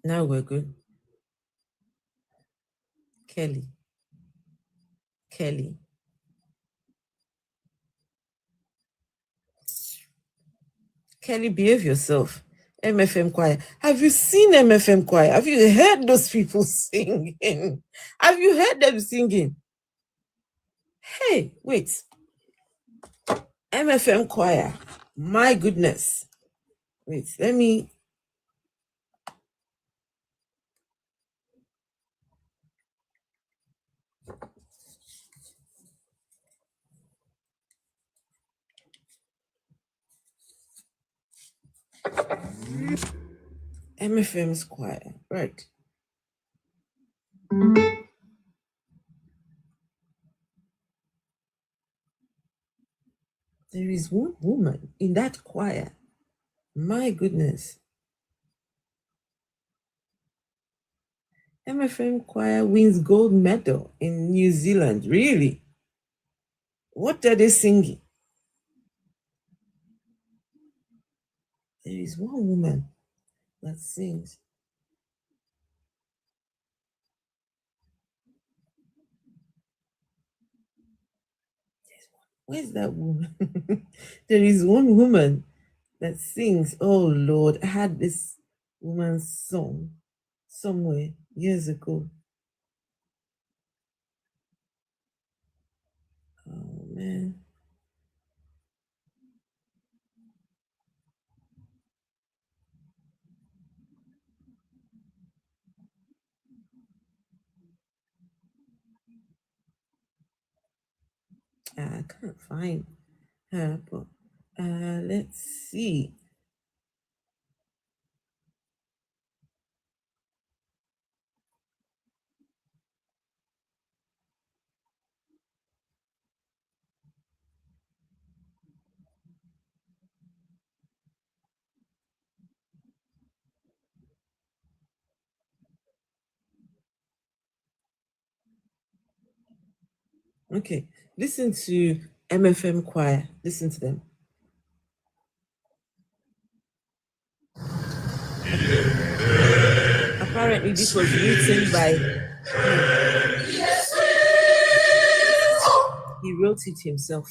Now we're good. Kelly. Kelly, behave yourself. MFM choir. Have you seen MFM choir? Have you heard those people singing? Have you heard them singing? Hey, wait. MFM choir. My goodness. Wait, let me. MFM's choir. Right. There is one woman in that choir. My goodness. MFM choir wins gold medal in New Zealand. Really? What are they singing? There is one woman that sings. Where's that woman? There is one woman that sings. Oh Lord, I had this woman's song somewhere years ago. Oh man. I can't find her, but let's see. Okay, listen to MFM choir. Listen to them. Apparently, this was written by he wrote it himself.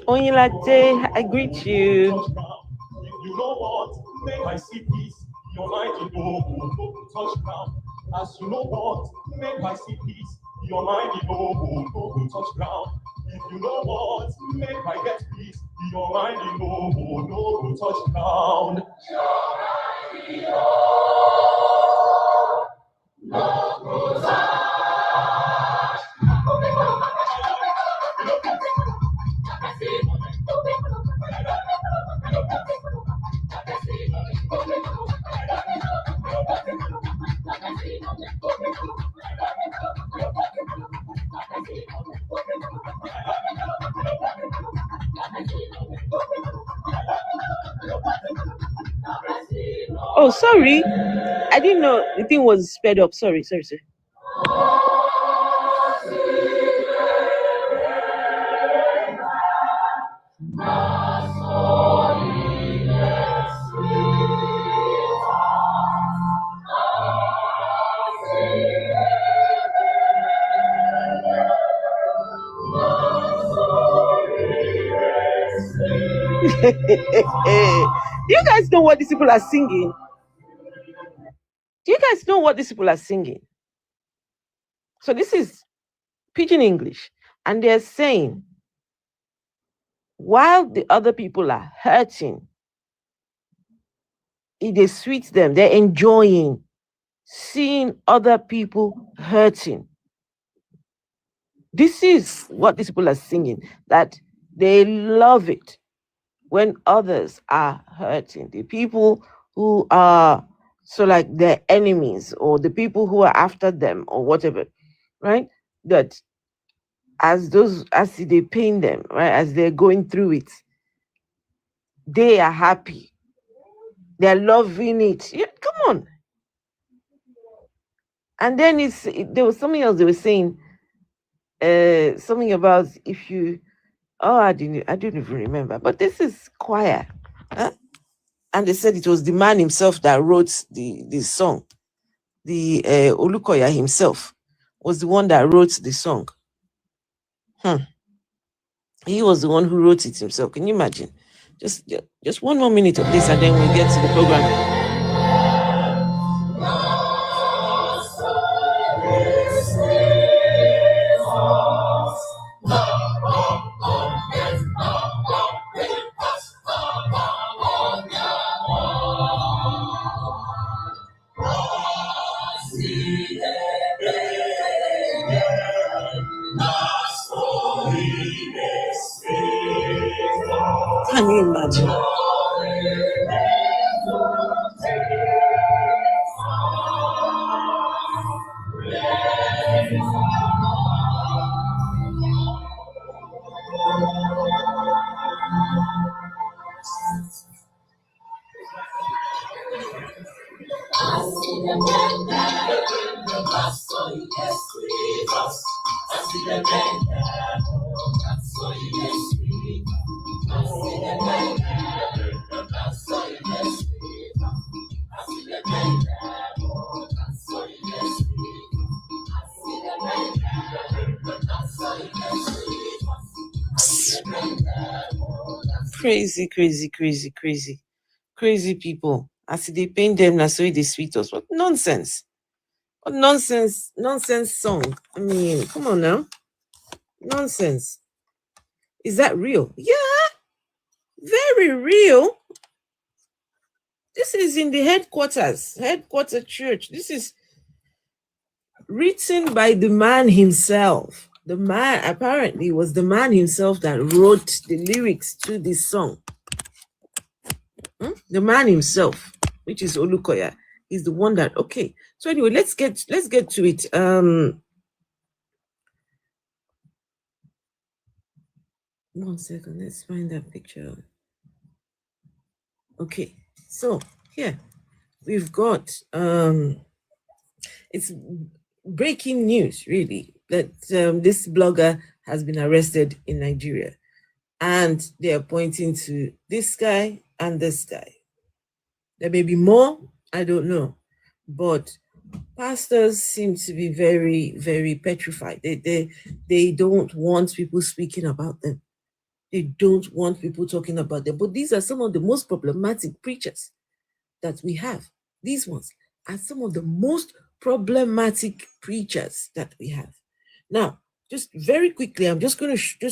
Onyilate, I greet you. You know what? Make I see peace. Your mind in no touch ground. As you know what? Make I see peace. Your mind in no touch ground. If you know what? Make I get peace. Your mind in no touch ground. Oh, sorry. I didn't know the thing was sped up. Sorry. Do you guys know what these people are singing? Do you guys know what these people are singing? So this is Pidgin English, and they're saying, while the other people are hurting, it sweets them. They're enjoying seeing other people hurting. This is what these people are singing, that they love it when others are hurting. The people who are so like their enemies, or the people who are after them, or whatever, right? That as they pain them, right, as they're going through it, they are happy. They're loving it. Yeah, come on. And then there was something else they were saying, something about if you, oh, I didn't even remember. But this is choir, huh? And they said it was the man himself that wrote the song. The Olukoya himself was the one that wrote the song. He was the one who wrote it himself. Can you imagine? Just one more minute of this, and then we'll get to the program. Can you imagine? Crazy, crazy, crazy, crazy, crazy people. As they paint them, that's so they sweet us. What nonsense! What nonsense! Nonsense song. I mean, come on now. Nonsense. Is that real? Yeah, very real. This is in the headquarter church. This is written by the man himself. The man apparently was the man himself that wrote the lyrics to this song. The man himself, which is Olukoya, is the one that. Okay. So anyway, let's get to it. One second. Let's find that picture. Okay. So here we've got it's breaking news, really, that this blogger has been arrested in Nigeria, and they are pointing to this guy and this guy. There may be more, I don't know, but pastors seem to be very, very petrified. They don't want people speaking about them. They don't want people talking about them. But these are some of the most problematic preachers that we have. These ones are some of the most problematic preachers that we have. Now, just very quickly, I'm just going to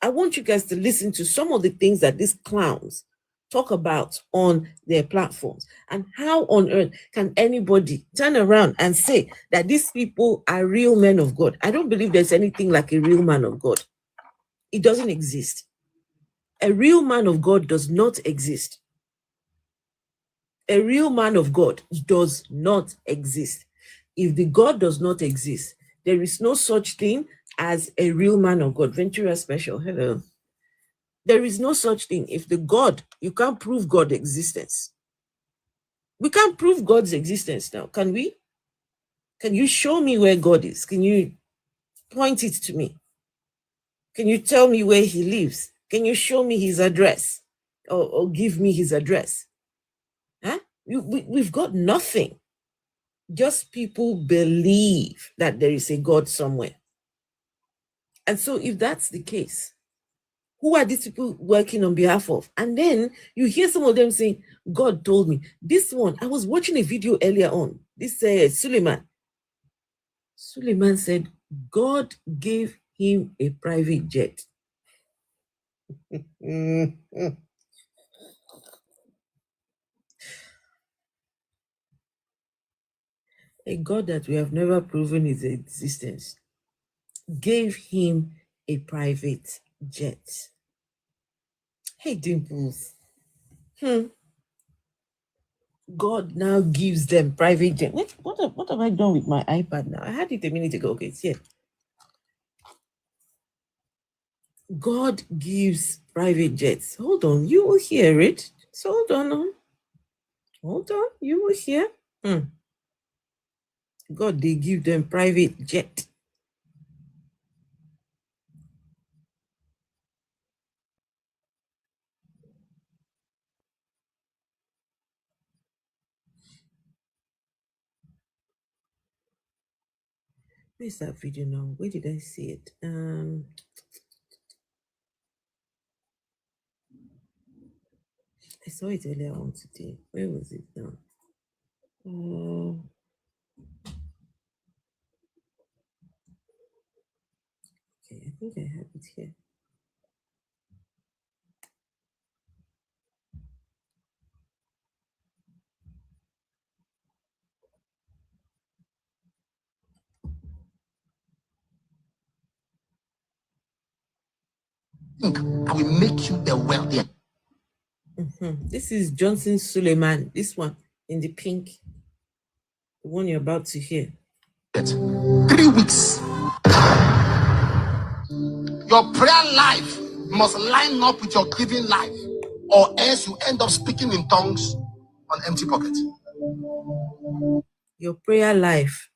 I want you guys to listen to some of the things that these clowns talk about on their platforms, and how on earth can anybody turn around and say that these people are real men of God. I don't believe there's anything like a real man of God. It doesn't exist. A real man of God does not exist. A real man of God does not exist. If the God does not exist, there is no such thing as a real man of God. Ventura Special, hello. There is no such thing. If the God, you can't prove God's existence. We can't prove God's existence now, can we? Can you show me where God is? Can you point it to me? Can you tell me where he lives? Can you show me his address, or give me his address? Huh? We've got nothing. Just people believe that there is a God somewhere. And so if that's the case, Who are these people working on behalf of? And then you hear some of them saying, God told me. This one, I was watching a video earlier on. This Suleman. Suleman said, God gave him a private jet. A God that we have never proven his existence gave him a private jet. Hey, Dimples. God now gives them private jet. What have I done with my iPad now? I had it a minute ago. Okay, it's here. God gives private jets. Hold on, you will hear it. So hold on. Hold on, you will hear. God, they give them private jet. Where's that video now? Where did I see it? I saw it earlier on today. Where was it now? Okay, I think I have it here. I will make you the wealthiest. This is Johnson Suleman. This one in the pink. The one you're about to hear. 3 weeks. Your prayer life must line up with your giving life, or else you end up speaking in tongues on empty pocket. Your prayer life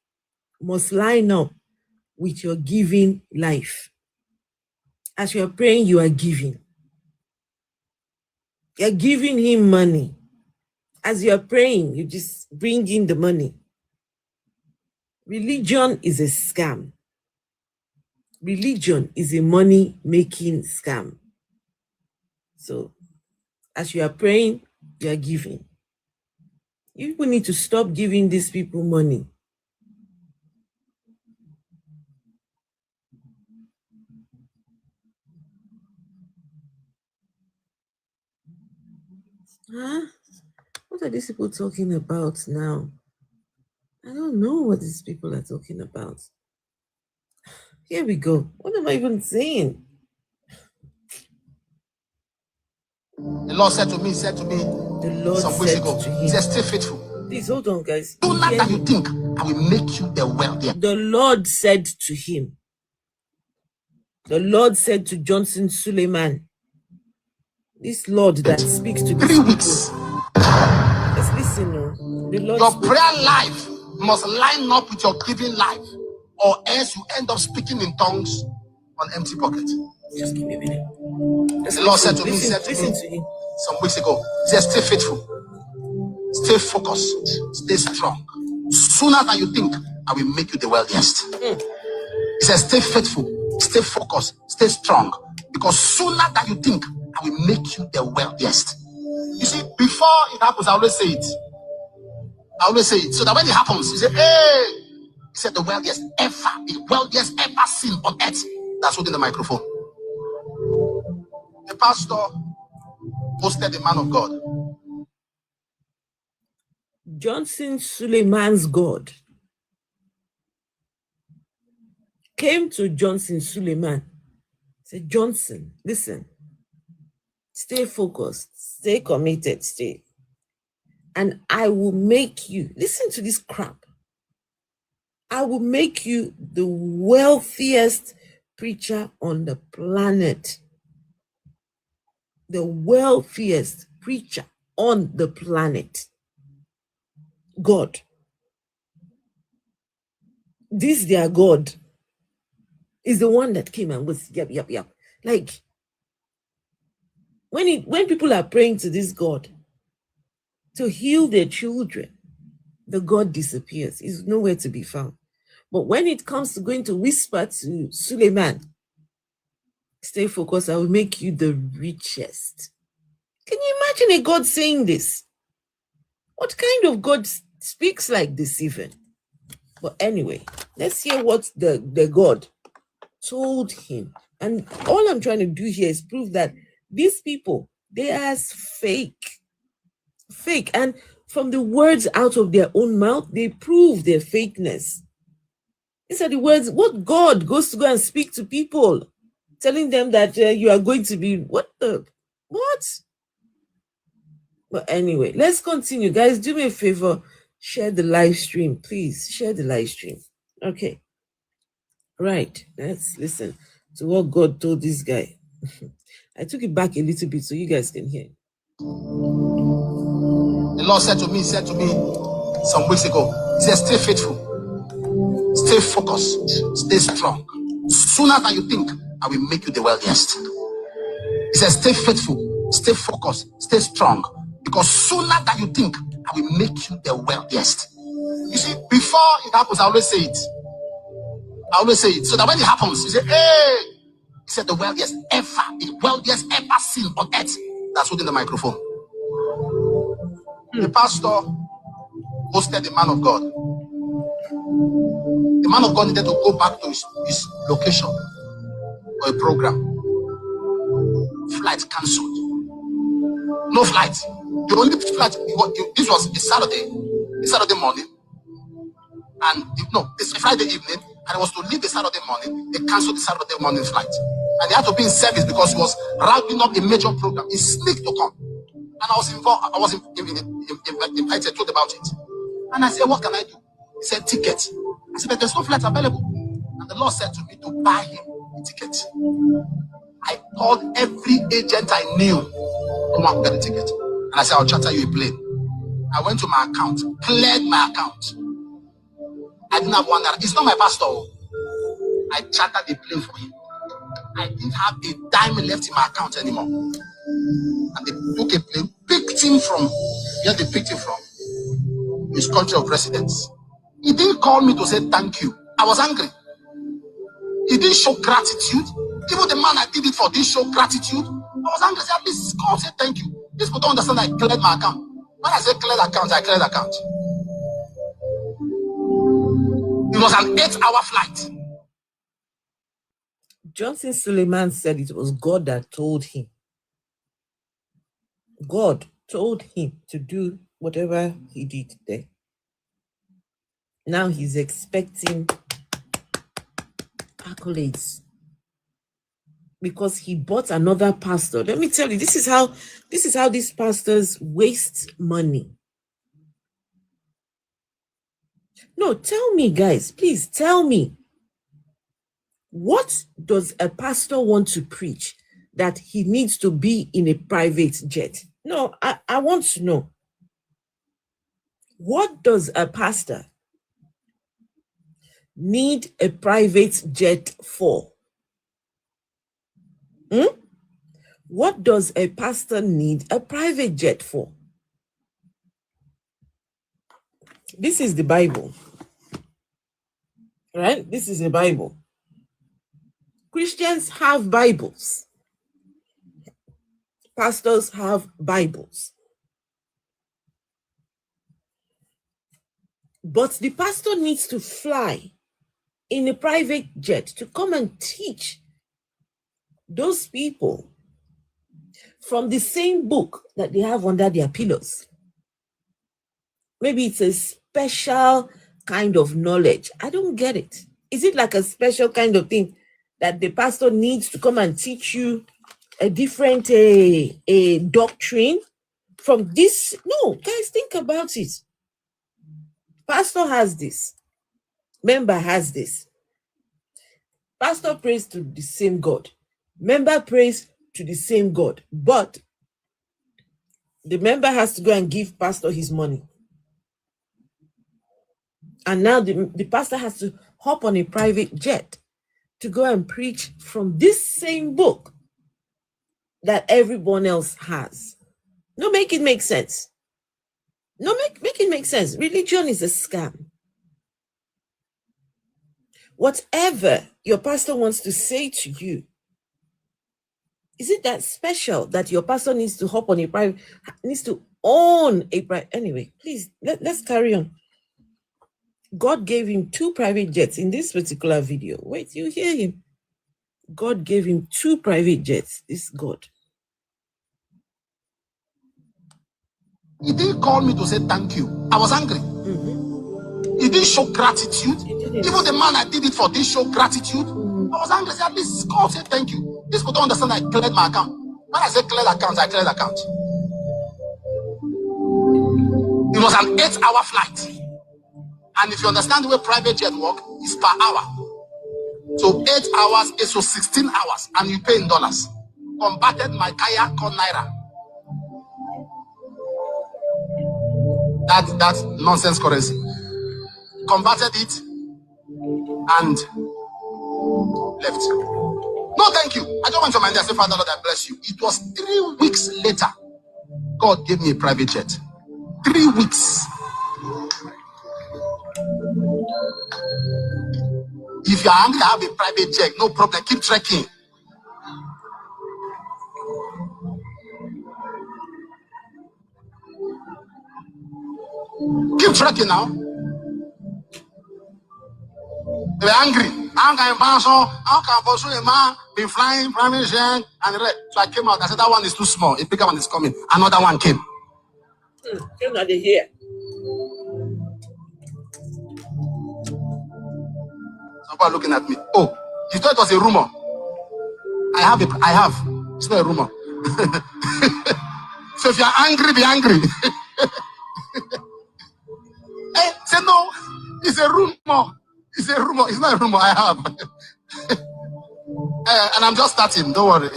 must line up with your giving life. As you're praying, you are giving. You're giving him money. As you're praying, you just bring in the money. Religion is a scam. Religion is a money-making scam. So, as you are praying, you are giving. You people need to stop giving these people money. Huh? What are these people talking about now? I don't know what these people are talking about. Here we go. What am I even saying? The Lord said to me, the Lord some weeks said ago, to He him, said, stay faithful. Please hold on, guys. Do not that you think I will make you the wealthiest. The Lord said to him, the Lord said to Johnson Suleman, this Lord that speaks to these 3 weeks. people. Let's listen now. The Lord your prayer life must line up with your giving life, or else you end up speaking in tongues on empty pocket. Just give me a minute. The Lord said to me, some weeks ago, He said, stay faithful, stay focused, stay strong. Sooner than you think, I will make you the wealthiest. He says, stay faithful, stay focused, stay strong, because sooner than you think, I will make you the wealthiest. You see, before it happens, I always say it. So that when it happens, you say, hey, He said, the wealthiest ever seen on earth. That's holding the microphone. The pastor posted the man of God. Johnson Suleman's God came to Johnson Suleman. Said, Johnson, listen, stay focused, stay committed, stay. And I will make you, listen to this crap. I will make you the wealthiest preacher on the planet. The wealthiest preacher on the planet. God. This their God is the one that came and was yep. Like when people are praying to this God to heal their children, the God disappears. He's nowhere to be found. But when it comes to going to whisper to Suleman, Stay focused. I will make you the richest. Can you imagine a God saying this? What kind of God speaks like this even? But anyway, let's hear what the God told him. And all I'm trying to do here is prove that these people, they are as fake. And from the words out of their own mouth, they prove their fakeness. These are the words. What God goes to go and speak to people, telling them that you are going to be what? But anyway, let's continue, guys. Do me a favor, share the live stream, please. Share the live stream. Okay, right. Let's listen to what God told this guy. I took it back a little bit so you guys can hear. The Lord said to me some weeks ago, He said, stay faithful, stay focused, stay strong. Sooner than you think, I will make you the wealthiest. He says, stay faithful, stay focused, stay strong. Because sooner than you think, I will make you the wealthiest. You see, before it happens, I always say it. So that when it happens, you say, hey, he said the wealthiest ever seen on earth. That's holding the microphone. The pastor hosted the man of God. The man of God needed to go back to his location for a program. Flight cancelled. No flight. The only flight, this was a Saturday morning. And it's a Friday evening. And it was to leave the Saturday morning. They cancelled the Saturday morning flight. And they had to be in service because he was rounding up a major program. He sneaked to come. And I was involved. I was invited, told about it. And I said, what can I do? He said, ticket. I said, but there's no flight available. And the Lord said to me to buy him a ticket. I called every agent I knew to want to get a ticket. And I said, I'll charter you a plane. I went to my account, cleared my account. I didn't have one. It's not my pastor. I chartered a plane for him. I didn't have a dime left in my account anymore. And they took a plane, picked him from where they picked him from, his country of residence. He didn't call me to say thank you. I was angry. He didn't show gratitude. Even the man I did it for didn't show gratitude. I was angry. I said, please call, say thank you. These people don't understand that I cleared my account. When I say cleared account, I cleared account. It was an 8-hour flight. Johnson Suleman said it was God that told him. God told him to do whatever he did there. Now he's expecting accolades because he bought another pastor. Let me tell you, this is how these pastors waste money. No, tell me, guys, please tell me. What does a pastor want to preach that he needs to be in a private jet? No, I want to know. What does a pastor need a private jet for? What does a pastor need a private jet for? This is the Bible. Right? This is the Bible. Christians have Bibles. Pastors have Bibles. But the pastor needs to fly in a private jet to come and teach those people from the same book that they have under their pillows. Maybe it's a special kind of knowledge. I don't get it. Is it like a special kind of thing that the pastor needs to come and teach you a different a doctrine from this? No, guys, think about it. Pastor has this. Member has this. Pastor prays to the same God. Member prays to the same God. But the member has to go and give pastor his money. And now the pastor has to hop on a private jet to go and preach from this same book that everyone else has. No, make it make sense. No, make it make sense. Religion is a scam. Whatever your pastor wants to say to you, Is it that special that your pastor needs to hop on a private, needs to own a private? Anyway, please, let's carry on. God gave him 2 private jets in this particular video. Wait, you hear him? God gave him 2 private jets. This God. He didn't call me to say thank you. I was angry. He didn't show gratitude. Even the man I did it for didn't show gratitude. I was angry. I said, please call, say thank you. These people don't understand I cleared my account. When I say cleared account, I cleared account. It was an 8-hour flight. And if you understand the way private jet work, it's per hour. So 8 hours is so 16 hours, and you pay in dollars. Converted my kaya called naira. That's nonsense currency. Converted it and left. No, thank you. I just went to my India. I said, Father, Lord, I bless you. It was 3 weeks later, God gave me a private jet. 3 weeks. If you're angry, have a private jet, no problem. Keep trekking. Keep trekking now. They're angry. How can Suleman be flying private jet and red? So I came out. I said, that one is too small. A bigger one is coming. Another one came. Came out here. Somebody looking at me. Oh, you thought it was a rumor. I have. It's not a rumor. So if you're angry, be angry. Hey, say no. It's a rumor. It's a rumor. It's not a rumor. I have. And I'm just starting. Don't worry.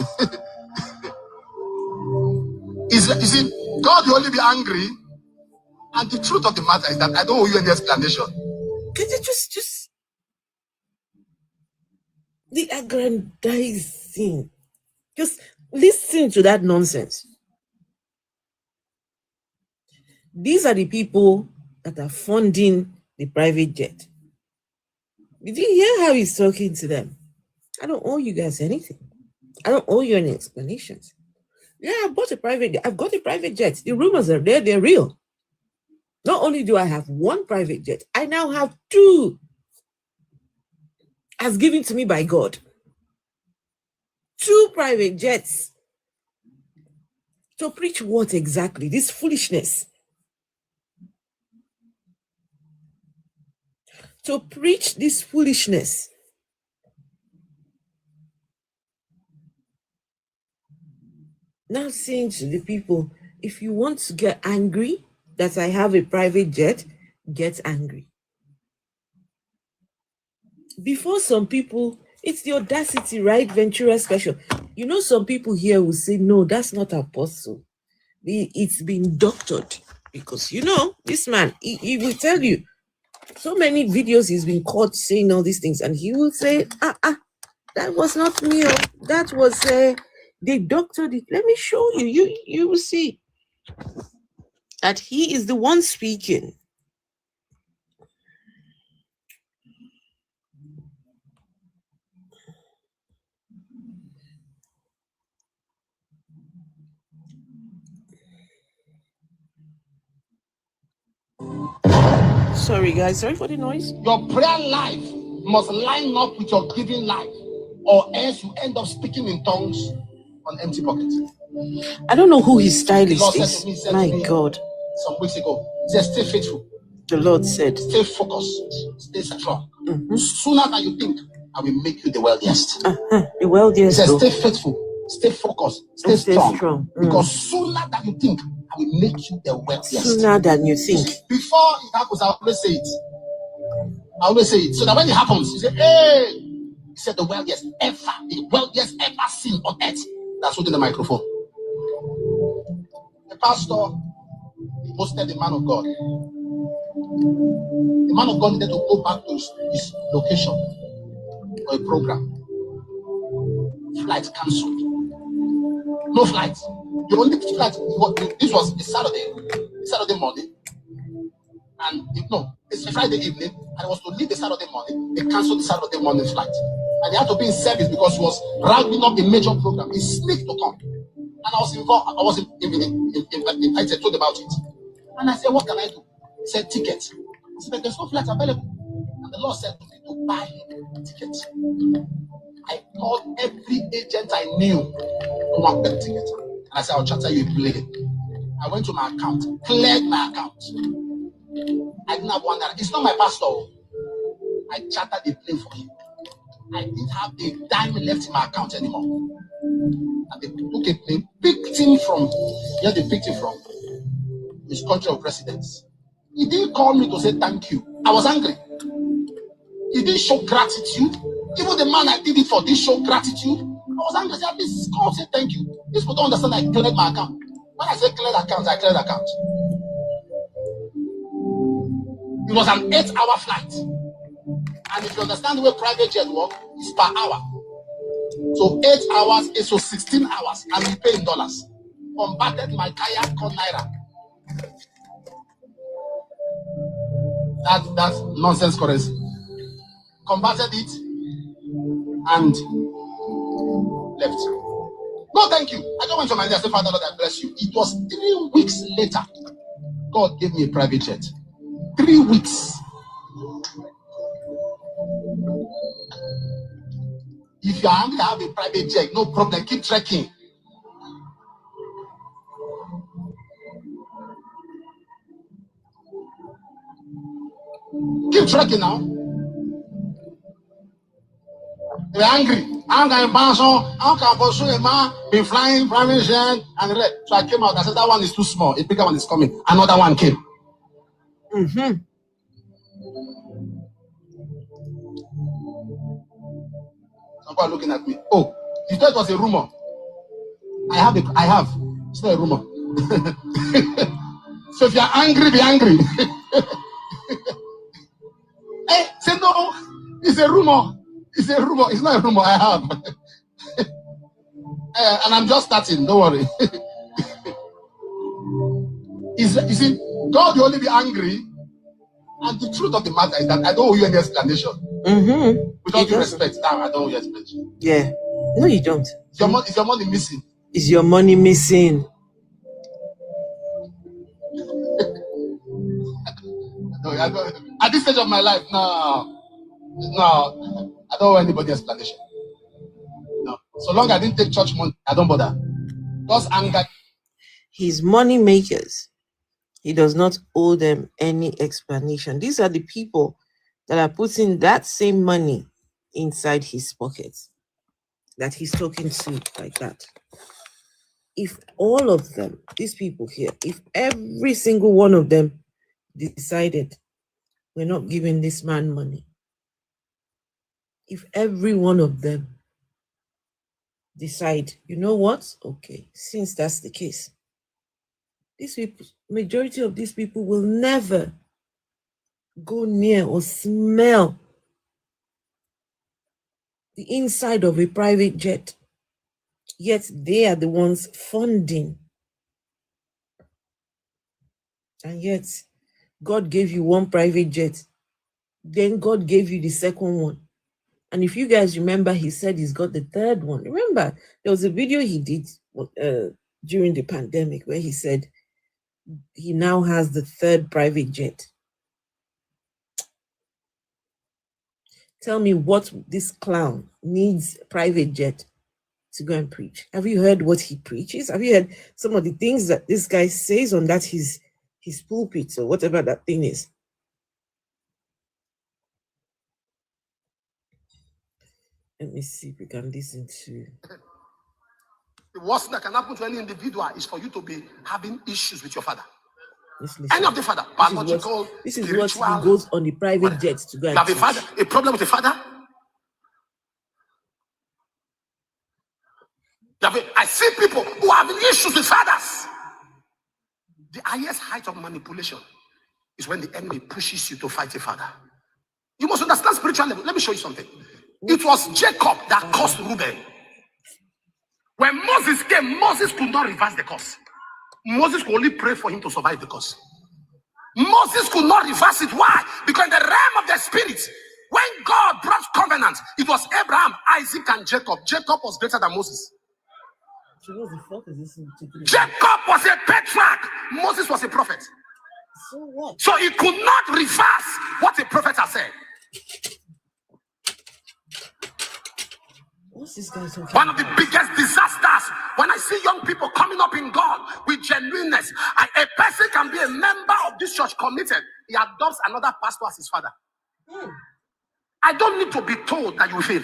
You see, God will only be angry. And the truth of the matter is that I don't owe you any explanation. Can you just the aggrandizing? Just listen to that nonsense. These are the people that are funding the private jet. Did you hear how he's talking to them? I don't owe you guys anything. I don't owe you any explanations. Yeah, I've got a private jet. The rumors are there, they're real. Not only do I have 1 private jet, I now have 2 as given to me by God. 2 private jets. To preach what exactly? This foolishness. To preach this foolishness. Now saying to the people, if you want to get angry that I have a private jet, get angry. Before some people, it's the audacity, right? Ventura special. You know, some people here will say, no, that's not apostle. It's been doctored. Because, you know, this man, he will tell you, so many videos he's been caught saying all these things, and he will say, that was not me. That was, they doctored it. Let me show you. You will see that he is the one speaking. Sorry, guys. Sorry for the noise. Your prayer life must line up with your giving life, or else you end up speaking in tongues on empty pockets. I don't know who his stylist is. My God. Some weeks ago, he said, stay faithful. The Lord said, stay focused, stay strong. Sooner than you think, I will make you the wealthiest. The wealthiest. He said, stay faithful, stay focused, stay strong. Because sooner than you think, I will make you the wealthiest. Sooner than you think. Before it happens, I always say it. So that when it happens, you say, hey, he said the wealthiest ever seen on earth. That's holding the microphone. The pastor hosted the man of God. The man of God needed to go back to his location for a program. Flight cancelled. No flight. The only flight, this was a Saturday morning. And it's a Friday evening, and it was to leave the Saturday morning. They cancelled the Saturday morning flight. And he had to be in service because he was rounding up a major program. He sneaked to come. And I was involved. I was invited, told about it. And I said, what can I do? He said, ticket. I said, but there's no flight available. And the Lord said to me to buy a ticket. I called every agent I knew who wanted a ticket. And I said, I'll charter you a plane. I went to my account, cleared my account. I didn't have one that. It's not my pastor. I chartered a plane for him. I didn't have a dime left in my account anymore. And they took a plane, picked him from where they picked him from, his country of residence. He didn't call me to say thank you. I was angry. He didn't show gratitude. Even the man I did it for didn't show gratitude. I was angry. I said, please call, say thank you. These people don't understand I cleared my account. When I say cleared account, I cleared account. It was an 8-hour flight. And if you understand the way private jet work, it's per hour. So 8 hours is so 16 hours, and we pay in dollars. Converted my kaya called naira. That's nonsense currency. Converted it and left. No, thank you. I just went to my day. I said, Father, Lord, I bless you. It was 3 weeks later. God gave me a private jet. 3 weeks. If you are angry, have a private jet, no problem. Keep trekking. Keep trekking now. You're angry. How can Suleman be flying private jet and the rest? So I came out. I said, that one is too small. A bigger one is coming. Another one came. Somebody looking at me. Oh, you thought it was a rumor. I have. It's not a rumor. So if you're angry, be angry. Hey, say no. It's a rumor. It's a rumor. It's not a rumor. I have. And I'm just starting. Don't worry. You see, God will only be angry. And the truth of the matter is that I don't owe you any explanation. With all due respect, now I don't owe you explanation. Yeah. No, you don't. Is your money missing? Is your money missing? No, at this stage of my life, no, I don't owe anybody explanation. No. So long as I didn't take church money, I don't bother. Just anger. His money makers. He does not owe them any explanation. These are the people that are putting that same money inside his pockets that he's talking to like that. If all of them, these people here, if every single one of them decided we're not giving this man money, if every one of them decide, you know what? Okay, since that's the case, these people, majority of these people will never go near or smell the inside of a private jet. Yet they are the ones funding. And yet God gave you one private jet. Then God gave you the second one. And if you guys remember, he said he's got the third one. Remember, there was a video he did during the pandemic where he said he now has the third private jet. Tell me what this clown needs a private jet to go and preach. Have you heard what he preaches? Have you heard some of the things that this guy says on that his pulpit or whatever that thing is? Let me see if we can listen to. The worst thing that can happen to any individual is for you to be having issues with your father. Any of the father, biological, this is what he goes on the private jet to go and have a problem with the father. I see people who have issues with fathers. The highest height of manipulation is when the enemy pushes you to fight a father. You must understand spiritual level. Let me show you something. It was Jacob that cursed Reuben. When Moses came, Moses could not reverse the curse. Moses could only pray for him to survive the curse. Moses could not reverse it. Why? Because in the realm of the spirit, When God brought covenant, it was Abraham, Isaac, and Jacob. Jacob was greater than Moses. So what the fuck is this? Jacob was a patriarch. Moses was a prophet. So what? So he could not reverse what a prophet has said. What's this guy talking One of the about? biggest disasters when I see young people coming up in God with genuineness. A person can be a member of this church committed. He adopts another pastor as his father. I don't need to be told that you will fail.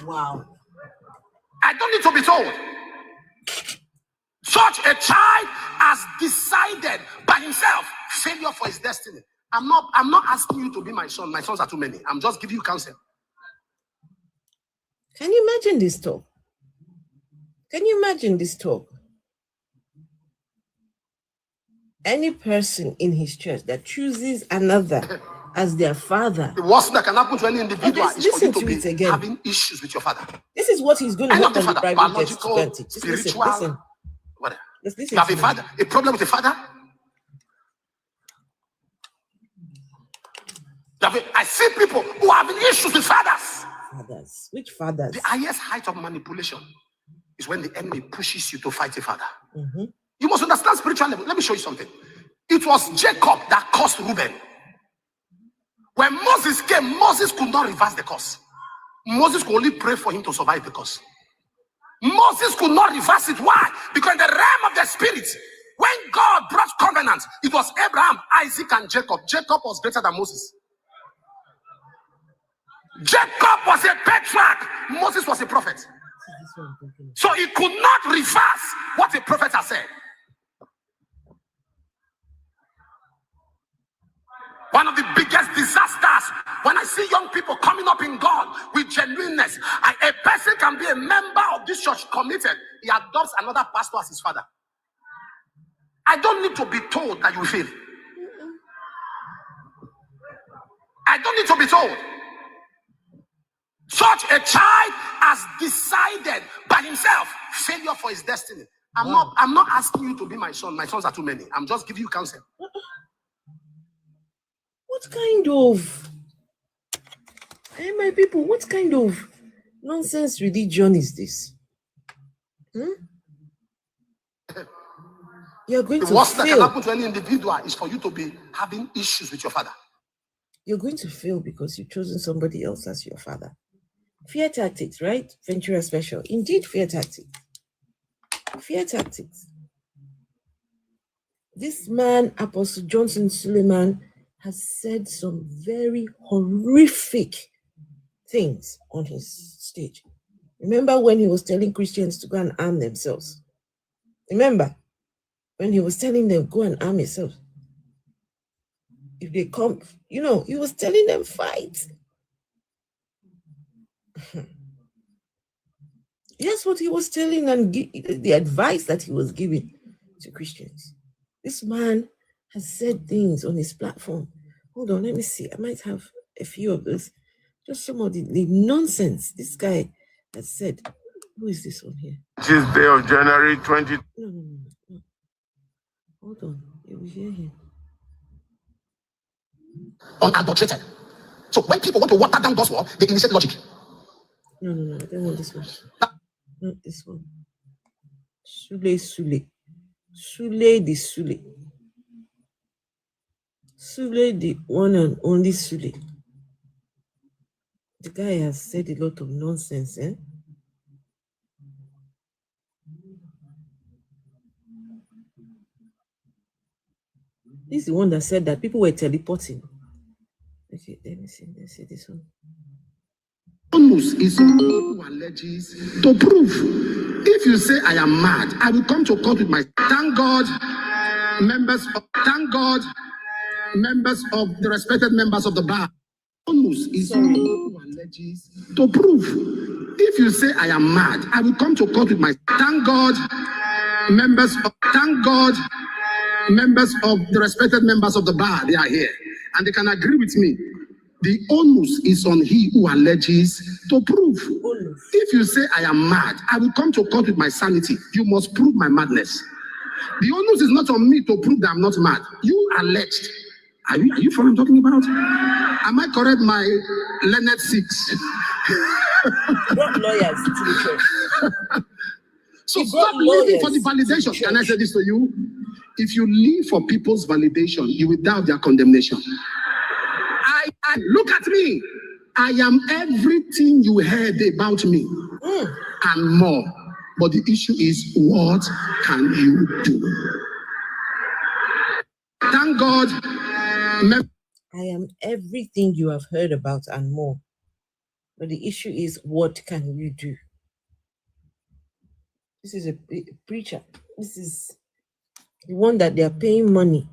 Wow. I don't need to be told. Such a child has decided by himself failure for his destiny. I'm not asking you to be my son. My sons are too many. I'm just giving you counsel. Can you imagine this talk? Can you imagine this talk? Any person in his church that chooses another as their father. The worst that can happen to any individual is for you to be again. having issues with your father. This is what he's going to Not do the on the father, private jet to biological, grant it. spiritual, Listen. whatever. Let's listen. You have a father, a problem with a father. I see people who have issues with fathers. Fathers. Which fathers? The highest height of manipulation is when the enemy pushes you to fight a father. Mm-hmm. You must understand spiritual level. Let me show you something. It was Jacob that cursed Reuben. When Moses came, Moses could not reverse the curse. Moses could only pray for him to survive the curse. Moses could not reverse it. Why? Because in the realm of the spirit, when God brought covenant, it was Abraham, Isaac, and Jacob. Jacob was greater than Moses. Jacob was a patriarch. Moses was a prophet. So he could not reverse what a prophet has said. One of the biggest disasters when I see young people coming up in God with genuineness. A person can be a member of this church committed. He adopts another pastor as his father. I don't need to be told that you will fail. I don't need to be told. Such a child has decided by himself failure for his destiny. I'm not asking you to be my son. My sons are too many. I'm just giving you counsel. What kind of, hey my people, what kind of nonsense religion is this? You're going to fail. The worst that can happen to any individual is for you to be having issues with your father. You're going to fail because you've chosen somebody else as your father. Fear tactics, right? Ventura Special. Indeed, fear tactics. Fear tactics. This man, Apostle Johnson Suleman, has said some very horrific things on his stage. Remember when he was telling Christians to go and arm themselves? Remember when he was telling them, go and arm yourselves? If they come, he was telling them, fight. Yes, what he was telling and the advice that he was giving to Christians. This man has said things on his platform. Hold on, let me see. I might have a few of those. Just some of the nonsense this guy has said. Who is this one here? This day of January 20. No. Hold on. You will hear him. Unadulterated. So when people want to water down God's word, they initiate logic. No. I don't want this one. Not this one. Sule. Sule the Sule. Sule the one and only Sule. The guy has said a lot of nonsense, eh? This is the one that said that people were teleporting. Okay, let me see this one. Bonus is who alleges to prove. If you say I am mad, I will come to court with my thank God, members of the respected members of the bar. Bonus is who alleges to prove. If you say I am mad, I will come to court with my thank God, members of the respected members of the bar. They are here and they can agree with me. The onus is on he who alleges to prove. If you say I am mad, I will come to court with my sanity. You must prove my madness. The onus is not on me to prove that I'm not mad. You alleged. Are you what I'm talking about? Am I correct, my learned six? Brought lawyers to the church. So stop living for the validation. Can I say this to you? If you live for people's validation, you will doubt their condemnation. I look at me. I am everything you heard about me and more. But the issue is, what can you do? Thank God. I am everything you have heard about and more. But the issue is, what can you do? This is a preacher. This is the one that they are paying money.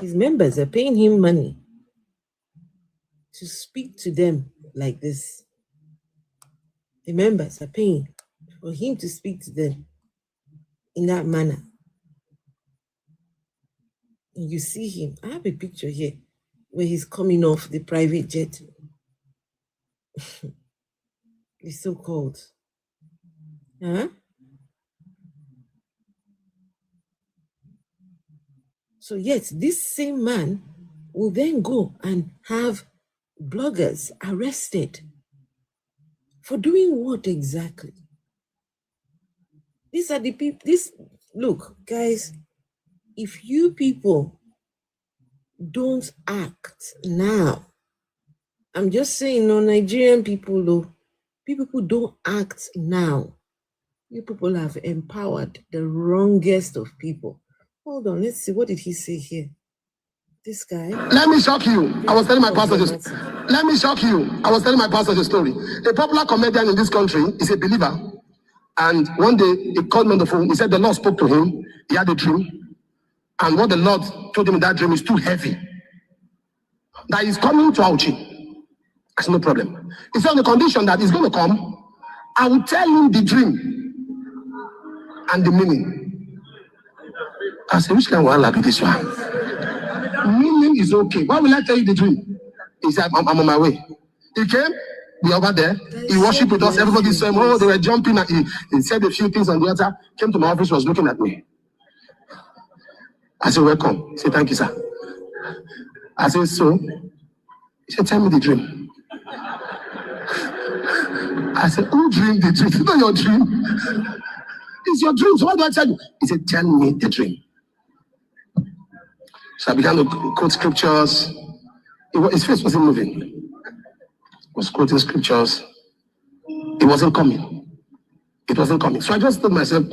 His members are paying him money to speak to them like this. The members are paying for him to speak to them in that manner. And you see him. I have a picture here where he's coming off the private jet. It's so cold. So yet this same man will then go and have bloggers arrested for doing what exactly? These are the people. Look, guys, if you people don't act now, I'm just saying, no, Nigerian people, though, people don't act now. You people have empowered the wrongest of people. Hold on, let's see. What did he say here? This guy. Let me shock you. I was telling my pastor this. Let me shock you. I was telling my pastor the story. A popular comedian in this country is a believer. And one day he called me on the phone. He said the Lord spoke to him. He had a dream. And what the Lord told him in that dream is too heavy. That he's coming to Auchi. That's no problem. He said on the condition that he's going to come, I will tell him the dream and the meaning. I said, which kind of one be this one? Meaning is okay. Why will I tell you the dream? He said, I'm on my way. He came, we over there. He worshipped with us. Everybody saw him. Oh, they were jumping. And he said a few things on the altar. Came to my office, was looking at me. I said, welcome. He said, thank you, sir. I said, so? He said, tell me the dream. I said, who dreamed the dream? It's not your dream. It's your dream. So what do I tell you? He said, tell me the dream. So I began to quote scriptures. His face wasn't moving. He was quoting scriptures. It wasn't coming. It wasn't coming. So I just told myself,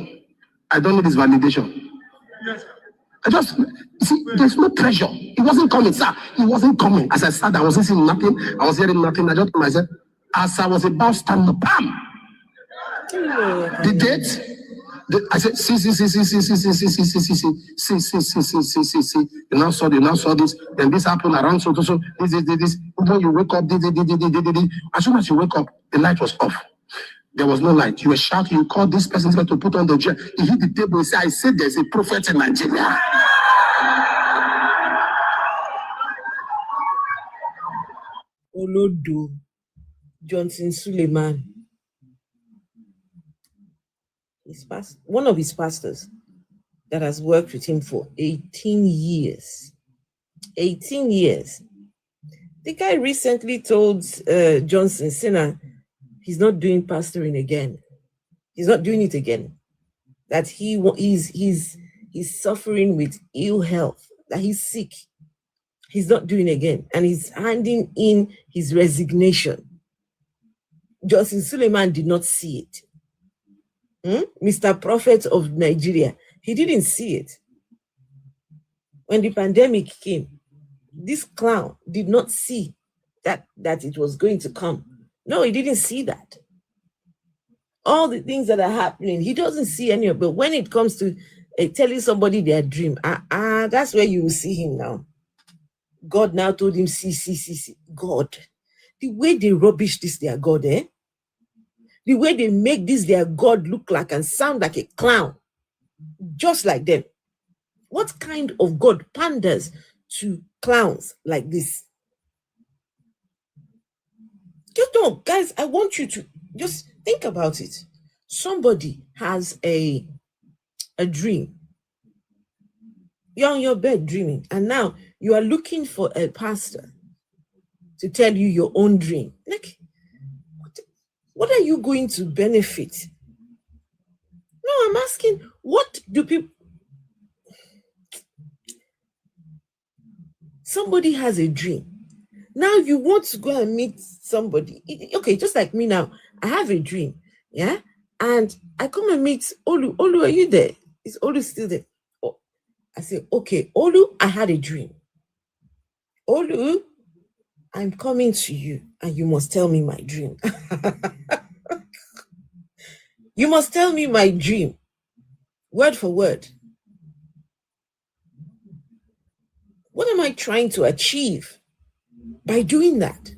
I don't need this validation. There's no pressure. It wasn't coming, sir. It wasn't coming. As I sat, I was listening to nothing. I was hearing nothing. I just told myself, as I was about to stand up, bam! The date. I said, see. You now saw this. Then this happened around so. This. When you wake up, as soon as you wake up, the light was off. There was no light. You were shouting. You called this person to put on the chair. He hit the table. He said, I said there's a prophet in Nigeria. Olodo Johnson Suleman. One of his pastors that has worked with him for 18 years. 18 years. The guy recently told Johnson Sinner he's not doing pastoring again. He's not doing it again. That he's suffering with ill health, that he's sick. He's not doing it again. And he's handing in his resignation. Johnson Suleman did not see it. Mr. Prophet of Nigeria, he didn't see it. When the pandemic came, this clown did not see that it was going to come. No, he didn't see that. All the things that are happening, he doesn't see any of it. But when it comes to telling somebody their dream, that's where you will see him now. God now told him, see. God. The way they rubbish this their God, the way they make this their God look like and sound like a clown, just like them. What kind of God panders to clowns like this? Just don't, guys, I want you to just think about it. Somebody has a dream. You're on your bed dreaming, and now You are looking for a pastor to tell you your own dream. Like, what are you going to benefit? No, I'm asking, what do people... Somebody has a dream. Now you want to go and meet somebody. Okay, just like me now. I have a dream, yeah? And I come and meet Olu. Olu, are you there? Is Olu still there? Oh, I say, okay, Olu, I had a dream. Olu, I'm coming to you and you must tell me my dream. You must tell me my dream, word for word. What am I trying to achieve by doing that?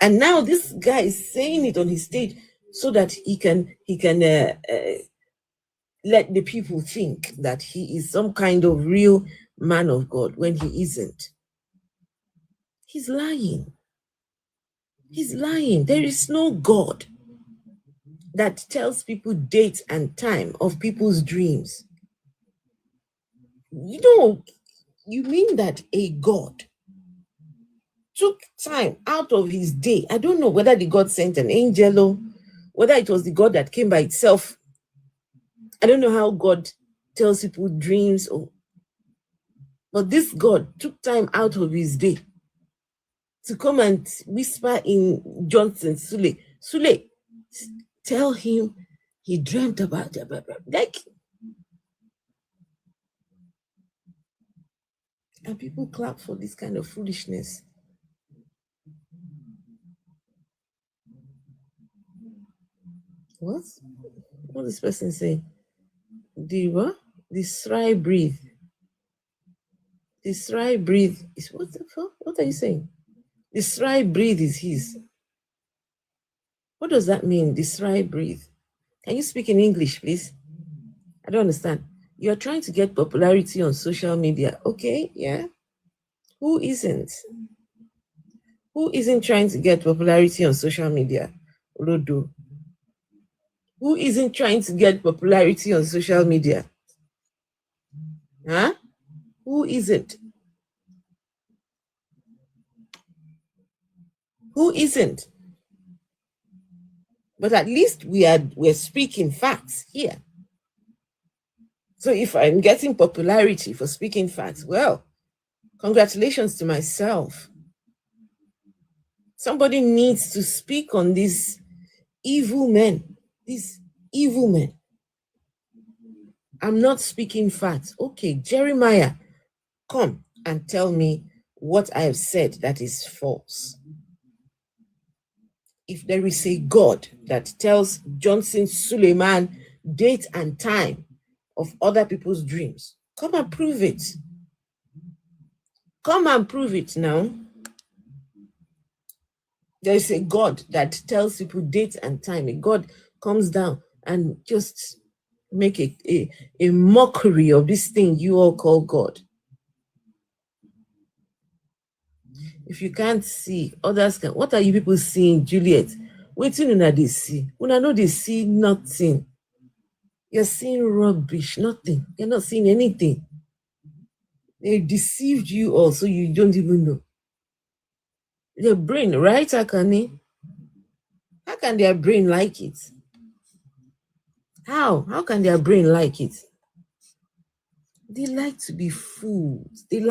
And now this guy is saying it on his stage so that he can let the people think that he is some kind of real man of God when he isn't. He's lying. He's lying. There is no God that tells people date and time of people's dreams. You know, you mean that a God took time out of his day? I don't know whether the God sent an angel or whether it was the God that came by itself. I don't know how God tells people dreams, but this God took time out of his day to come and whisper in Johnson Sule, tell him he dreamt about it. Like, and people clap for this kind of foolishness. What? What does this person say? The what? The Sry breathe. The Sry breathe is what the fuck? What are you saying? The Sry breathe is his. What does that mean? The Sry breathe. Can you speak in English, please? I don't understand. You're trying to get popularity on social media. Okay, yeah. Who isn't? Who isn't trying to get popularity on social media? Olodo. Who isn't trying to get popularity on social media? Huh? Who isn't? Who isn't? But at least we're speaking facts here. So if I'm getting popularity for speaking facts, well, congratulations to myself. Somebody needs to speak on these evil men. These evil men. I'm not speaking facts. Okay, Jeremiah, come and tell me what I have said that is false. If there is a God that tells Johnson Suleman date and time of other people's dreams, come and prove it. Come and prove it now. There is a God that tells people date and time. A God comes down and just make a mockery of this thing you all call God. If you can't see, others can. What are you people seeing, Juliet? Waiting on they see. When I know they see nothing. You're seeing rubbish, nothing. You're not seeing anything. They deceived you all, so you don't even know. Their brain, right, Akane? How can their brain like it? How? How can their brain like it? They like to be fooled. They're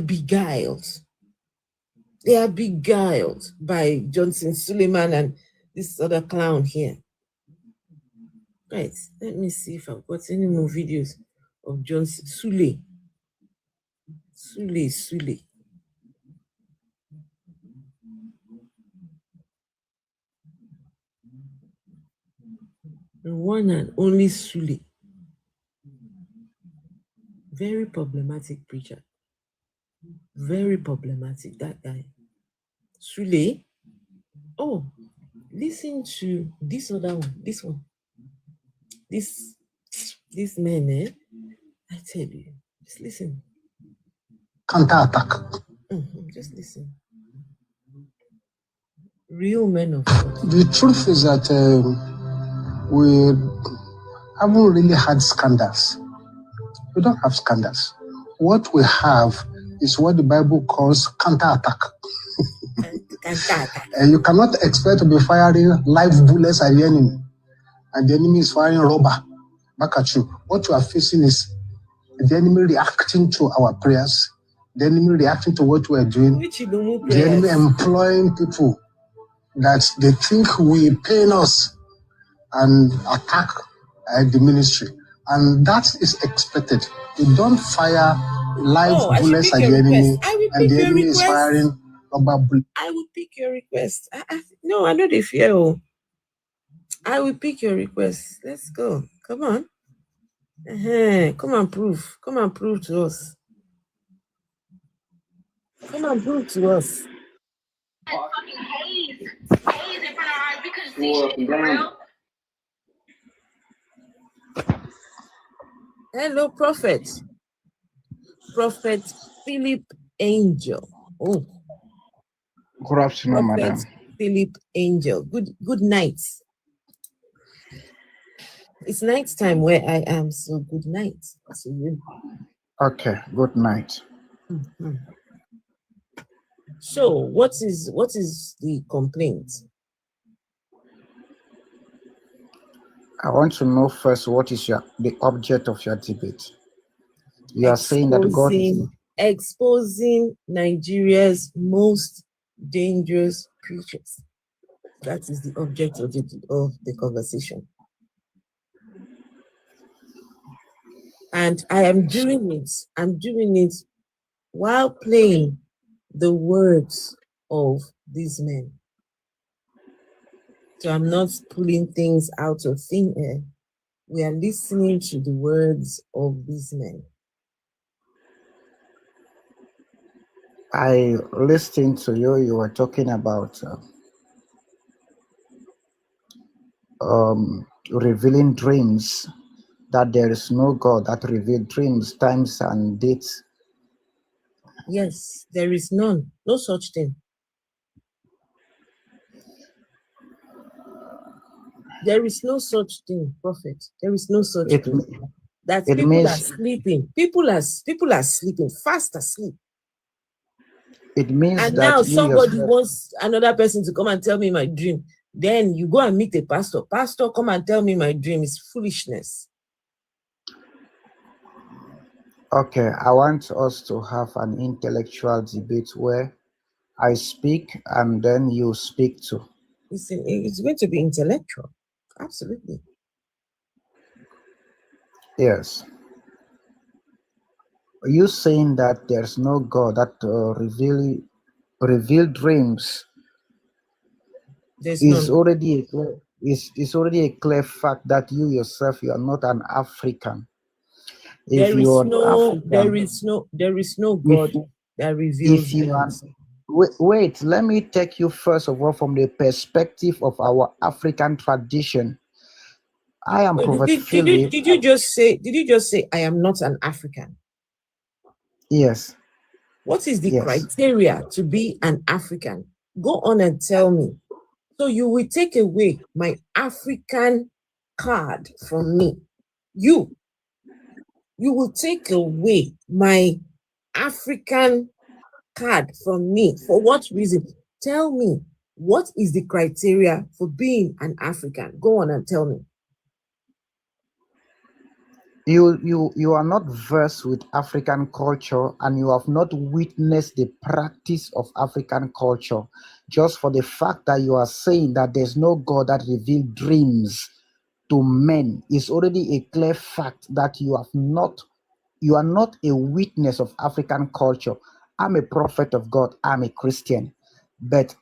beguiled. They are beguiled by Johnson Suleman and this other clown here. Right, let me see if I've got any more videos of Johnson Sule. The one and only Sule. Very problematic preacher. Very problematic, that guy. Sule. Oh, listen to this other one. This one. This man, I tell you. Just listen. Counter-attack. Just listen. Real men of God. The truth is that we haven't really had scandals We don't have scandals. What we have is what the Bible calls counterattack. And you cannot expect to be firing live bullets at the enemy, and the enemy is firing rubber back at you. What you are facing is the enemy reacting to our prayers, the enemy reacting to what we are doing, the enemy employing people that they think will pain us and attack the ministry. And that is expected. You don't fire live bullets at the enemy, and the enemy is firing rubber bullets. I will pick your request. No, I know the fear. I will pick your request. Let's go. Come on. Come and prove. Come and prove to us. Come and prove to us. Hello, Prophet. Prophet Philip Angel. Oh. Good afternoon, Prophet madam. Philip Angel. Good night. It's night time where I am, so good night to you. Okay, good night. Mm-hmm. So, what is the complaint? I want to know first what is the object of your debate. You are saying that God is exposing Nigeria's most dangerous creatures. That is the object of the conversation. And I am doing it. I'm doing it while playing the words of these men. So I'm not pulling things out of thin air. We are listening to the words of these men. I listened to you. You were talking about revealing dreams, that there is no God that reveals dreams, times, and dates. Yes, there is none. No such thing. There is no such thing, Prophet. There is no such thing. That people are sleeping. People are sleeping, fast asleep. It means and that now somebody wants another person to come and tell me my dream. Then you go and meet a pastor. Pastor, come and tell me my dream. Is foolishness. Okay, I want us to have an intellectual debate where I speak and then you speak too. It's going to be intellectual. Absolutely. Yes. Are you saying that there's no God that reveal dreams? It's already a clear fact that you yourself, you are not an African. There is no God that reveals dreams. Wait, let me take you first of all from the perspective of our African tradition. I am Prophet Philip. Did you just say I am not an African? Yes. What is the criteria to be an African? Go on and tell me. So you will take away my African card from me. You will take away my African card from me. For what reason? Tell me, what is the criteria for being an African? Go on and tell me. You are not versed with African culture, and you have not witnessed the practice of African culture. Just for the fact that you are saying that there's no God that reveals dreams to men is already a clear fact that you are not a witness of African culture. I'm a prophet of God. I'm a Christian, but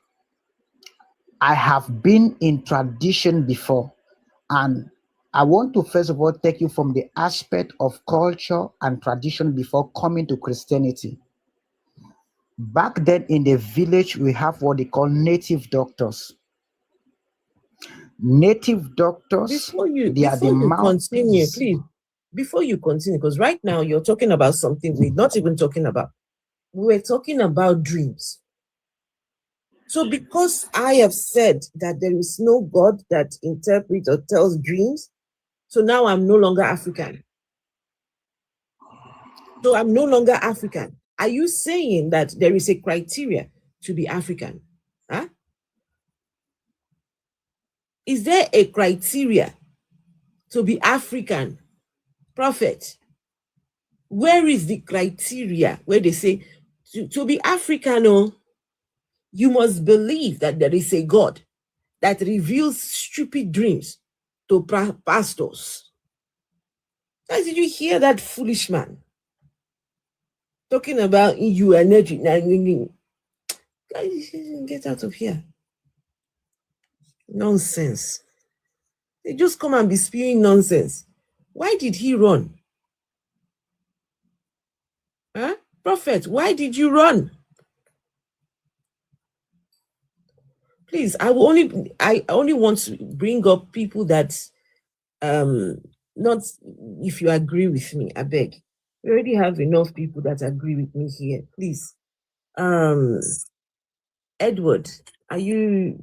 I have been in tradition before, and I want to first of all take you from the aspect of culture and tradition before coming to Christianity. Back then in the village, we have what they call native doctors. Native doctors, before you continue, because right now you're talking about something we're not even talking about. We're talking about dreams. So because I have said that there is no God that interprets or tells dreams, so now I'm no longer African. So I'm no longer African. Are you saying that there is a criteria to be African? Huh? Is there a criteria to be African? Prophet, where is the criteria where they say to be African, you must believe that there is a God that reveals stupid dreams to pastors? Guys, did you hear that foolish man talking about EU energy? Guys, get out of here. Nonsense. They just come and be spewing nonsense. Why did he run? Huh? Prophet, why did you run? Please, I only want to bring up people that not if you agree with me, I beg. We already have enough people that agree with me here. Please. Edward, are you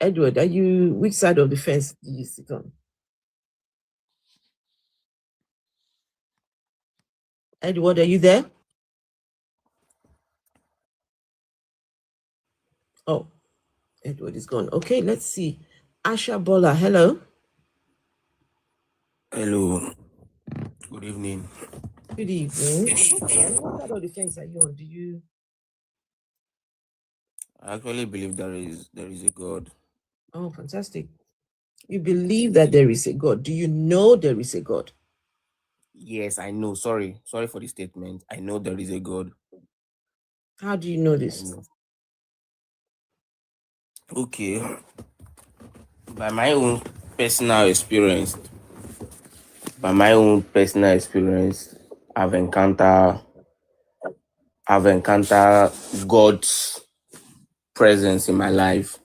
which side of the fence do you sit on? Edward, are you there? Oh, Edward is gone. Okay, let's see. Asha Bola, hello. Hello. Good evening. Good evening. What side of the fence are you on? Do you I actually believe there is a God. Oh, fantastic. You believe that there is a God. Do you know there is a God? Yes, I know. Sorry for the statement. I know there is a God. How do you know I this? know. Okay. By my own personal experience, I've encountered God's presence in my life.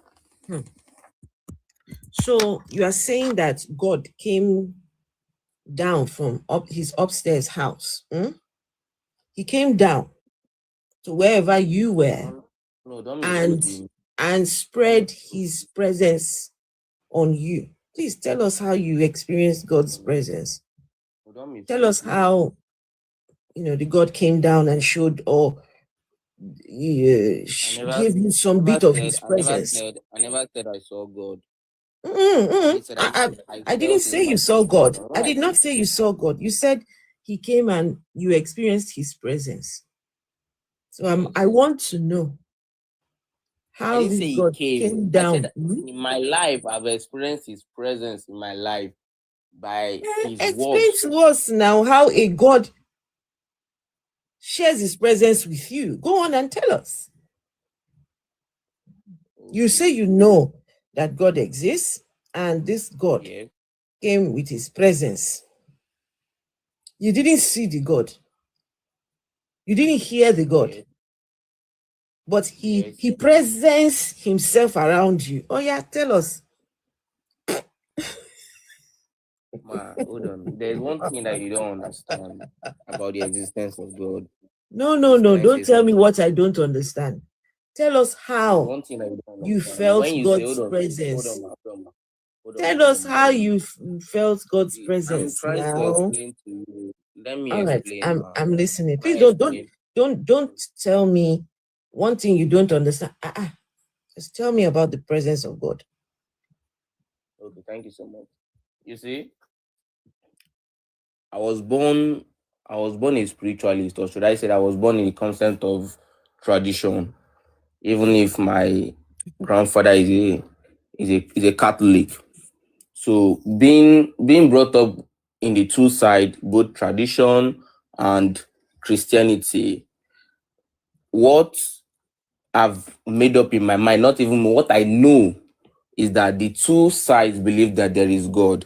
So you are saying that God came down from his upstairs house. He came down to wherever you were No, don't misquote me. and spread his presence on you. Please tell us how you experienced God's presence. No, don't misquote Tell us me. how the God came down and showed or gave you some bit of his presence. I never said I saw God. I didn't say you saw God. I did not say you saw God. You said he came and you experienced his presence. So I want to know how I didn't say this he God came. came I down. said in my life, I've experienced his presence in my life by his Explain words. to us now how a God shares his presence with you. Go on and tell us. You say you know that God exists, and this God came with his presence. You didn't see the God. You didn't hear the God. But he presents himself around you. Oh yeah, tell us. Ma, hold on. There's one thing that you don't understand about the existence of God. No. Don't tell me what I don't understand. Tell us how one thing that you don't understand. you felt God's presence. Tell us how you felt God's presence. I'm trying to explain to you. Let me explain. All right, I'm listening. Please don't tell me one thing you don't understand. Just tell me about the presence of God. Okay, thank you so much. You see, I was born a spiritualist, or should I say I was born in the concept of tradition. Even if my grandfather is a Catholic. So being brought up in the two sides, both tradition and Christianity, what I've made up in my mind, not even what I know, is that the two sides believe that there is God.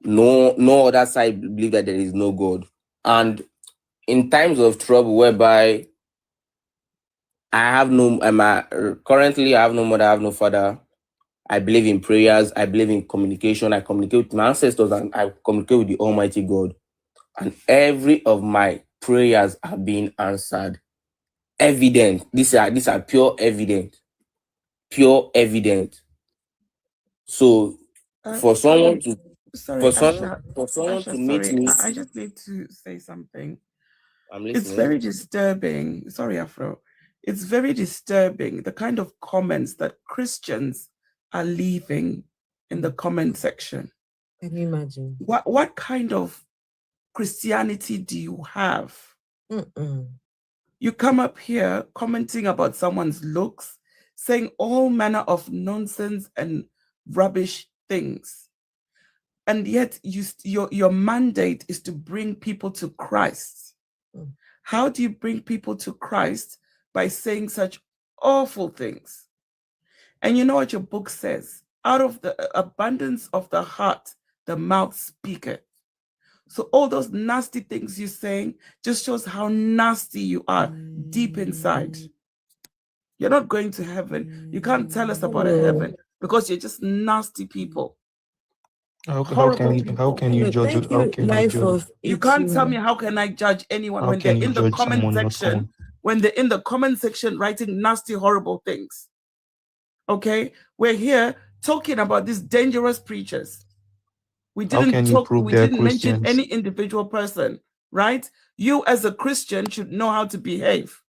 No other side believe that there is no God. And in times of trouble, whereby currently I have no mother, I have no father. I believe in prayers. I believe in communication. I communicate with my ancestors and I communicate with the Almighty God. And every of my prayers are being answered. Evident. These are pure evidence. Pure evidence. So for someone to Sorry, Asha, meet me. I just need to say something. I'm It's listening. very disturbing. Sorry, Afro. It's very disturbing the kind of comments that Christians are leaving in the comment section. Can you imagine? What kind of Christianity do you have? You come up here commenting about someone's looks, saying all manner of nonsense and rubbish things. And yet your mandate is to bring people to Christ. How do you bring people to Christ? By saying such awful things. And you know what your book says? Out of the abundance of the heart, the mouth speaketh. So all those nasty things you're saying just shows how nasty you are deep inside. You're not going to heaven. You can't tell us about a heaven because you're just nasty people. How can you judge? You can't tell me how can I judge anyone when they're in the comment section, when they're in the comment section writing nasty, horrible things. Okay, we're here talking about these dangerous preachers. We didn't mention any individual person, right? You as a Christian should know how to behave.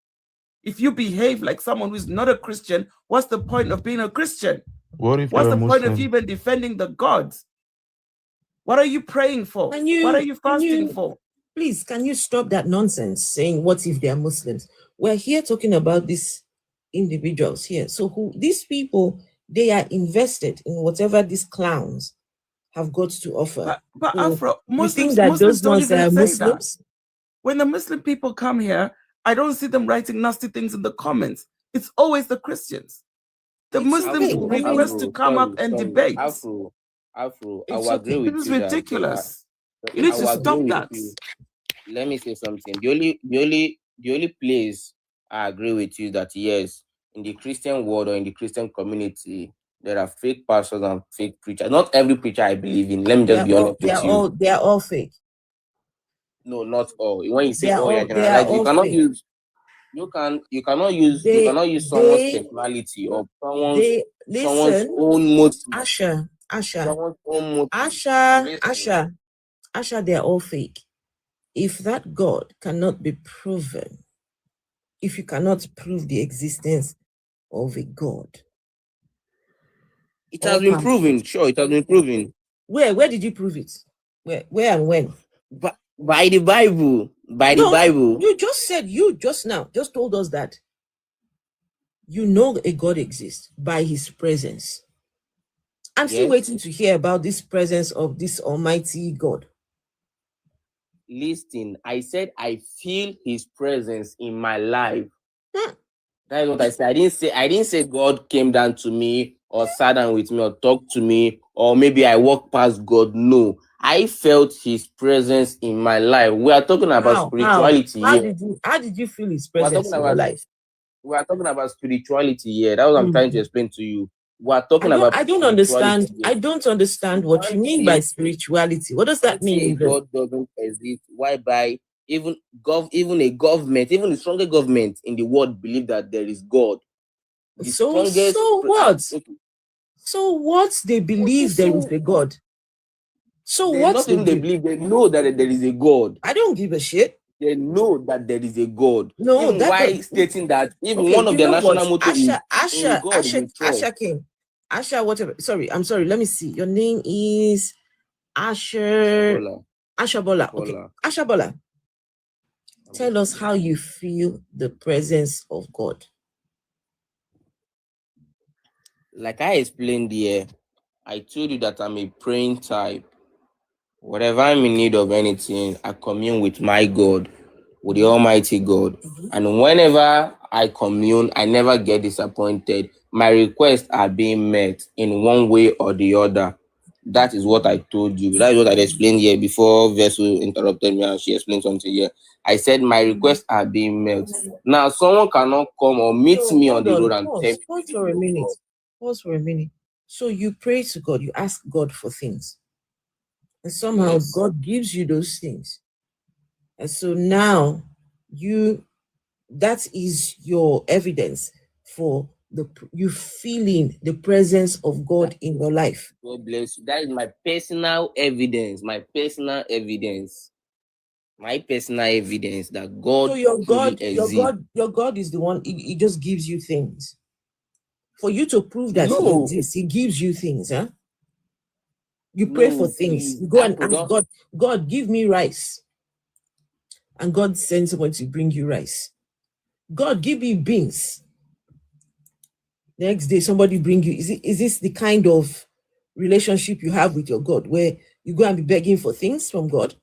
If you behave like someone who's not a Christian, what's the point of being a Christian? What's the point of even defending the gods? What are you praying for? What are you fasting for? Please, can you stop that nonsense saying, what if they're Muslims? We're here talking about these individuals here. So these people, they are invested in whatever these clowns have got to offer. But Afro, Muslims don't even say Muslims? That. When the Muslim people come here, I don't see them writing nasty things in the comments. It's always the Christians. The Muslims request to come up and debate. Afro, I will agree with you. This is ridiculous. You need to stop that. Let me say something. The only place I agree with you that yes, in the Christian world or in the Christian community, there are fake pastors and fake preachers. Not every preacher I believe in. Let me just be honest with you. They are all fake. No, not all. When you say all, you're generalizing. You cannot use. You cannot use someone's personality or someone's own motive. Asha, they're all fake. If that God cannot be proven, if you cannot prove the existence of a God, it has been proven. Sure, it has been proven. Where did you prove it? Where and when? By the Bible. The Bible. You just told us that you know a God exists by his presence. I'm still waiting to hear about this presence of this almighty God. Listen, I said I feel his presence in my life. That is what I said. I didn't say God came down to me or sat down with me or talked to me or maybe I walked past God. No, I felt his presence in my life. We are talking about spirituality. How did you feel his presence in your life? We are talking about spirituality here. That's what I'm trying to explain to you. We are talking about. I don't understand. I don't understand what you mean by spirituality. What does that mean? God doesn't exist. Why by even a government, even the strongest government in the world believe that there is God. So what? So what they believe there is a God. So what they believe, they know that there is a God. I don't give a shit. They know that there is a God. No, even why stating that even one of their national motto is Asha King. Asha, whatever. I'm sorry. Let me see. Your name is Asha Bola. Okay. Asha Bola. Tell us how you feel the presence of God. Like I explained here, I told you that I'm a praying type. Whatever I'm in need of anything, I commune with my God, with the Almighty God. And whenever I commune, I never get disappointed. My requests are being met in one way or the other. That is what I told you. That is what I explained here before Vessel interrupted me and she explained something here. I said my requests are being met. Now, someone cannot come or meet me on the road and tell me. Pause for a minute. So you pray to God, you ask God for things. And somehow God gives you those things. And so now that is your evidence for you feeling the presence of God in your life. God bless you. That is my personal evidence. My personal evidence that God So your truly God, exists. your God is the one. He just gives you things. For you to prove that he No. exists, he gives you things, huh? You pray for No, things. please. You go and Uncle, ask don't- God, God, give me rice. And God sends someone to bring you rice. God, give me beans. The next day, somebody bring you. Is this the kind of relationship you have with your God, where you go and be begging for things from God?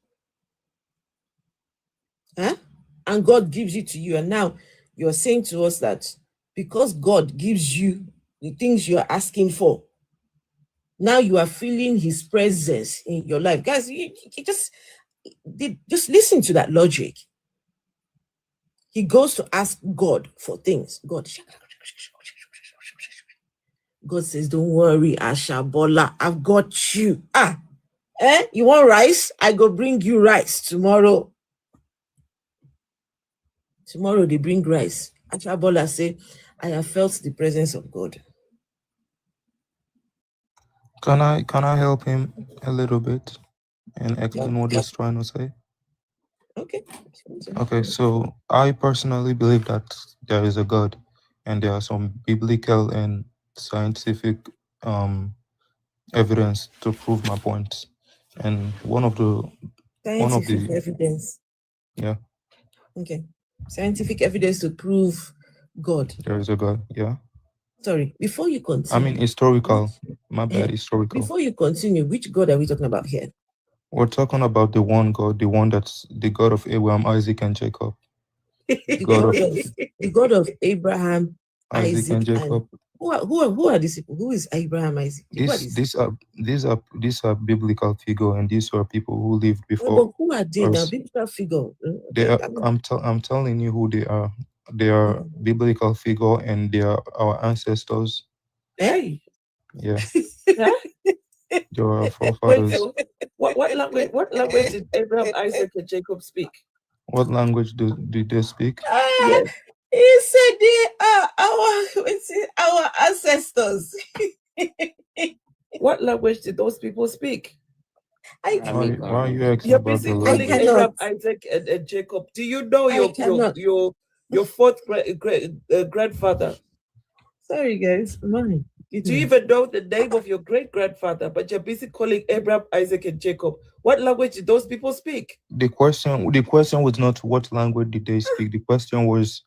Huh? And God gives it to you. And now you're saying to us that because God gives you the things you're asking for, now you are feeling his presence in your life. Guys, you just listen to that logic. He goes to ask God for things. God says, don't worry, Ashabola, I've got you. You want rice? I go bring you rice tomorrow. Tomorrow they bring rice. Ashabola say, I have felt the presence of God. Can I help him a little bit and explain what he's trying to say? Okay. Okay, so I personally believe that there is a God, and there are some biblical and scientific evidence to prove my point. And one of the Scientific evidence. Yeah, Okay. Scientific evidence to prove God. there is a God. Yeah. Sorry, before you I continue. mean historical. My bad, historical. Before you continue, which God are we talking about here? We're talking about the one God, the one that's the God of Abraham, Isaac, and Jacob. The God of Abraham, Isaac and Jacob. Who are these people? Who is Abraham, Isaac? These are biblical figure, and these are people who lived before. But who are they now? Biblical figure. I'm telling you who they are. They are biblical figure, and they are our ancestors. Hey. Yeah. Huh? They are our forefathers. What language did Abraham, Isaac, and Jacob speak? What language did they speak? Yes. He said they are our ancestors. What language did those people speak? Why are you asking You're about busy the calling language? Abraham, Isaac, and Jacob. Do you know your fourth grandfather? Sorry, guys. Money. Do you even know the name of your great grandfather? But you're busy calling Abraham, Isaac, and Jacob. What language did those people speak? The question was not what language did they speak. The question was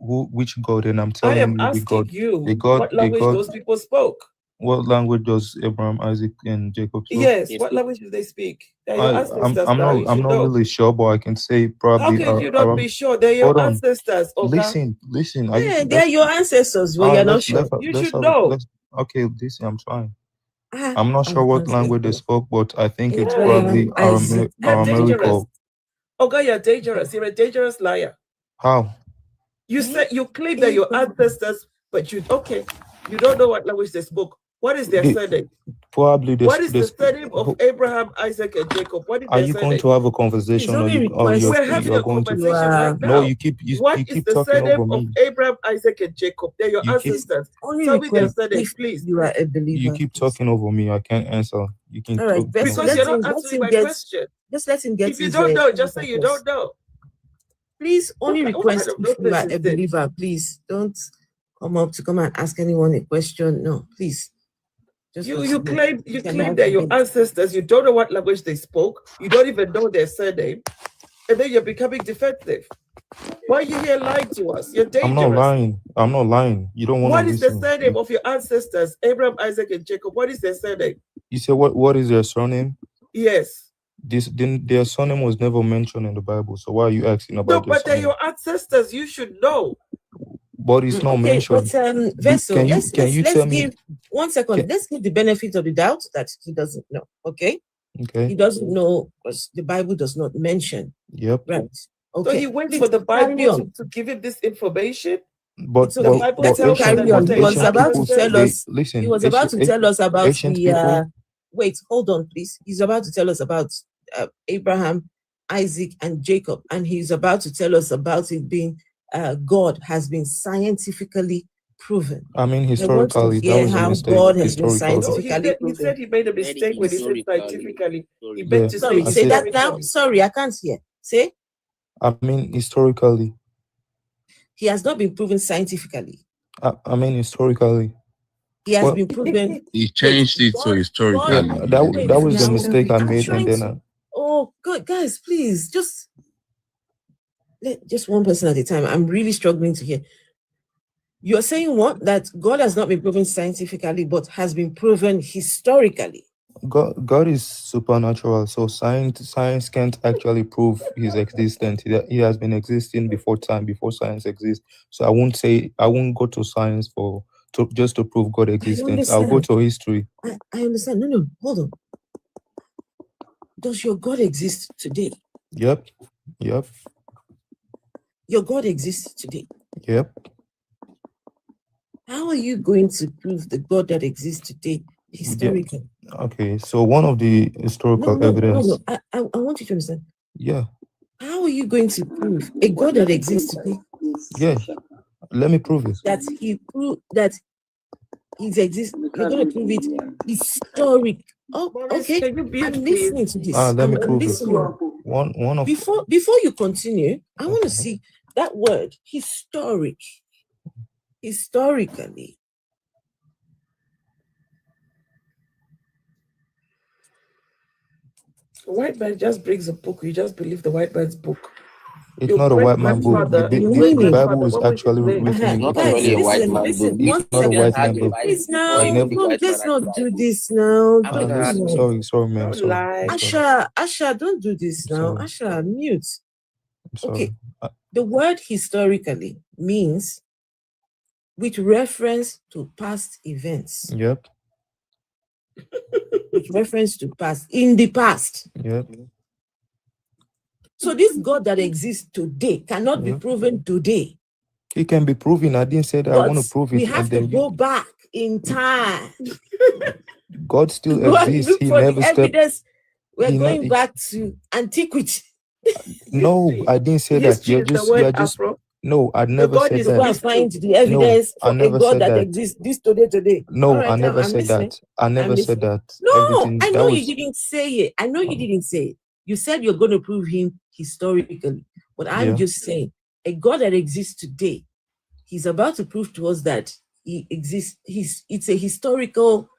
which God, and I'm telling I am you asking what language those people spoke. What language does Abraham, Isaac, and Jacob spoke? Yes, what language do they speak? They're your ancestors. I'm not really sure, but I can say probably. How can you not be sure? They're your ancestors. Okay? Listen. They're your ancestors. Well, you're not sure. You should know. Okay, listen, I'm trying. I'm not sure what language they spoke, but I think it's Abraham, probably Isaac. You're dangerous. Aramaic. Okay, you're dangerous. You're a dangerous liar. How? You said you claim that your ancestors, but you don't know what language they spoke. What is their surname? Probably this. What is the surname of Abraham, Isaac, and Jacob? What is their Are you going to have a conversation, or we're having a conversation right now? No, you keep the talking over surname of me. Abraham, Isaac, and Jacob? They're your ancestors. Tell me their surname, please. You are a believer. You keep talking over me. I can't answer. You can. All right, because you're not answering my question. Just let him get. If you don't know, just say you don't know. Please, only request if you are a believer. Please don't come up to come and ask anyone a question. No, please. You claim that your ancestors, you don't know what language they spoke, you don't even know their surname, and then you're becoming defensive. Why are you here lying to us? You're dangerous. I'm not lying. You don't want to listen. What is the surname of your ancestors, Abraham, Isaac, and Jacob? What is their surname? You say what is their surname? Yes. Their surname was never mentioned in the Bible. So why are you asking about their surname? They're your ancestors. You should know. But it's not mentioned. But Vessel, let's tell me? Give 1 second. Let's give the benefit of the doubt that he doesn't know. Okay. He doesn't know because the Bible does not mention. Yep. Right. Okay. So he waits for the Bible to give him this information. But the Bible carry on. He was about to tell us. Listen. He was about to tell us about the. Wait, hold on, please. He's about to tell us about Abraham, Isaac, and Jacob, and he's about to tell us about it being God has been scientifically proven. I mean, historically, that was a mistake. God has been scientifically proven. He said he made a mistake when he said scientifically. He meant to say that now. Sorry, I can't hear. Say, I mean historically. he has not been proven scientifically. I mean historically. He has Well, been proven. He Wait, changed it to God, historically. yeah, wait that was the now. mistake I I'm made, trying and then to. Oh, God, guys, please, just one person at a time. I'm really struggling to hear. You're saying what? That God has not been proven scientifically, but has been proven historically. God is supernatural, so science can't actually prove his existence. He has been existing before time, before science exists. So I won't go to science just to prove God existence. I'll go to history. I understand. No, hold on. Does your God exist today? Yep. Your God exists today. Yep. How are you going to prove the God that exists today historically? Okay, so one of the historical evidence. No. I want you to understand. Yeah. How are you going to prove a God that exists today? Yeah. Let me prove it. That he proved that it exists. You're going to prove it historic. Oh, okay. I'm listening to this. Let me prove it. Listening. One of Before you continue, I want to see that word historic. Historically. White man just brings a book. You just believe the white man's book. It's not a white man book. The Bible is actually written in Not Guys, really a white man listen, book. one It's not a second. white man book. Please now, let's not do this I now. never had Sorry, man. Sorry. Asha, don't do this now. Sorry. Asha, mute. I'm sorry. Okay. The word historically means with reference to past events. Yep. With reference to past, in the past. Yep. So this God that exists today cannot be proven today. It can be proven. I didn't say that. But I want to prove it. We have to go back in time. God still exists. Look He for never the evidence. We're going not, back to antiquity. No, I didn't say that. You're just. No, I never said that. Go and find the evidence for a God that exists this today. No, right, I never said listening. that. I never said that. No, I know you didn't say it. I know you didn't say it. You said you're going to prove him historically. But I'm just saying, a God that exists today, he's about to prove to us that he exists. It's a historical.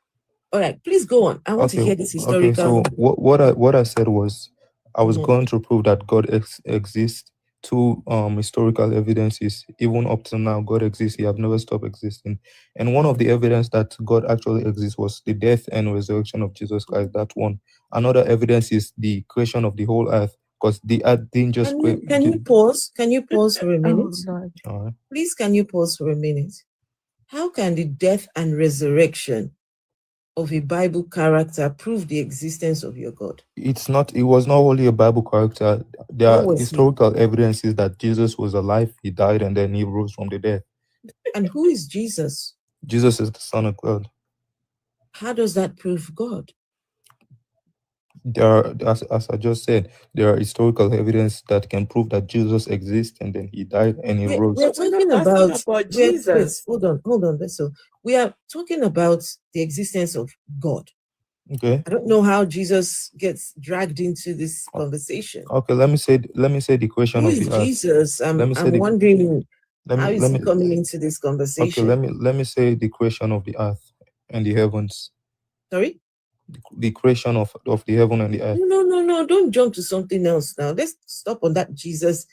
All right, please go on. I want to hear this historical. Okay, so what I said was, I was going to prove that God exists. Two historical evidences, even up to now, God exists. He have never stopped existing. And one of the evidence that God actually exists was the death and resurrection of Jesus Christ. That one. Another evidence is the creation of the whole earth, because the earth didn't just. Can you pause? Can you pause for a minute? All right. Please, can you pause for a minute? How can the death and resurrection of a Bible character prove the existence of your God? It was not only a Bible character. There are historical evidences that Jesus was alive, he died, and then he rose from the dead. And who is Jesus? Jesus is the Son of God. How does that prove God? There are, as I just said, there are historical evidence that can prove that Jesus exists, and then he died and he rose. We're talking about Jesus. Hold on. So we are talking about the existence of God. Okay. I don't know how Jesus gets dragged into this conversation. Okay, let me say the question of the earth. Jesus? I'm wondering how is he coming into this conversation? Okay, let me say the creation of the earth and the heavens. Sorry? The creation of the heaven and the earth. No, don't jump to something else now. Let's stop on that Jesus.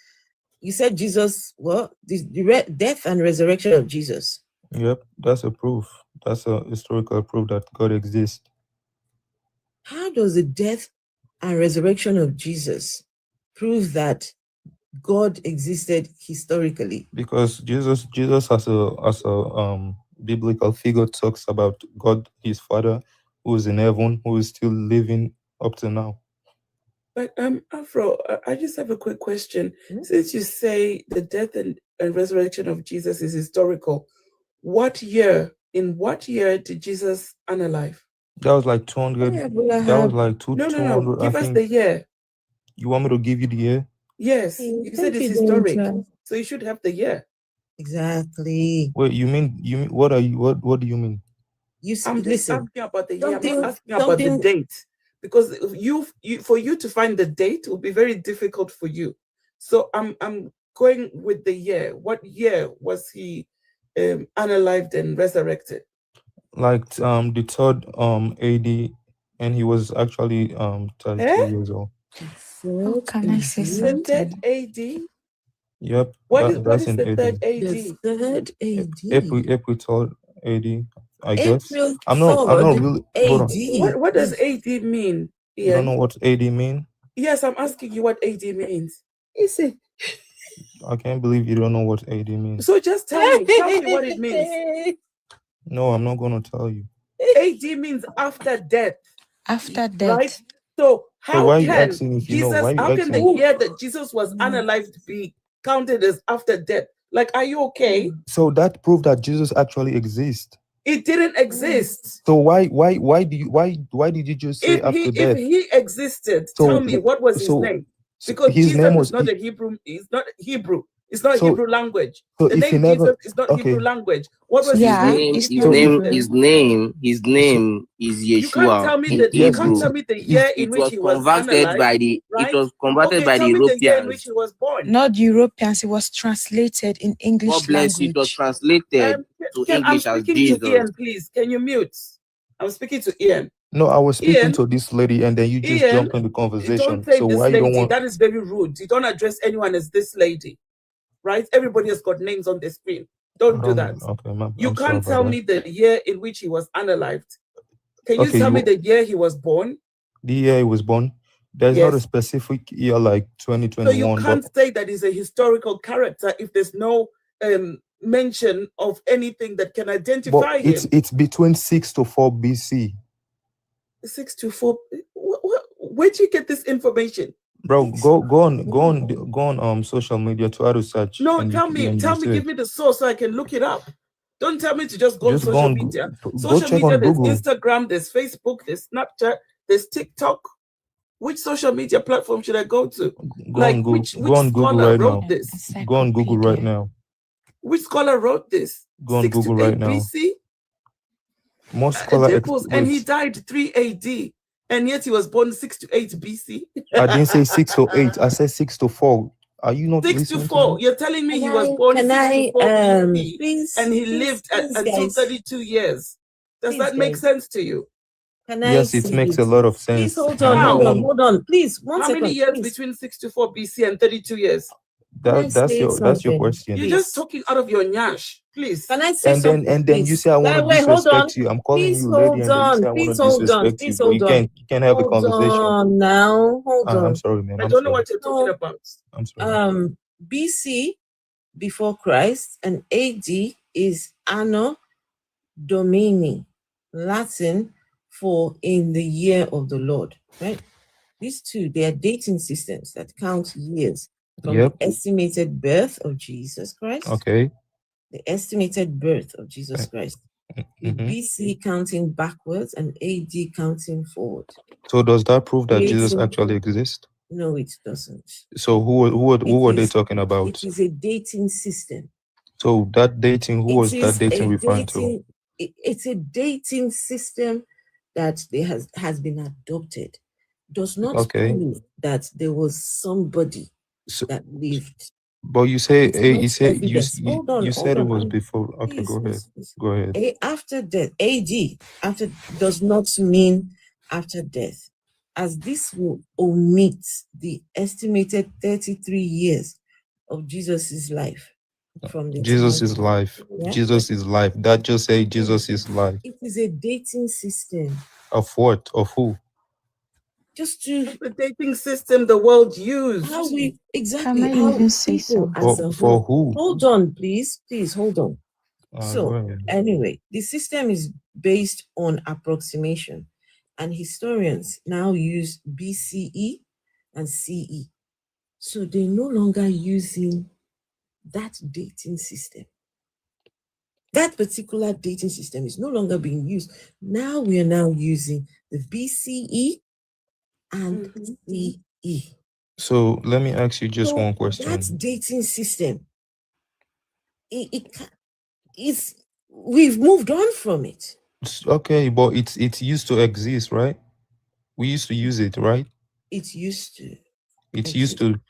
You said Jesus, what? The death and resurrection of Jesus. Yep, that's a proof. That's a historical proof that God exists. How does the death and resurrection of Jesus prove that God existed historically? Because Jesus as a biblical figure talks about God, his Father, who is in heaven, who is still living up to now. But Afro, I just have a quick question. Since you say the death and resurrection of Jesus is historical, in what year did Jesus unalive? That was like 200. That was like 200. No. Give us the year. You want me to give you the year? Yes. You said it's historic, so you should have the year. Exactly. Wait, you mean what do you mean? I'm just asking about the year. I'm not asking about the date. because for you to find the date will be very difficult for you. So I'm going with the year. What year was he unalived and resurrected? Like the third AD, and he was actually 32 years old. Oh, can I say The something? third AD. Yep. What That's is in the AD. third AD? The third AD. April 3rd AD, I guess. April I'm not 3rd really. Hold on. AD. What does AD mean? You don't know what AD mean? Yes, I'm asking you what AD means. Is it? I can't believe you don't know what AD means. So just tell me what it means. No, I'm not going to tell you. AD means after death. After death. Right? So how why are you can asking if you know? Jesus, Why are you how can the asking? year that Jesus was unalived be counted as after death? Like, are you okay? So that proved that Jesus actually exists. It didn't exist. So why did you just say after death? If he existed, So- tell me what was his so- name? so Because his Jesus name was is not a Hebrew. It's not Hebrew. It's not So- Hebrew language. so The if he name never- Jesus is not okay. Hebrew language. What was Yeah, his name? it's His not name, Hebrew. his name, his name is Yeshua. You can't tell me in that. You Yes, can't Hebrew. tell me the year in It which was he was converted unalived, by the. right? It was converted Okay, by tell the me the year in Europeans. which he was born. Not Europeans. It was translated in English God bless you. It was language. translated to I'm English as speaking Jesus. to Ian, please. Can you mute? I'm speaking to Ian. No, I was speaking Ian, to this lady, and then you just Ian, jumped in the conversation. Don't say So this why you don't lady. want? That is very rude. You don't address anyone as this lady, right? Everybody has got names on the screen. Don't do that. Okay, You I'm sorry can't about tell that. me the year in which he was unalived. Can you Okay, tell me the year he was born? the year he was born. There's not a Yes. specific year like So 2021, you can't but say that he's a historical character if there's no mention of anything that can identify him. it's between 6 to 4 BC. 6 to 4. Where do you get this information? Bro, go on social media, try to search. No, and tell me, give me the source so I can look it up. Don't tell me to just go Just on go social on media. go Social check media, on there's Google. Instagram, there's Facebook, there's Snapchat, there's TikTok. Which social media platform should I go to? Go on Google. Which Go on Google scholar right wrote now. this? Go on Google right now. Which scholar wrote this? Go on 6 Google to 8 right now. BC? Most scholar And he died 3 AD, and yet he was born 6 to 8 BC. I didn't say 6 to 8. I said 6 to 4. Are you not 6 to listening 4. me? You're telling me he was born 6 to 4 BC, please, and he please, lived please, until guys. 32 years. Does Please, that make guys. sense to you? Can I Yes, it say makes a this? lot of Please sense. hold I'm on, not How? gonna- hold on. Please, one How second. many years please. between 6 to 4 BC and 32 years? I that's say your something? question. You're Please. just talking out of your nyash. Please. Can I say And something? then you please? say I want to Wait, hold on. disrespect you. I'm calling Please you lady, hold and then you on. say I want Please to hold on. disrespect you. Please But hold on. you can't have a Hold conversation. on now. Hold on. I'm sorry, man. I I'm don't know sorry. what you're talking about. I'm sorry. BC, before Christ, and AD is Anno Domini, Latin for in the year of the Lord, right? These two, they are dating systems that count years from Yep. the estimated birth of Jesus Christ. Okay. The estimated birth of Jesus Christ. With Mhm. BC counting backwards and AD counting forward. So does that prove that Creating- Jesus actually exists? No, it doesn't. So who were they talking about? It is a dating system. So that dating, who was that dating a referring to? It's a dating system that has been adopted. Does not Okay. prove that there was somebody So, that lived. but you say It's you not said evidence. Hold on, you hold said it on. was before. Okay, Please, go ahead. please. Go ahead. After death, AD after does not mean after death, as this will omit the estimated 33 years of Jesus's life from the Jesus time- is life. Yeah? Jesus is life. That just say Jesus is life. It is a dating system. Of what? Of who? Just to The dating system the world used. how we exactly Can I how even say people something? as a For whole. who? Hold on, please, hold on. Go So ahead. anyway, the system is based on approximation, and historians now use BCE and CE. So they're no longer using that dating system. That particular dating system is no longer being used. Now we are now using the BCE and CE. So let me ask you just So one question. that dating system, we've moved on from it. Okay, but it's used to exist, right? We used to use it, right? It used to. It used to.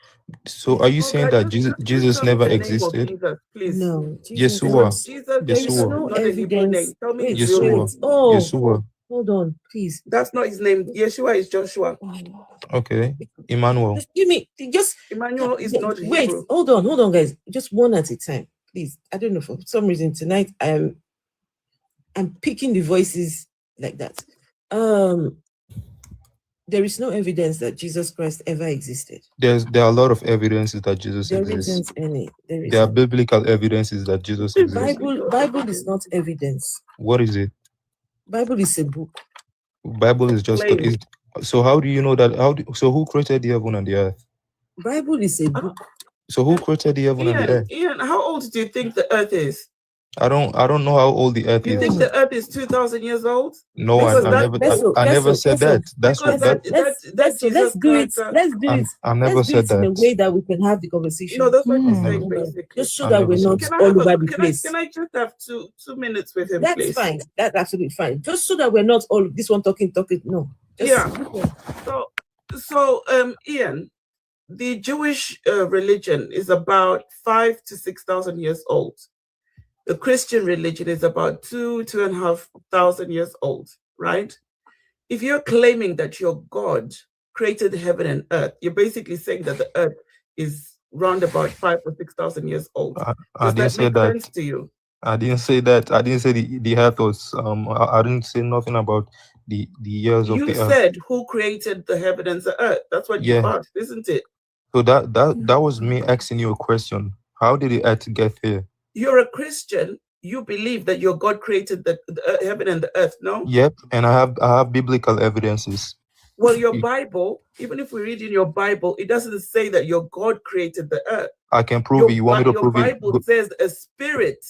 So are you saying that Jesus tell me never the name of existed? Jesus, please. No, Jesus. Yeshua. Jesus There is Yeshua. no not a Hebrew evidence. name. Tell me Wait, his real Yeshua. name. Oh, Yeshua. hold on, please. That's not his name. Yeshua is Joshua. Okay. Emmanuel. Just give me just Emmanuel is not wait. Hebrew. Hold on, guys. Just one at a time, please. I don't know, for some reason tonight I'm picking the voices like that. There is no evidence that Jesus Christ ever existed. There are a lot of evidences that Jesus There exists. isn't any. There are biblical evidences that Jesus exists. Bible is not evidence. What is it? Bible is a book. Bible is just so how do you know that? So who created the heaven and the earth? Bible is a book. So who created the heaven and the earth? Ian, how old do you think the earth is? I don't know how old the earth is. You think the earth is 2,000 years old? No, I never said that. That's what let's do it. Let's do it. I never said that. In a way that we can have the conversation. No, that's what he's saying, basically. Just so that we're not all over the place. Can I just have two minutes with him, That's please? fine. That's absolutely fine. Just so that we're not all this one talking. No. So Ian, the Jewish religion is about 5,000 to 6,000 years old. The Christian religion is about 2,500 years old, right? If you're claiming that your God created heaven and earth, you're basically saying that the earth is round about 5,000 or 6,000 years old. Does that make sense to you? I didn't say that. I didn't say the earth was. I didn't say nothing about the years of the earth. You said who created the heaven and the earth. That's what you asked, isn't it? So that was me asking you a question. How did the earth get here? You're a Christian. You believe that your God created the heaven and the earth, no? Yep, and I have biblical evidences. Well, your Bible, even if we read in your Bible, it doesn't say that your God created the earth. I can prove it. You want me to prove it? Your Bible says a spirit.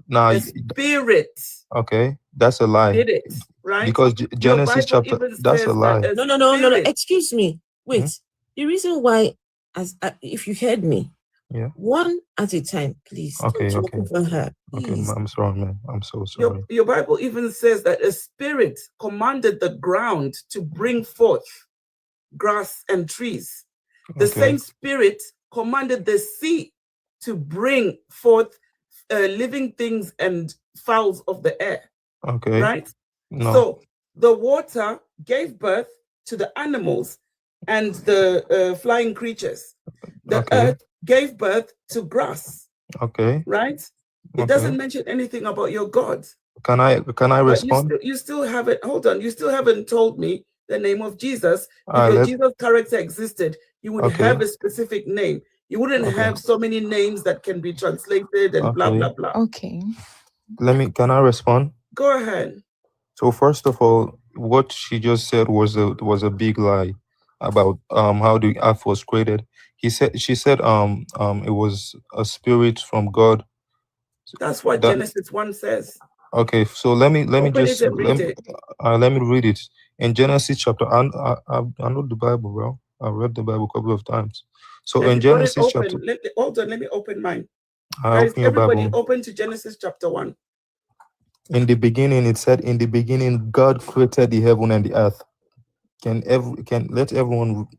Nah, a spirit. Okay, that's a lie. Did it, right? Because Genesis chapter, that's a lie. No. Excuse me. Wait. The reason why, if you heard me, one at a time, please. Okay. For her, okay, I'm sorry, man. I'm so sorry. Your Bible even says that a spirit commanded the ground to bring forth grass and trees. The same spirit commanded the sea to bring forth living things and fowls of the air. Okay. Right? No. So the water gave birth to the animals and the flying creatures. The earth gave birth to grass. Okay. Right? It doesn't mention anything about your God. Can I respond? You still haven't, hold on, you still haven't told me the name of Jesus. If your Jesus character existed, you would have a specific name. You wouldn't have so many names that can be translated and blah, blah, blah. Okay. Can I respond? Go ahead. So first of all, what she just said was a big lie about how the earth was created. She said it was a spirit from God. That's what Genesis 1 says. Okay, so let me read it in Genesis chapter. I know the Bible, bro. I read the Bible a couple of times. So in Genesis chapter, hold on, let me open mine. Guys, everybody open to Genesis chapter 1. In the beginning, it said, "In the beginning, God created the heaven and the earth." Can let everyone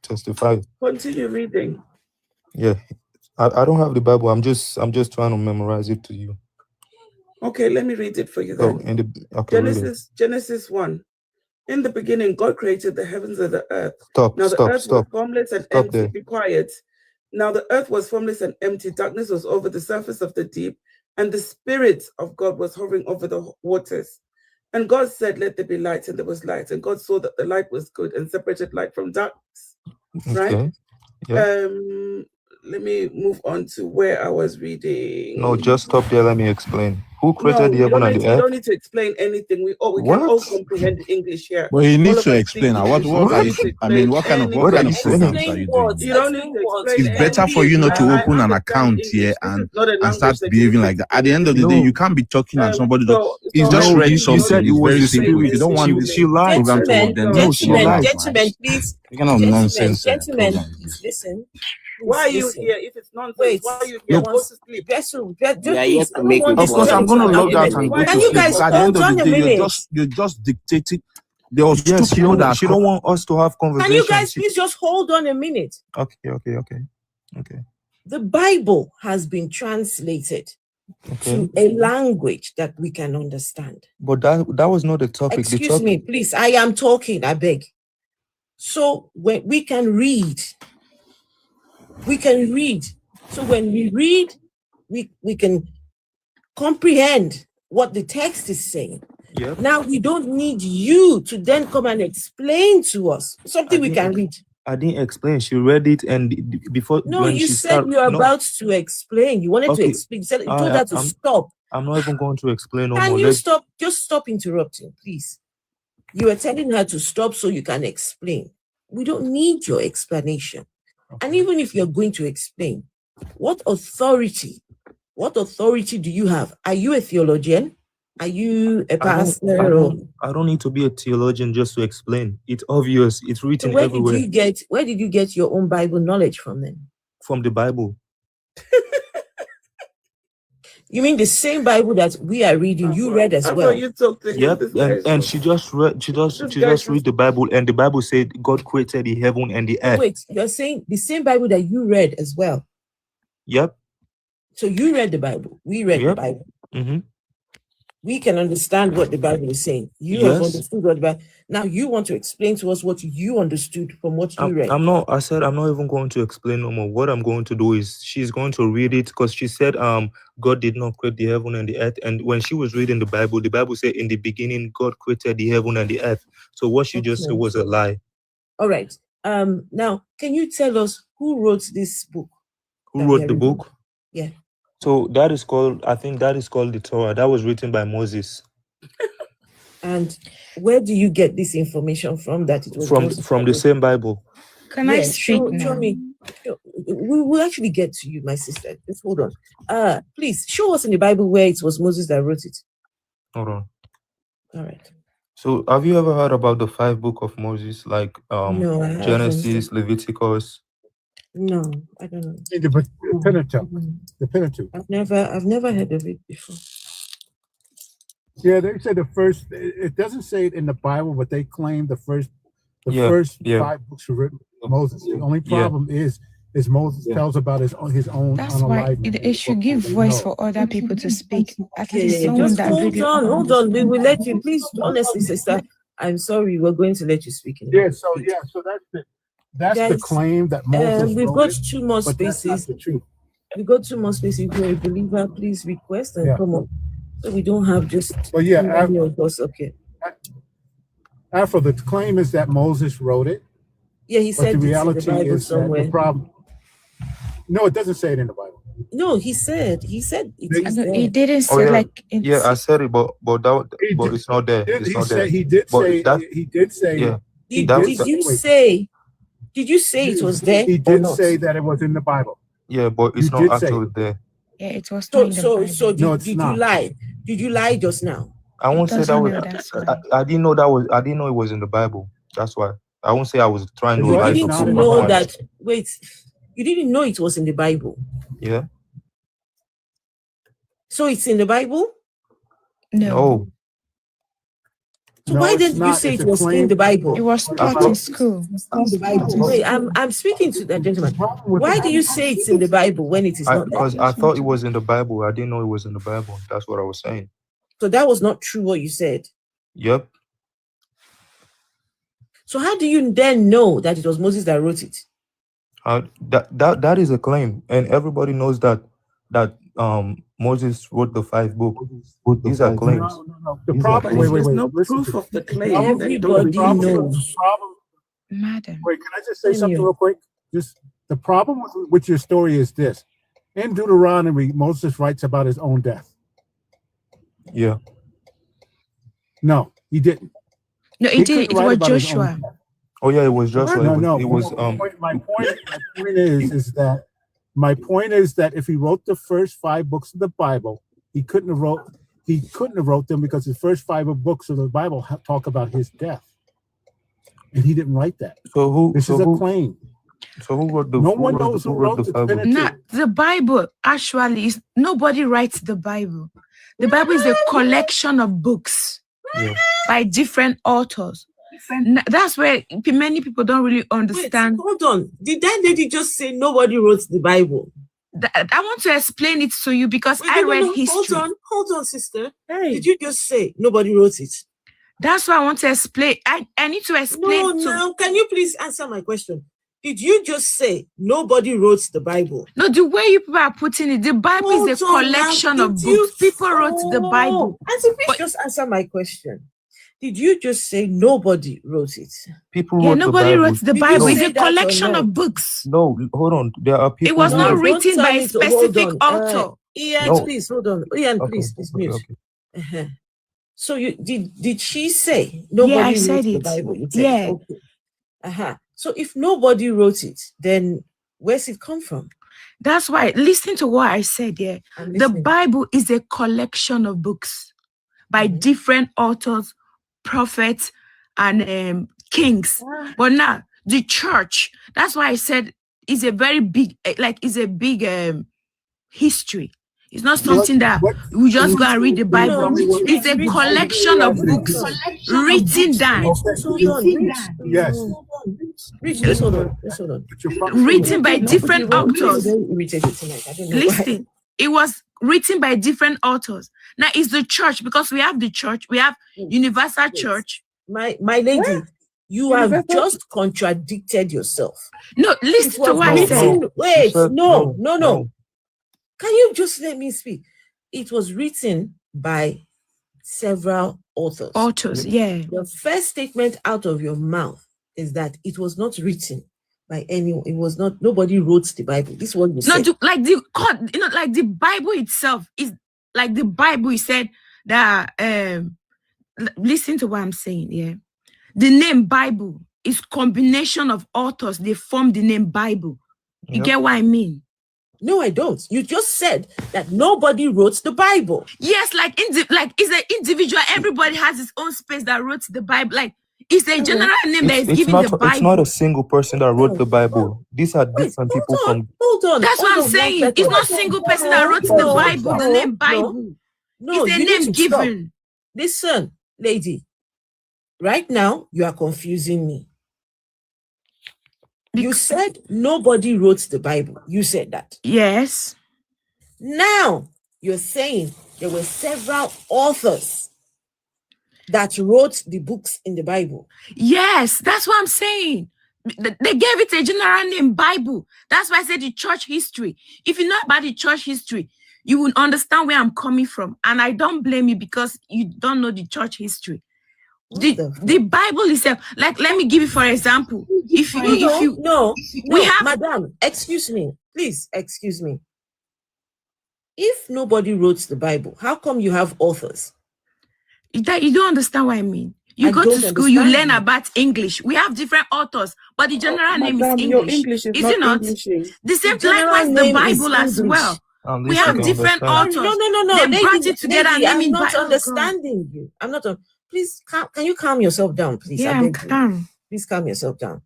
testify? Continue reading. Yeah, I don't have the Bible. I'm just trying to memorize it to you. Okay, let me read it for you then. Genesis 1. In the beginning, God created the heavens and the earth. Stop. Was formless and empty. There. Be quiet. Now the earth was formless and empty. Darkness was over the surface of the deep, and the Spirit of God was hovering over the waters. And God said, "Let there be light," and there was light. And God saw that the light was good and separated light from darkness. Right? Okay. Yeah. Let me move on to where I was reading. No, just stop there. Let me explain. Who created the heaven and the earth? You don't need to explain anything. We can all comprehend English here. Well, you need to explain. What are you? I mean, what kind of programs are you doing? You don't need to explain. It's better for you not to open an account here and start behaving like that. At the end of the day, you can't be talking and somebody. He's just ready something. You said it was very simple. If you don't want she lied. Gentlemen, please. Gentlemen, listen. Why are you here if it's nonsense? Why are you here? Go to sleep. Of course, I'm going to log out and go to sleep. Can you guys at the end of the day, you're just dictating. There was two Yes, people that she don't want us to have Can conversation. you guys please just hold on a minute? Okay. The Bible has been translated to a language that we can understand. But that was not the topic. Excuse me, please. I am talking, I beg. So when we can read. So when we read, we can comprehend what the text is saying. Yep. Now we don't need you to then come and explain to us something we can read. I didn't explain. She read it, and before No, when you she said you're about to explain. You wanted to explain. You said you told her to stop. I'm not even going to explain no more. Can you stop? Just stop interrupting, please. You were telling her to stop so you can explain. We don't need your explanation. Okay. And even if you're going to explain, what authority do you have? Are you a theologian? Are you a pastor? I don't need to be a theologian just to explain. It's obvious. It's written everywhere. Where did you get your own Bible knowledge from then? From the Bible. You mean the same Bible that we are reading? You read as well. Yep, and she just read. She just read the Bible, and the Bible said God created the heaven and the earth. Wait, you're saying the same Bible that you read as well? Yep. So you read the Bible. We read the Bible. Mm-hmm. We can understand what the Bible is saying. You have understood what the Bible. Now you want to explain to us what you understood from what you read. I said I'm not even going to explain no more. What I'm going to do is she's going to read it, because she said God did not create the heaven and the earth. And when she was reading the Bible said in the beginning God created the heaven and the earth. So what she just said was a lie. All right. Now can you tell us who wrote this book? Who wrote the book? Yeah. So I think that is called the Torah. That was written by Moses. And where do you get this information from? That it was from the same Bible. Can I speak now? Show me. We will actually get to you, my sister. Just hold on. Please show us in the Bible where it was Moses that wrote it. Hold on. All right. So have you ever heard about the 5 books of Moses, like no, Genesis, Leviticus? No, I don't know. The Pentateuch. The Pentateuch. I've never heard of it before. Yeah, they say the first. It doesn't say it in the Bible, but they claim the first 5 books were written by Moses. The only problem is Moses tells about his own. That's why it should give voice for other people to speak. At least Just hold on. We will let you. Please, honestly, sister, I'm sorry. We're going to let you speak. So that's it. That's the claim that Moses we've wrote got 2 more spaces. We've got 2 more spaces. If you're a believer, please request and come up. So we don't have just. But okay. After the claim is that Moses wrote it. Yeah, he said the reality it's in the Bible is somewhere. The problem. No, it doesn't say it in the Bible. No, he said it is there. He didn't say I said it, but it's not there. He did say. Did you say it was there? He did say that it was in the Bible. Yeah, but it's not actually there. Yeah, it was not in the Bible. So did you lie? Did you lie just now? I won't say that was. I didn't know that was. I didn't know it was in the Bible. That's why I won't say I was trying to lie. You didn't know that. Wait, you didn't know it was in the Bible. Yeah. So it's in the Bible? No. So why didn't you say it was in the Bible? It was taught in school. Wait, I'm speaking to that gentleman. Why do you say it's in the Bible when it is not? Because I thought it was in the Bible. I didn't know it was in the Bible. That's what I was saying. So that was not true what you said? Yep. So how do you then know that it was Moses that wrote it? That is a claim, and everybody knows that Moses wrote the 5 books. These are claims. No. The problem. Wait. No proof of the claim. Everybody knows. Madam. Wait, can I just say something real quick? Just the problem with your story is this: in Deuteronomy, Moses writes about his own death. Yeah. No, he didn't. No, he did. It was Joshua. Oh yeah, it was Joshua. No. It was My point is that if he wrote the first 5 books of the Bible, he couldn't have wrote them because the first 5 books of the Bible talk about his death, and he didn't write that. This is a claim. So who wrote the? No one knows who wrote the Bible. Not the Bible. Actually, is nobody writes the Bible. The Bible is a collection of books by different authors. That's where many people don't really understand. Wait, hold on. Did that lady just say nobody wrote the Bible? I want to explain it to you because I read history. Hold on, sister. Hey. Did you just say nobody wrote it? That's why I want to explain. I need to explain. No, can you please answer my question? Did you just say nobody wrote the Bible? No, the way you people are putting it, the Bible is a collection of books. People wrote the Bible. Auntie, please just answer my question. Did you just say nobody wrote it? Nobody wrote the Bible. It's a collection of books. No, hold on. There are people. It was not written by a specific author. Ian, please hold on. Ian, please mute. Okay. So did she say nobody wrote the Bible? Yeah. Okay. So if nobody wrote it, then where's it come from? That's why, listen to what I said here. The Bible is a collection of books by different authors, prophets, and kings. But now, the church, that's why I said it's a very big, history. It's not something that we just go and read the Bible. It's a collection of books written down. Yes. Hold on. Written by different authors. Listen, it was written by different authors. Now it's the church, because we have the church, we have Universal Church. My lady, you have just contradicted yourself. No, listen to what I said. Wait, no. Can you just let me speak? It was written by several authors. Yeah. The first statement out of your mouth is that it was not written by anyone. It was not. Nobody wrote the Bible. This is what you said. Like the Bible itself is like the Bible. He said that. Listen to what I'm saying. Yeah, the name Bible is combination of authors. They form the name Bible. You get what I mean? No, I don't. You just said that nobody wrote the Bible. Yes, it's an individual. Everybody has his own space that wrote the Bible. Like it's a general name that is given the Bible. It's not a single person that wrote the Bible. These are different people from. Hold on. That's what I'm saying. It's not a single person that wrote the Bible. The name Bible. No, it's a name given. Listen, lady. Right now, you are confusing me. You said nobody wrote the Bible. You said that. Yes. Now, you're saying there were several authors that wrote the books in the Bible. Yes, that's what I'm saying. They gave it a general name, Bible. That's why I said the church history. If you know about the church history, you will understand where I'm coming from. And I don't blame you because you don't know the church history. The Bible itself, like, let me give you for example. Madam, excuse me, please excuse me. If nobody wrote the Bible, how come you have authors? You don't understand what I mean. You go to school, you learn about English. We have different authors, but the general name is English. Your English is not English. The same likewise the Bible as well. We have different authors. No. They brought it together and named it. I'm not understanding you. I'm not. Please, can you calm yourself down, please? Yeah, I'm calm. Please calm yourself down.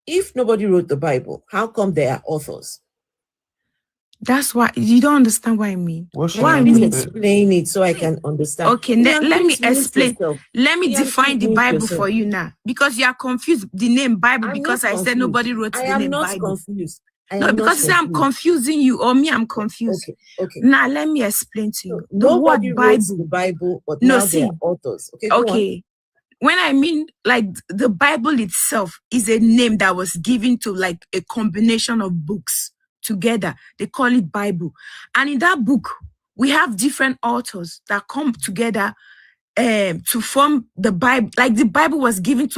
If nobody wrote the Bible, how come there are authors? That's why you don't understand what I mean. Please explain it so I can understand. Okay, let me explain. Let me define the Bible for you now, because you are confused. The name Bible, because I said nobody wrote the name Bible. I am not confused. No, because I'm confusing you, or me, I'm confused. Okay. Now let me explain to you. Nobody wrote the Bible, but now there are authors. Okay. When I mean, like, the Bible itself is a name that was given to like a combination of books together. They call it Bible. And in that book, we have different authors that come together to form the Bible. Like the Bible was given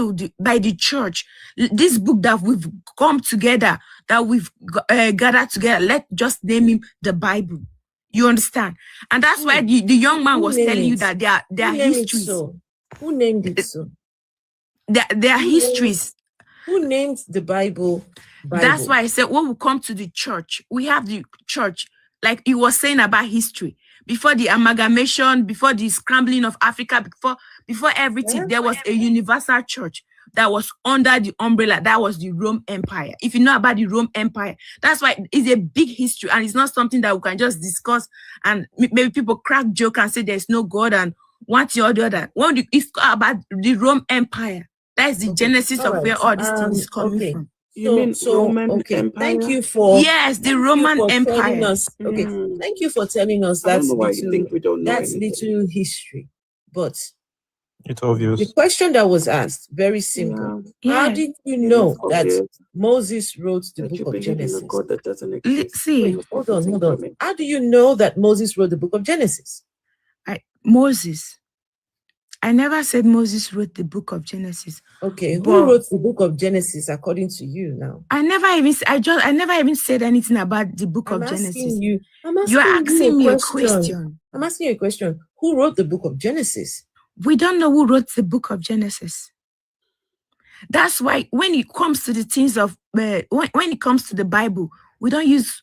by the church. This book that we've come together, that we've gathered together, let's just name him the Bible. You understand? And that's why the young man was telling you that there are histories. Who named it so? There are histories. Who named the Bible? That's why I said when we come to the church, we have the church, like you were saying about history. Before the amalgamation, before the scrambling of Africa, before everything, there was a universal church that was under the umbrella. That was the Rome Empire. If you know about the Rome Empire, that's why it's a big history, and it's not something that we can just discuss and maybe people crack joke and say there's no God and one thing or the other. It's about the Rome Empire. That's the genesis of where all these things is coming from. You mean Roman Empire? Thank you for the Roman Empire. Telling us. Okay, thank you for telling us that that's little history. But it's obvious. The question that was asked, very simple. How did you know that Moses wrote the book of Genesis? God doesn't exist. Wait, hold on. How do you know that Moses wrote the book of Genesis? Moses. I never said Moses wrote the book of Genesis. Okay, who wrote the book of Genesis according to you now? I never even said anything about the book of Genesis. You are asking me a question. I'm asking you a question. Who wrote the book of Genesis? We don't know who wrote the book of Genesis. That's why when it comes to the things of when it comes to the Bible, we don't use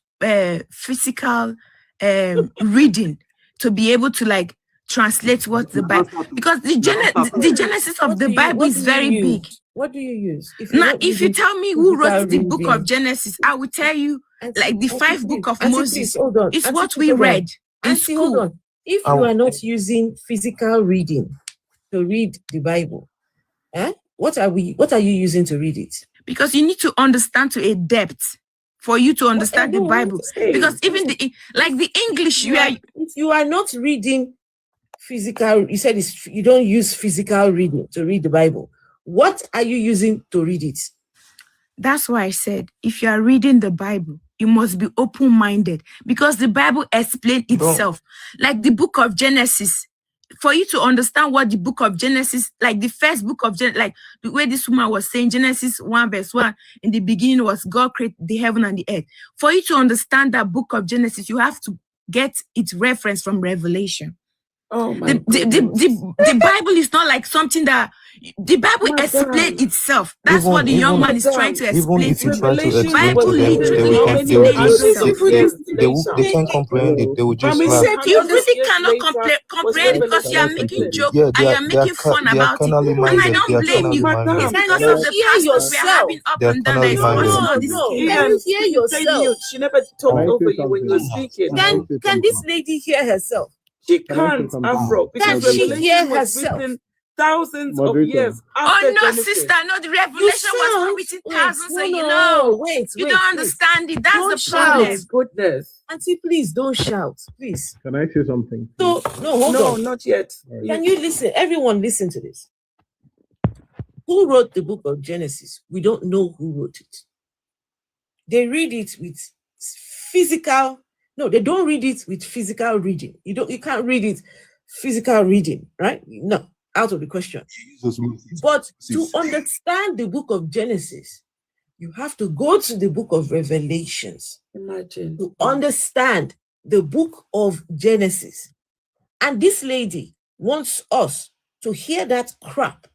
physical reading to be able to translate what the Bible, because the genesis of the Bible is very big. What do you use? If you tell me who wrote the book of Genesis, I will tell you the 5 book of Moses. It's what we read in school. Hold on. If you are not using physical reading to read the Bible, what are you using to read it? Because you need to understand to a depth for you to understand the Bible. Because even the English, if you are not reading physical, you said you don't use physical reading to read the Bible. What are you using to read it? That's why I said, if you are reading the Bible, you must be open-minded, because the Bible explains itself. Like the book of Genesis, for you to understand what the book of Genesis, like the first book of Genesis, like the way this woman was saying, Genesis 1 verse 1, in the beginning was God created the heaven and the earth. For you to understand that book of Genesis, you have to get its reference from Revelation. Oh my the Bible is not like something that the Bible explains itself. That's what the young man is trying to explain. Even if you try to explain Bible to them, they can't comprehend it. They will just laugh. You really cannot comprehend because you are making jokes and you are making fun about it. And I don't blame you. It's because of the pastors we are having up and down that is causing all this Can you hear yourself? She never talked over you when you're speaking. Can this lady hear herself? She can't, Afro, because Revelation was written thousands of years after Genesis. Sister, no, the Revelation was written thousands of years. You don't understand it. That's the problem. Goodness. Auntie, please don't shout, please. Can I say something? Hold on. Not yet. Can you listen? Everyone listen to this. Who wrote the book of Genesis? We don't know who wrote it. They read it with physical. No, they don't read it with physical reading. You can't read it physical reading, right? No, out of the question. But to understand the book of Genesis, you have to go to the book of Revelations. Imagine. To understand the book of Genesis. And this lady wants us to hear that crap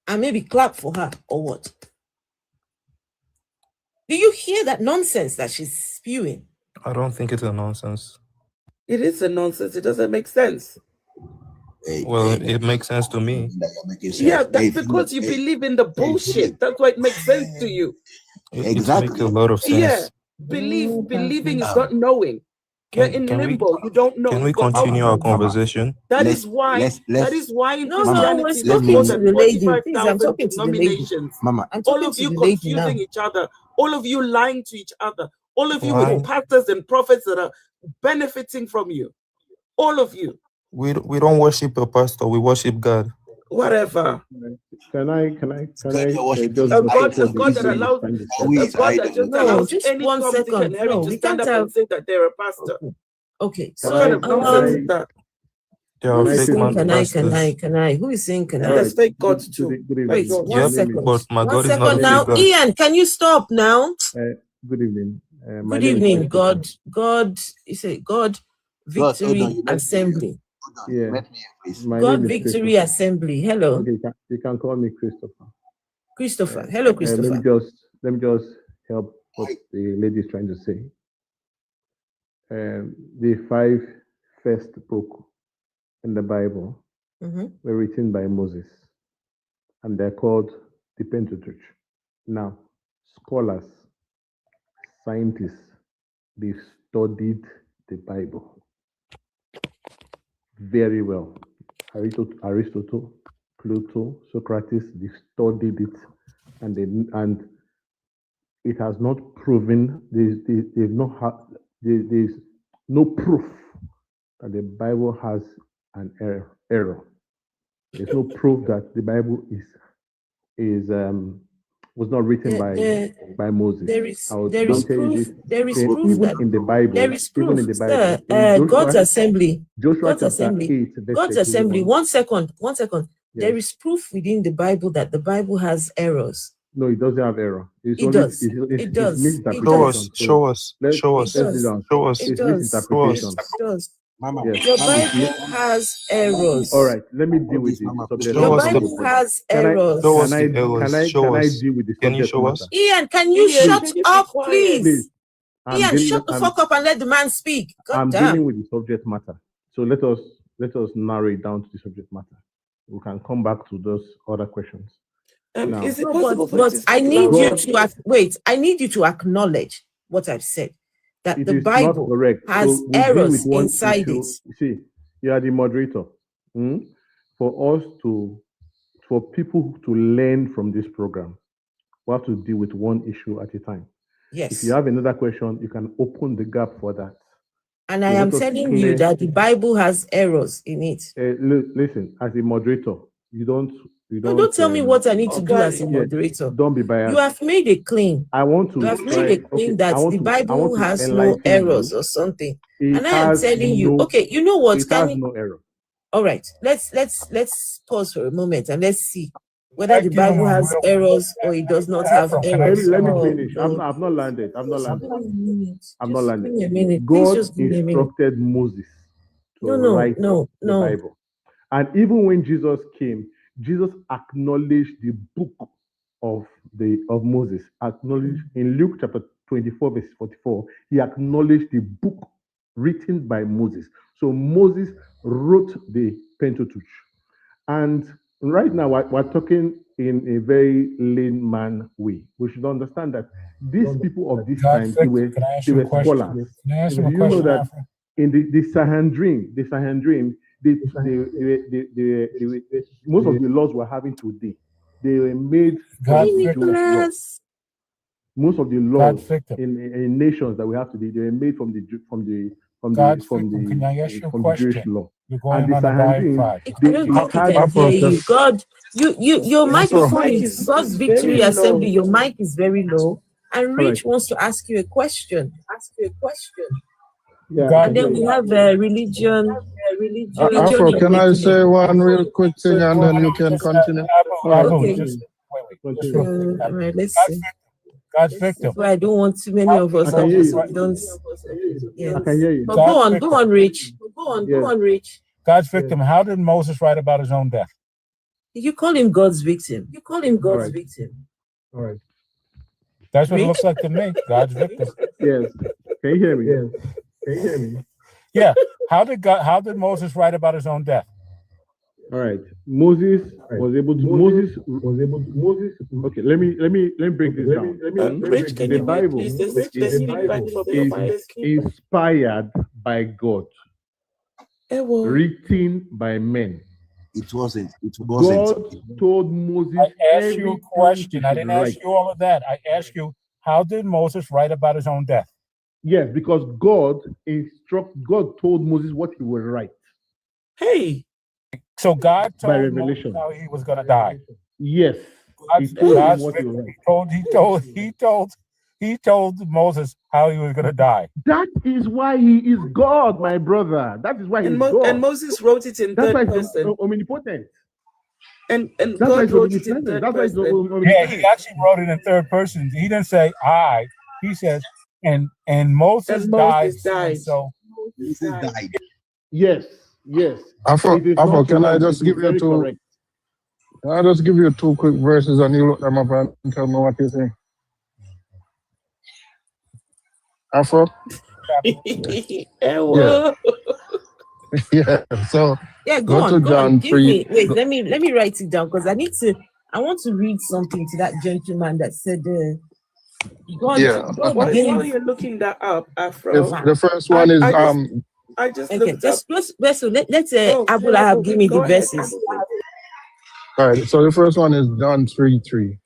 and maybe clap for her or what? Do you hear that nonsense that she's spewing? I don't think it's a nonsense. It is a nonsense. It doesn't make sense. Well, it makes sense to me. Yeah, that's because you believe in the bullshit. That's why it makes sense to you. It makes a lot of sense. Yeah, believing is not knowing. You're in limbo. You don't know. Can we continue our conversation? That is why. That is why. No, we're talking to the lady. Please, I'm talking to the lady. Mama, all of you confusing each other. All of you lying to each other. All of you with pastors and prophets that are benefiting from you. All of you. We don't worship a pastor. We worship God. Whatever. Can I just a God that allows any Tom, Dick, and Harry to stand up and say that they're a pastor. Okay. So what kind of nonsense is that? Who is saying can I? Who is saying can I? Let's fake God too. Wait, one second. But my God is not now. God. Ian, can you stop now? Good evening. Good evening, God. You say God Victory Assembly. Yeah. God Victory Assembly. Hello. Okay, you can call me Christopher. Christopher. Hello, Christopher. Let me just help what the lady is trying to say. The 5 first books in the Bible were written by Moses, and they're called the Pentateuch. Now, scholars, scientists, they've studied the Bible very well. Aristotle, Plato, Socrates, they studied it, and it has not proven. There's no proof that the Bible has an error. There's no proof that the Bible was not written by Moses. There is proof. There is proof that in the Bible. There is proof. Even in the Bible. Sir, God's assembly. Joshua God's assembly. 8, God's assembly. 1 second. Yes. There is proof within the Bible that the Bible has errors. No, it doesn't have error. It does. It does. Show us. It does. Mama, your Bible has errors. All right, let me deal with this subject. Your Bible has errors. Can I deal with the subject? Can you show us? Ian, can you shut up, please? Ian, shut the fuck up and let the man speak. I'm dealing with the subject matter. So let us narrow it down to the subject matter. We can come back to those other questions. Is it possible but I need you to wait. I need you to acknowledge what I've said. That the Bible has errors inside it. See, you are the moderator. For people to learn from this program, we have to deal with one issue at a time. Yes. If you have another question, you can open the gap for that. And I am telling you that the Bible has errors in it. Listen, as a moderator, don't tell me what I need to do as a moderator. Don't be biased. You have made a claim. You have made a claim that the Bible has no errors or something. And I am telling you, okay, you know what? It has no error. All right, let's pause for a moment and let's see whether the Bible has errors or it does not have errors. Let me finish. I've not landed. God instructed Moses to write the Bible. And even when Jesus came, Jesus acknowledged the book of Moses. Acknowledged in Luke chapter 24, verse 44, he acknowledged the book written by Moses. So Moses wrote the Pentateuch. And right now we're talking in a very layman way. We should understand that these people of this time, they were scholars. You know that in the Sanhedrin, most of the laws we're having today, they were made most of the laws in nations that we have today, they were made from Jewish law. And the Sanhedrin, God, your microphone is God's Victory Assembly. Your mic is very low, and Rich wants to ask you a question. Yeah. And then we have a religion. Afro, can I say one real quick thing and then you can continue? Okay. Let's see. God's victim. Well, I don't want too many of us. I can hear you. Yes. I can hear you. But go on, Rich. Go on, Rich. God's victim. How did Moses write about his own death? You call him God's victim. victim. All right. That's what it looks like to me. God's victim. Yes. Can you hear me? Yes. Can you hear me? Yeah. How did Moses write about his own death? All right. Moses was able to. Okay, let me break this down. The Bible is inspired by God, written by men. It wasn't. God told Moses. I asked you a question. I didn't ask you all of that. I asked you, how did Moses write about his own death? Yes, because God told Moses what he would write. Hey. So God told Moses how he was going to die. Yes. He told Moses how he was going to die. That is why he is God, my brother. That is why he's God. And Moses wrote it in third person. Omnipotent. And God wrote it in third person. Yeah, he actually wrote it in third person. He didn't say I. He says, and Moses died. So Moses died. Yes. Afro, can I just give you two? Can I just give you 2 quick verses and you look them up and tell me what you think? Afro? Yeah. So go on. John 3. Wait, let me write it down because I want to read something to that gentleman that said while you're looking that up, Afro. The first one is I just okay. Just let's Abula have give me the verses. All right. So the first one is John 3:3.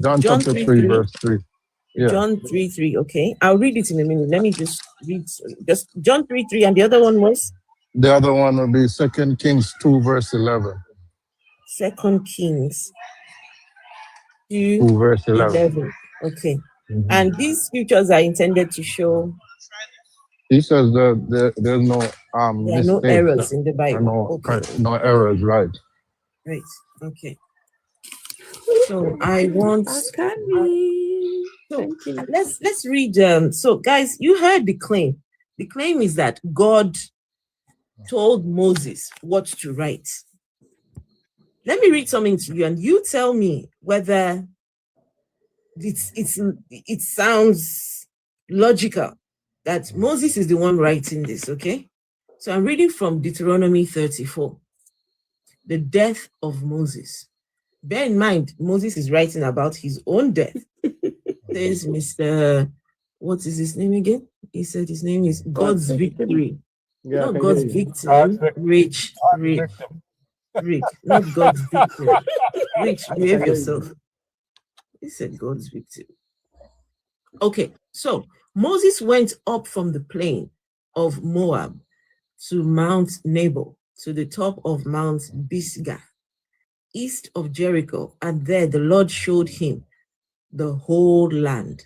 John chapter 3, verse 3. Yeah. John 3:3. Okay, I'll read it in a minute. Let me just read just John 3:3, and the other one was. The other one will be 2 Kings 2, verse 11. 2 Kings 2, verse 11. Okay. And these scriptures are intended to show. He says that there's no There are mistakes, no errors in the Bible. no errors, right? Right. Okay. So I want. So let's read. So guys, you heard the claim. The claim is that God told Moses what to write. Let me read something to you, and you tell me whether it sounds logical that Moses is the one writing this. Okay. So I'm reading from Deuteronomy 34, the death of Moses. Bear in mind, Moses is writing about his own death. There's Mr. What is his name again? He said his name is God's Victory. Yeah, not God's Victory. Rich. Not God's Victory. Rich, behave yourself. He said God's Victory. Okay, so Moses went up from the plain of Moab to Mount Nebo, to the top of Mount Pisgah, east of Jericho, and there the Lord showed him the whole land.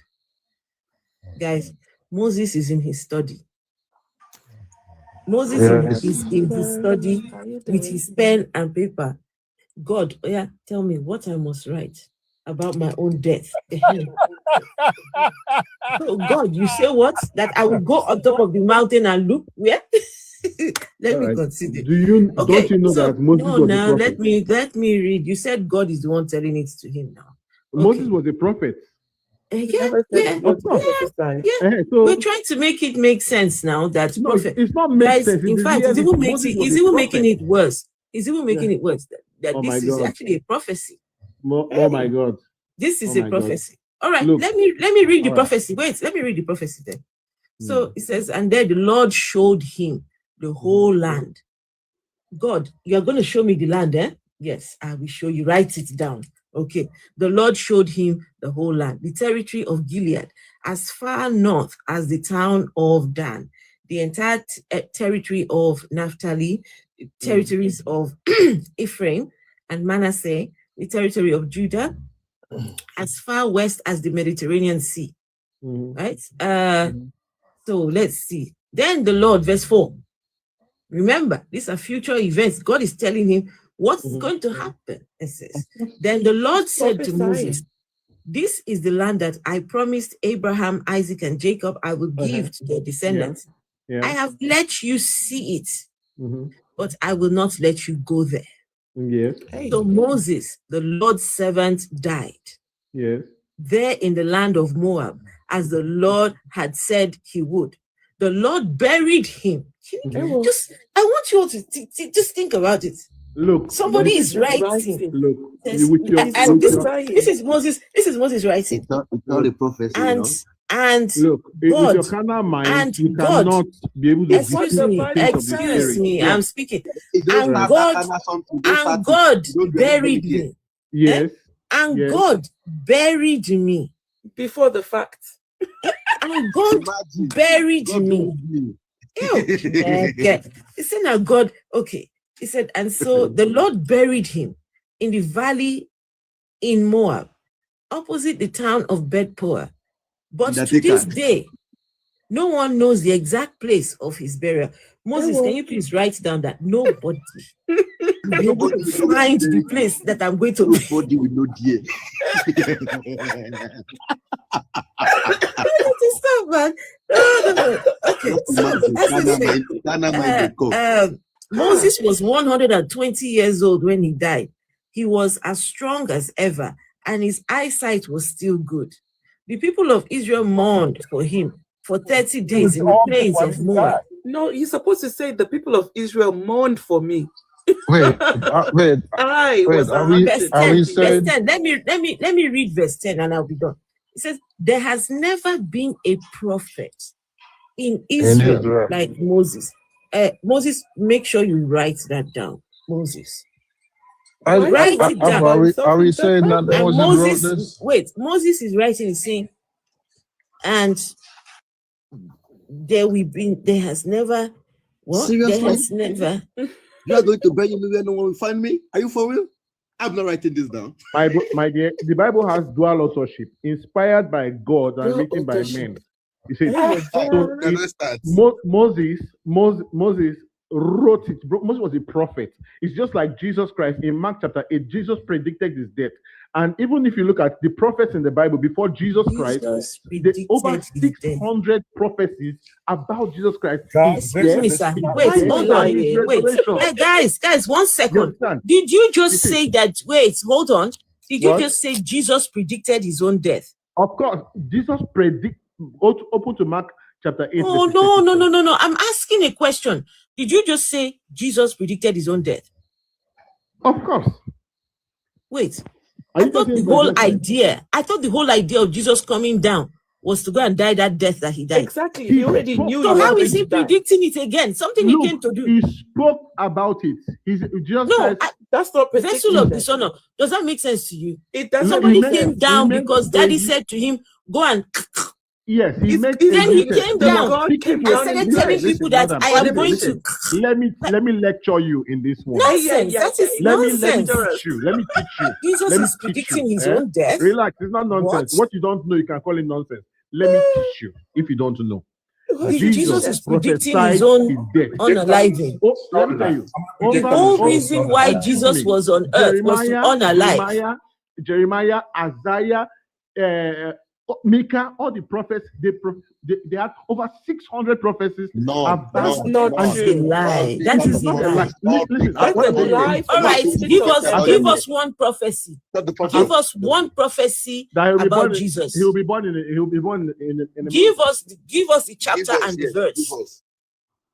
Guys, Moses is in his study. Moses is in his study with his pen and paper. God, tell me what I must write about my own death. So God, you say what? That I will go on top of the mountain and look where? Let me consider. Don't you know that Moses was a prophet? Let me read. You said God is the one telling it to him now. Moses was a prophet. Yeah. So we're trying to make it make sense now. That prophet. It's not make sense. In fact, it's even making it worse. It's even making it worse. That this is actually a prophecy. Oh my God! This is a prophecy. All right, let me read the prophecy. Wait, let me read the prophecy then. So it says, and there the Lord showed him the whole land. God, you are going to show me the land, eh? Yes, I will show you. Write it down. Okay. The Lord showed him the whole land, the territory of Gilead, as far north as the town of Dan, the entire territory of Naphtali, territories of Ephraim and Manasseh, the territory of Judah, as far west as the Mediterranean Sea. Right? So let's see. Then the Lord, verse 4. Remember, these are future events. God is telling him what's going to happen. It says, then the Lord said to Moses, this is the land that I promised Abraham, Isaac, and Jacob I will give to their descendants. I have let you see it, but I will not let you go there. So Moses, the Lord's servant, died there in the land of Moab, as the Lord had said he would. The Lord buried him. I want you all to just think about it. Look, somebody is writing. Look, this is Moses. This is Moses writing. It's not a prophecy. And look, God, with your carnal mind, you God, cannot be able to excuse me, I'm speaking. And God buried me. Yes. God buried me before the fact. And God buried me. Okay. He said, now God, okay. He said, and so the Lord buried him in the valley in Moab, opposite the town of Beth-peor. But to this day, no one knows the exact place of his burial. Moses, can you please write down that nobody will be able to find the place that I'm going to be? Nobody will know dear. Stop, man. No. Okay. So, Moses was 120 years old when he died. He was as strong as ever, and his eyesight was still good. The people of Israel mourned for him for 30 days in the plains of Moab. No, you're supposed to say the people of Israel mourned for me. Wait. Verse 10. Let me read verse 10 and I'll be done. It says, there has never been a prophet in Israel like Moses, Moses, make sure you write that down, Moses. Write it down. Are we saying that Moses wrote this? Wait, Moses is writing, he's saying, and there has never, what? Seriously? There has never. You are going to bury me where no one will find me? Are you for real? I'm not writing this down. My dear, the Bible has dual authorship, inspired by God and written by men. You see, Moses wrote it. Moses was a prophet. It's just like Jesus Christ in Mark chapter 8. Jesus predicted his death. And even if you look at the prophets in the Bible before Jesus Christ, over 600 prophecies about Jesus Christ. Wait, hold on. Wait. Hey, guys, 1 second. Did you just say that? Wait, hold on. Did you just say Jesus predicted his own death? Of course, Jesus predicted. Open to Mark chapter 8. Oh, no. I'm asking a question. Did you just say Jesus predicted his own death? Of course. Wait. I thought the whole idea of Jesus coming down was to go and die that death that he died. Exactly. He already knew. So how is he predicting it again? Something he came to do. He spoke about it. That's not vessel of dishonor. Does that make sense to you? It doesn't. Somebody came down because daddy said to him, go and. Yes, then he came down and started telling people that I am going to. Let me lecture you in this one. Nonsense. That is nonsense. Let me teach you. Jesus is predicting his own death. Relax, it's not nonsense. What you don't know, you can call it nonsense. Let me teach you if you don't know. Jesus is predicting his own unaliving. Let me tell you. The whole reason why Jesus was on earth was to unalive. Jeremiah, Isaiah, Micah, all the prophets, they had over 600 prophecies. That's not a lie. That is a lie. Listen, all right, give us one prophecy. Give us one prophecy about Jesus. He'll be born in give us the chapter and the verse.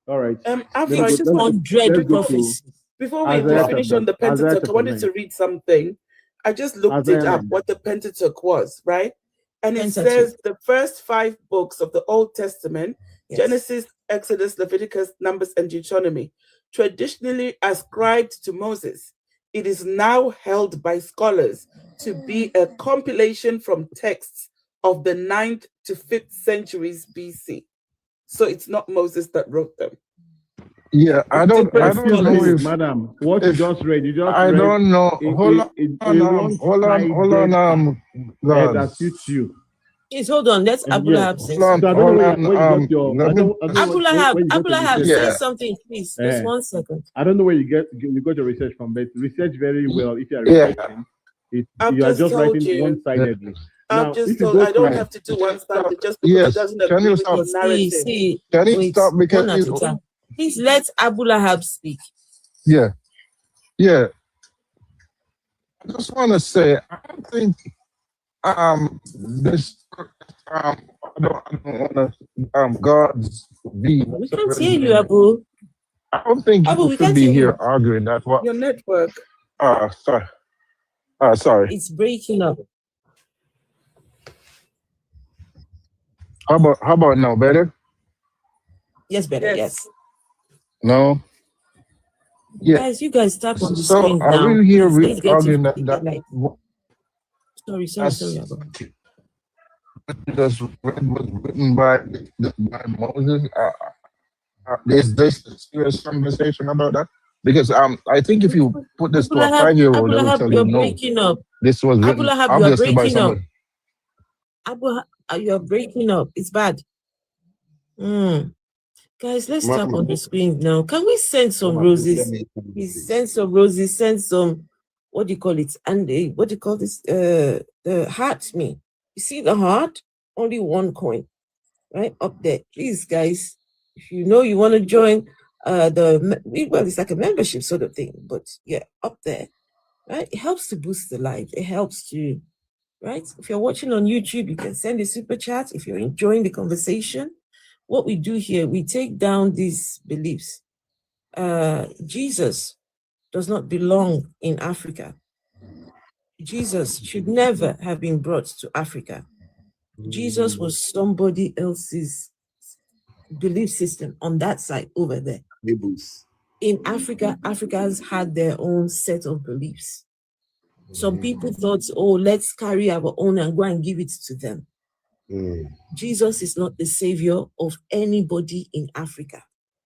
All right. After 600 prophecies. Before we finish on the Pentateuch, I wanted to read something. I just looked it up, what the Pentateuch was, right? And it says the first 5 books of the Old Testament, Genesis, Exodus, Leviticus, Numbers, and Deuteronomy, traditionally ascribed to Moses. It is now held by scholars to be a compilation from texts of the 9th to 5th centuries BC. So it's not Moses that wrote them. Yeah, I don't know if, madam, what you just read, I don't know. Hold on, that suits you. Please hold on. Let's Abulahab say Abulahab, say something, please. Just 1 second. I don't know where you got your research from, but research very well. If you are researching, you are just writing one-sidedly. I'm just told I don't have to do one-sided just because it doesn't agree with your narrative. Can you stop because please let Abulahab speak. Yeah. I just want to say, I don't think this I don't want to God's be. We can't hear you, Abu. I don't think you should be here arguing that. What your network? Sorry. Sorry. It's breaking up. How about now? Better? Yes, better. Yes. No. Yeah. Guys, you guys start on the screen now. So are we here arguing that Sorry. This was written by Moses. Is this a serious conversation about that? Because I think if you put this to a 5-year-old, they will tell you no. This was written obviously by someone. You're breaking up. It's bad. Guys, let's tap on the screen now. Can we send some roses? Please send some roses. Send some. What do you call it? And what do you call this? The heart. You see the heart? Only 1 coin, right up there. Please, guys, if you know you want to join it's like a membership sort of thing, but yeah, up there, right? It helps to boost the live. It helps to, right? If you're watching on YouTube, you can send a super chat. If you're enjoying the conversation, what we do here, we take down these beliefs. Jesus does not belong in Africa. Jesus should never have been brought to Africa. Jesus was somebody else's belief system on that side over there. In Africa, Africans had their own set of beliefs. Some people thought, oh, let's carry our own and go and give it to them. Jesus is not the savior of anybody in Africa.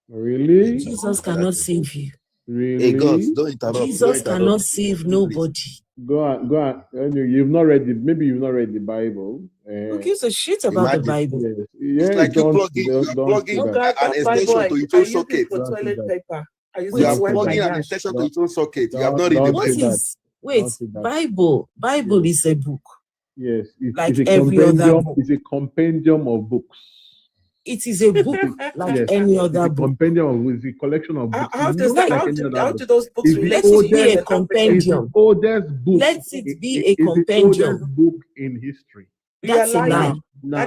Really? Jesus cannot save you. Really? Hey, God, don't interrupt. Jesus cannot save nobody. Go on. You've not read it. Maybe you've not read the Bible. Who gives a shit about the Bible? Yes. It's like you plugging an extension to its own socket. For toilet paper. You are plugging an extension to its own socket. You have not read the Bible. Bible is a book. Yes, like it's a every other book. It's a compendium of books. It is a book like any other book. Compendium is a collection of books. How do those books relate to be a compendium? Oldest book. Let it be a compendium. Oldest book in history. That's a lie.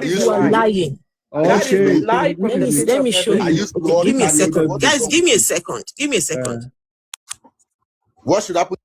You are lying. Okay. Let me show you. Okay, give me a second. Guys, give me a second. Give me a second. What should I put?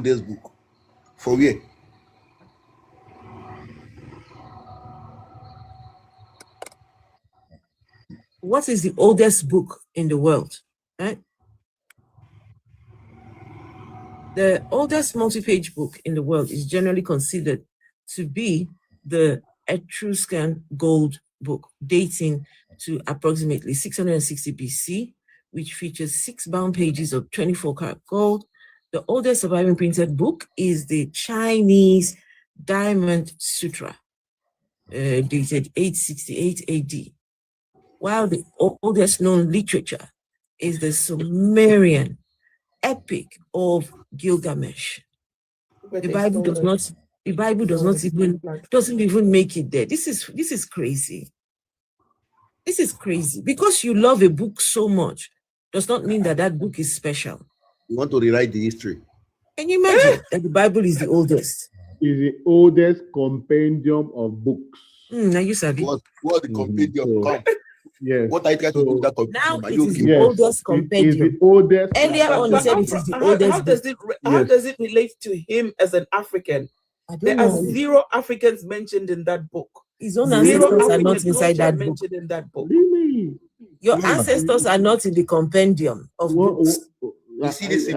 This book for where? What is the oldest book in the world? Right? The oldest multi-page book in the world is generally considered to be the Etruscan Gold Book, dating to approximately 660 BC, which features 6 bound pages of 24-karat gold. The oldest surviving printed book is the Chinese Diamond Sutra, dated 868 AD, while the oldest known literature is the Sumerian Epic of Gilgamesh. The Bible does not. The Bible doesn't even make it there. This is crazy. This is crazy. Because you love a book so much does not mean that book is special. You want to rewrite the history. Can you imagine that the Bible is the oldest? Is the oldest compendium of books. Now you said what the compendium come? Yes. What I try to do that compendium? Now it is the oldest compendium. It is the oldest. Earlier on, he said it is the oldest. How does it relate to him as an African? There are 0 Africans mentioned in that book. His own ancestors are not inside that book. In that book. Really? Your ancestors are not in the compendium of books. You see this?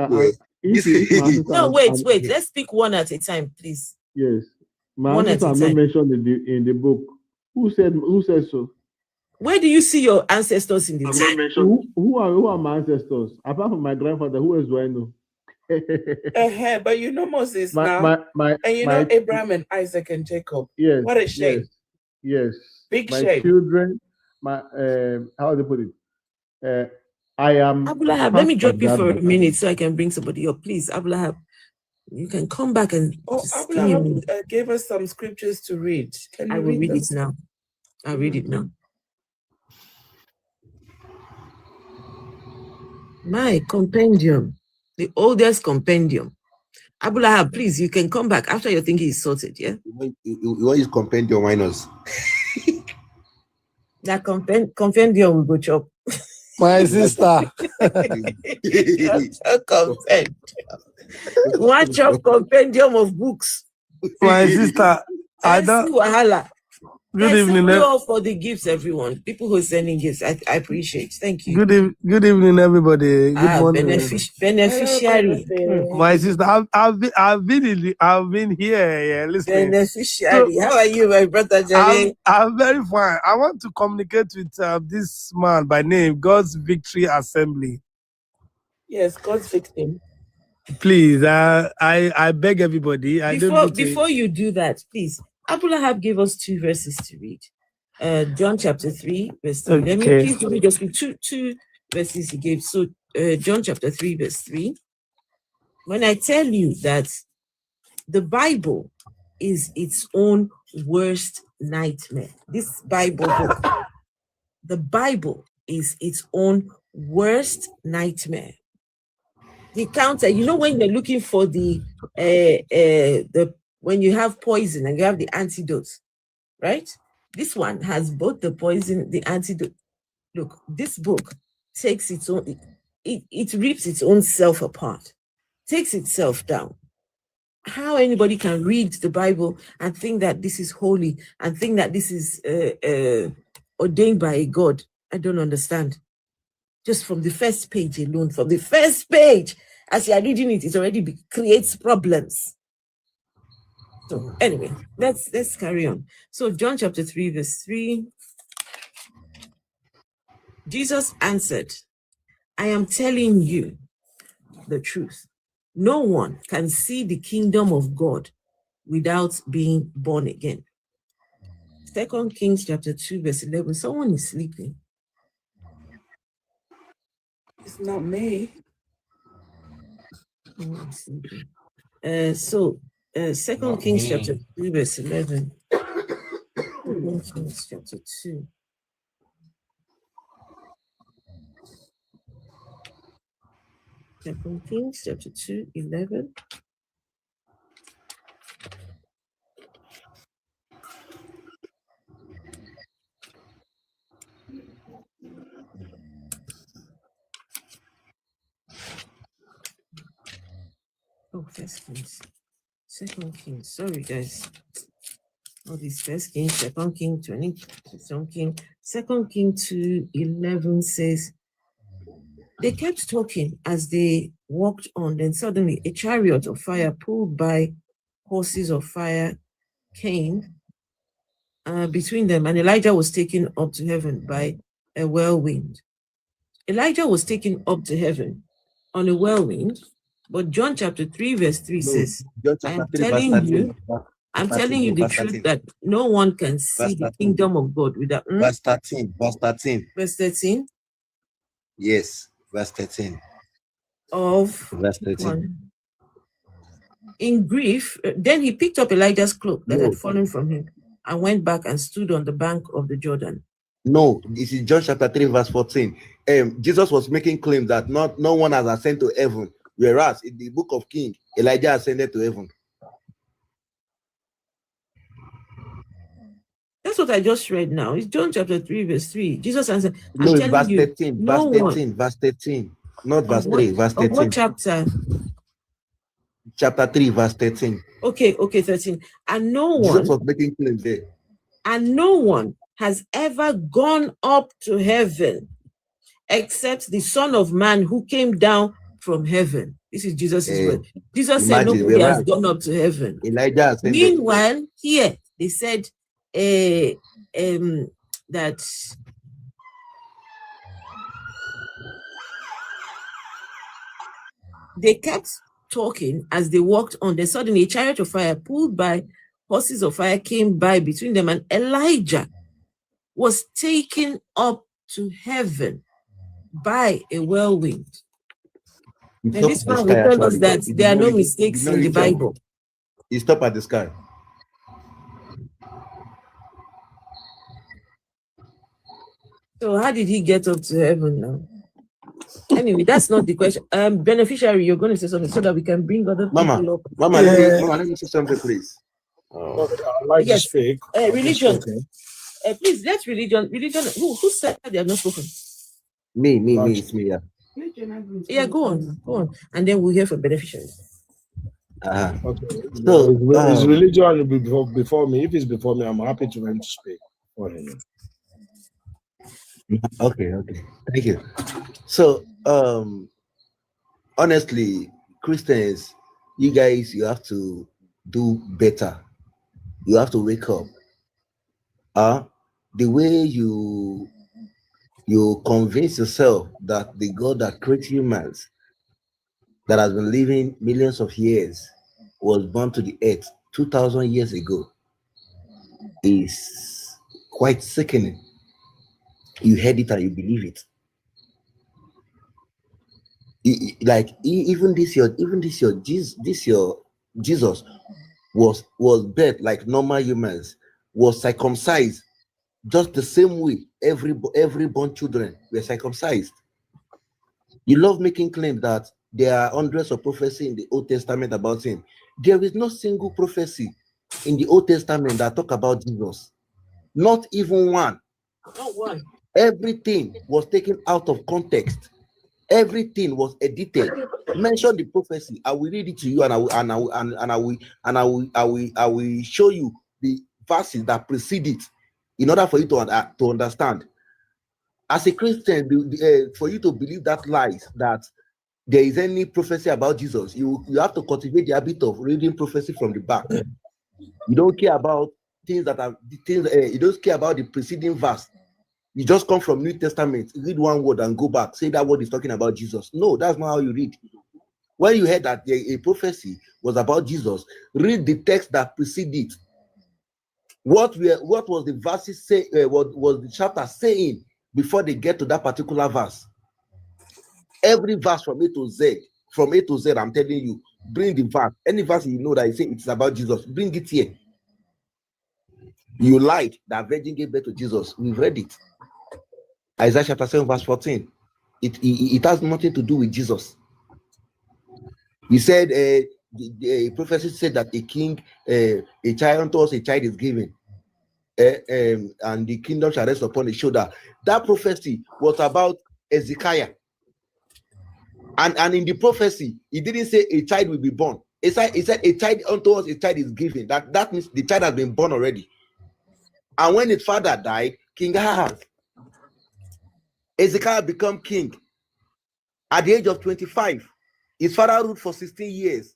No, wait. Let's pick one at a time, please. Yes. My ancestors are not mentioned in the book. Who said so? Where do you see your ancestors in the book? Who are my ancestors? Apart from my grandfather, who else do I know? But you know Moses now. And you know Abraham and Isaac and Jacob. Yes. What a shame. Yes. Big my shame. Children, how do they put it? I am. Abulahab, let me drop you for a minute so I can bring somebody up. Please, Abulahab, you can come back and Abulahab gave us some scriptures to read. Can you read it now? I'll read it now. My compendium, the oldest compendium. Abulahab, please, you can come back after your thinking is sorted, yeah? You want his compendium minus. That compendium will go chop. My sister. One chop compendium of books. My sister. I don't. Good evening. Thank you all for the gifts, everyone. People who are sending gifts, I appreciate. Thank you. Good evening, everybody. Good morning. Beneficiary. My sister, I've been here. Yeah, listen. Beneficiary. So, how are you, my brother Jerry? I'm very fine. I want to communicate with this man by name, God's Victory Assembly. Yes, God's Victim. Please, I beg everybody. Before you do that, please. Abulahab gave us 2 verses to read. John chapter 3, verse 3. Okay. Please give me just two verses he gave. So John chapter 3, verse 3. When I tell you that the Bible is its own worst nightmare, this Bible book, the Bible is its own worst nightmare. The counter, you know, when you're looking for the when you have poison and you have the antidote, right? This one has both the poison, the antidote. Look, this book takes its own, it rips its own self apart, takes itself down. How anybody can read the Bible and think that this is holy and think that this is ordained by a God, I don't understand. Just from the first page alone, from the first page, as you are reading it, it already creates problems. So anyway, let's carry on. So John chapter 3, verse 3. Jesus answered, I am telling you the truth. No one can see the kingdom of God without being born again. 2 Kings chapter 2, verse 11. Someone is sleeping. It's not me. Someone is sleeping. 2 Kings chapter 2, verse 11. 2 Kings chapter 2. Second Kings chapter 2, 11. Oh, First Kings, Second Kings. Sorry, guys. All these First Kings, Second King, 20, Second King. 2 King 2:11 says, they kept talking as they walked on. Then suddenly a chariot of fire pulled by horses of fire came between them, and Elijah was taken up to heaven by a whirlwind. Elijah was taken up to heaven on a whirlwind, but John chapter 3, verse 3 says, I'm telling you the truth that no one can see the kingdom of God without. Verse 13. Verse 13. Verse 13. Yes, verse 13. Of verse 13. In grief, then he picked up Elijah's cloak that had fallen from him and went back and stood on the bank of the Jordan. No, this is John chapter 3, verse 14. Jesus was making claims that no one has ascended to heaven, whereas in the book of Kings, Elijah ascended to heaven. That's what I just read now. It's John chapter 3, verse 3. Jesus answered, no, it's verse 13, verse 13, not verse 3, verse 13. What chapter? Chapter 3, verse 13. Okay, 13. And no one, Jesus was making claims there. And no one has ever gone up to heaven except the Son of Man who came down from heaven. This is Jesus' word. Jesus said nobody has gone up to heaven. Elijah ascended. Meanwhile, here they said that they kept talking as they walked on. Then suddenly a chariot of fire pulled by horses of fire came by between them, and Elijah was taken up to heaven by a whirlwind. And this man will tell us that there are no mistakes in the Bible. He stopped at the sky. So how did he get up to heaven now? Anyway, that's not the question. Beneficiary, you're going to say something so that we can bring other people up. Mama, let me say something, please. I'd like to speak. Religion. Please, let religion. Who said they have not spoken? Me, it's me, yeah. Yeah, go on. And then we'll hear from beneficiaries. Okay. So, is religion before me? If it's before me, I'm happy to him to speak for him. Okay. Thank you. So, honestly, Christians, you guys, you have to do better. You have to wake up. The way you convince yourself that the God that created humans, that has been living millions of years, was born to the earth 2,000 years ago, is quite sickening. You heard it and you believe it. Even this your Jesus was birthed like normal humans, was circumcised just the same way every born children were circumcised. You love making claims that there are hundreds of prophecy in the Old Testament about him. There is no single prophecy in the Old Testament that talk about Jesus. Not even one. Not one. Everything was taken out of context. Everything was edited. Mention the prophecy. I will read it to you, and I will show you the verses that precede it, in order for you to understand. As a Christian, for you to believe that lies, that there is any prophecy about Jesus, you have to cultivate the habit of reading prophecy from the back. You don't care about things that are things. You don't care about the preceding verse. You just come from New Testament, read one word and go back, say that word is talking about Jesus. No, that's not how you read. When you heard that a prophecy was about Jesus, read the text that preceded it. What was the verses say? What was the chapter saying before they get to that particular verse? Every verse from A to Z, I'm telling you, bring the verse. Any verse you know that you say it's about Jesus, bring it here. You lied that virgin gave birth to Jesus. We've read it. Isaiah chapter 7, verse 14. It has nothing to do with Jesus. He said, the prophecy said that a child unto us, a child is given, and the kingdom shall rest upon his shoulder. That prophecy was about Ezekiah. And in the prophecy, he didn't say a child will be born. He said a child unto us, a child is given. That means the child has been born already. And when his father died, King Ahaz, Ezekiah became king at the age of 25. His father ruled for 16 years.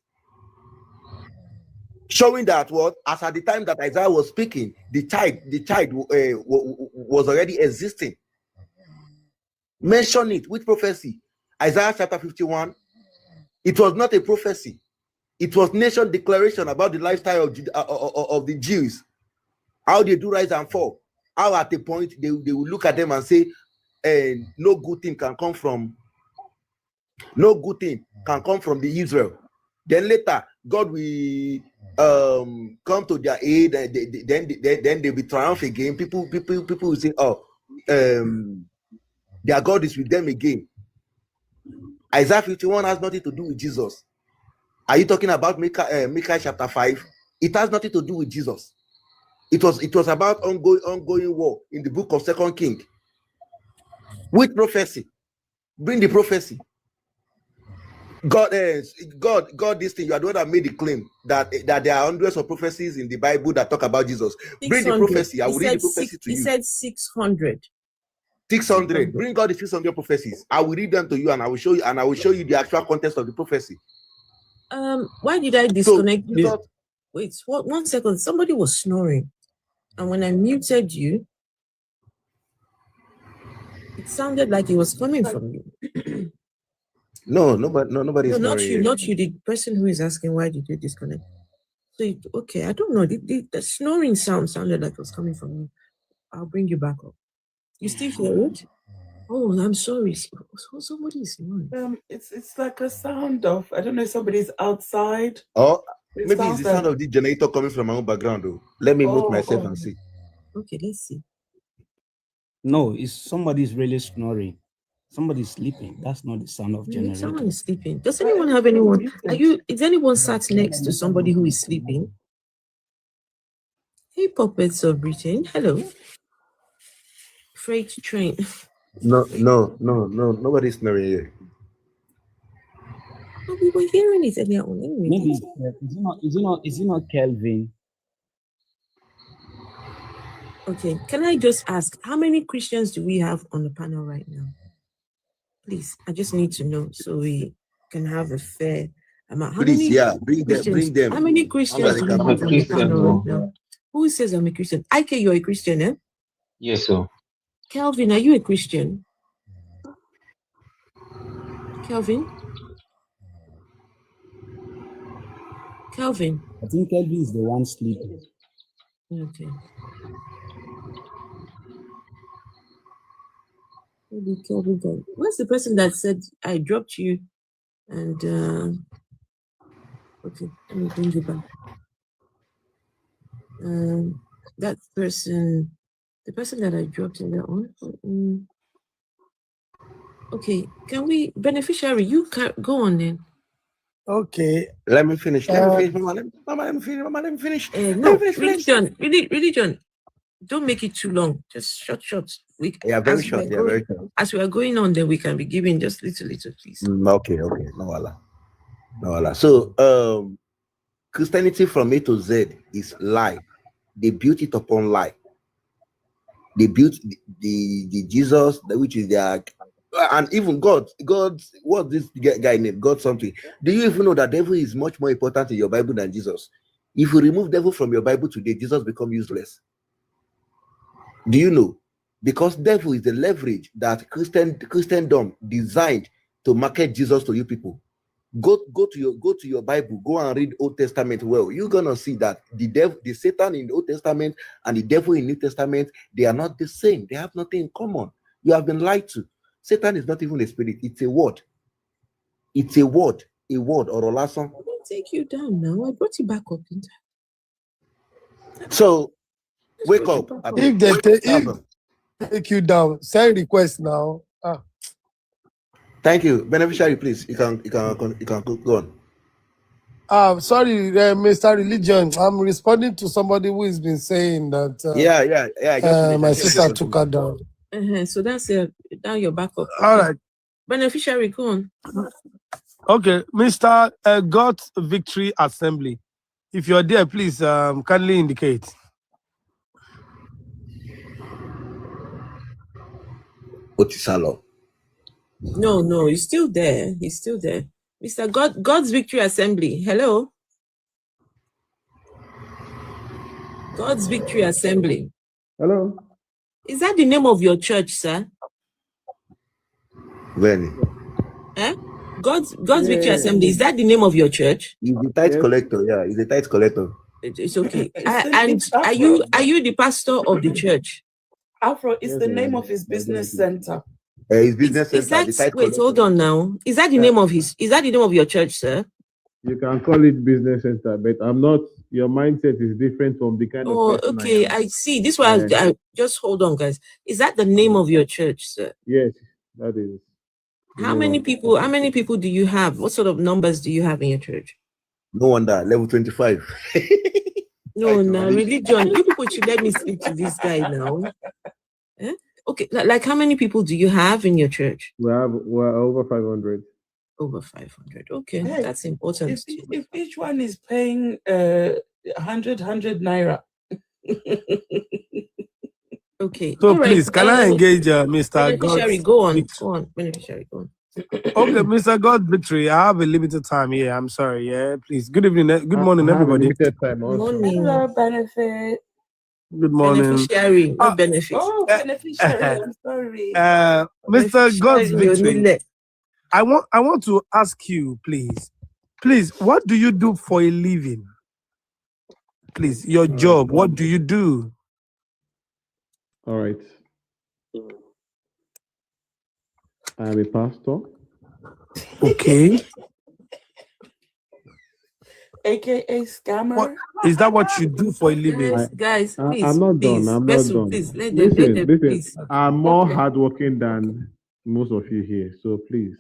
Showing that as at the time that Isaiah was speaking, the child was already existing. Mention it with prophecy. Isaiah chapter 51. It was not a prophecy. It was nation declaration about the lifestyle of the Jews. How they do rise and fall. How at a point they will look at them and say, no good thing can come from the Israel. Then later, God will come to their aid, and then they'll be triumphant again. People will say, their God is with them again. Isaiah 51 has nothing to do with Jesus. Are you talking about Micah chapter 5? It has nothing to do with Jesus. It was about ongoing war in the book of 2 Kings. With prophecy. Bring the prophecy. God, this thing, you are the one that made the claim that there are hundreds of prophecies in the Bible that talk about Jesus. Bring the prophecy. I will read the prophecy to you. He said 600. 600. Bring all the 600 prophecies. I will read them to you, and I will show you the actual context of the prophecy. Why did I disconnect you? Wait, one second. Somebody was snoring, and when I muted you, it sounded like it was coming from you. No, nobody is snoring. Not you. The person who is asking, why did you disconnect? So okay, I don't know. The snoring sound sounded like it was coming from you. I'll bring you back up. You still hear it? Oh, I'm sorry. Somebody is snoring. It's like a sound of, I don't know if somebody's outside. Oh, maybe it's the sound of the generator coming from my own background though. Let me mute myself and see. Okay, let's see. No, it's somebody's really snoring. Somebody's sleeping. That's not the sound of generator. Someone is sleeping. Does anyone have anyone? Is anyone sat next to somebody who is sleeping? Hey, puppets of Britain. Hello. Freight train. No, nobody's snoring here. Oh, we were hearing it earlier on anyway. Maybe is it not Kelvin? Okay, can I just ask, how many Christians do we have on the panel right now? Please, I just need to know so we can have a fair amount. Bring them. How many Christians do we have on the panel right now? Who says I'm a Christian? Ike, you're a Christian, eh? Yes, sir. Kelvin, are you a Christian? Kelvin? I think Kelvin is the one sleeping. Okay. Maybe Kelvin. What's the person that said I dropped you? And okay, let me bring you back. That person, the person that I dropped in there on. Okay, can we, beneficiary, you can go on then. Okay. Let me finish. Let me finish. Let me finish. No, religion. Don't make it too long. Just short. Very short. Very short. As we are going on, then we can be giving just little, please. Okay. No, Allah. So, Christianity from A to Z is lie. They built it upon lie. They built the Jesus, which is their, and even God, what's this guy named? God something. Do you even know that devil is much more important in your Bible than Jesus? If you remove devil from your Bible today, Jesus become useless. Do you know? Because devil is the leverage that Christendom designed to market Jesus to you people. Go to your Bible, go and read Old Testament well. You're gonna see that the Satan in the Old Testament and the devil in New Testament, they are not the same. They have nothing in common. You have been lied to. Satan is not even a spirit, it's a word. It's a word, or a lesson. I didn't take you down now. I brought you back up. So wake up. If they take you down, send request now. Thank you. Beneficiary, please. You can go on. Sorry, Mr. Religion. I'm responding to somebody who has been saying that my sister took her down. So that's now you're back up. All right. Beneficiary, go on. Okay, Mr. God's Victory Assembly. If you're there, please kindly indicate. Otisalo. No, he's still there. Mr. God's Victory Assembly. Hello. God's Victory Assembly. Hello. Is that the name of your church, sir? Very. God's Victory Assembly. Is that the name of your church? He's the tithe collector. Yeah, he's the tithe collector. It's okay. And are you the pastor of the church? Afro is the name of his business center. His business center. Wait, hold on now. Is that the name of Is that the name of your church, sir? You can call it business center, but I'm not. Your mindset is different from the kind of. Oh, okay. I see. This one. I just hold on, guys. Is that the name of your church, sir? Yes, that is. How many people? How many people do you have? What sort of numbers do you have in your church? No wonder, level 25. No, religion. You people should let me speak to this guy now. Okay, like how many people do you have in your church? We're over 500. Over 500. Okay, that's important. If each one is paying 100 naira. Okay. So please, can I engage Mr. Beneficiary? Go on. Beneficiary, go on. Okay, Mr. God Victory. I have a limited time here. I'm sorry. Yeah, please. Good evening. Good morning, everybody. Limited time also. Morning. Hello, Benefit. Good morning. Beneficiary, not benefit. Oh, beneficiary. I'm sorry. Mr. God's Victory. I want to ask you, please, what do you do for a living? Please, your job. What do you do? All right. I'm a pastor. Okay. AKA scammer. Is that what you do for a living? Guys, please. I'm not done. I'm not done. Please, listen. please. I'm more hardworking than most of you here. So please,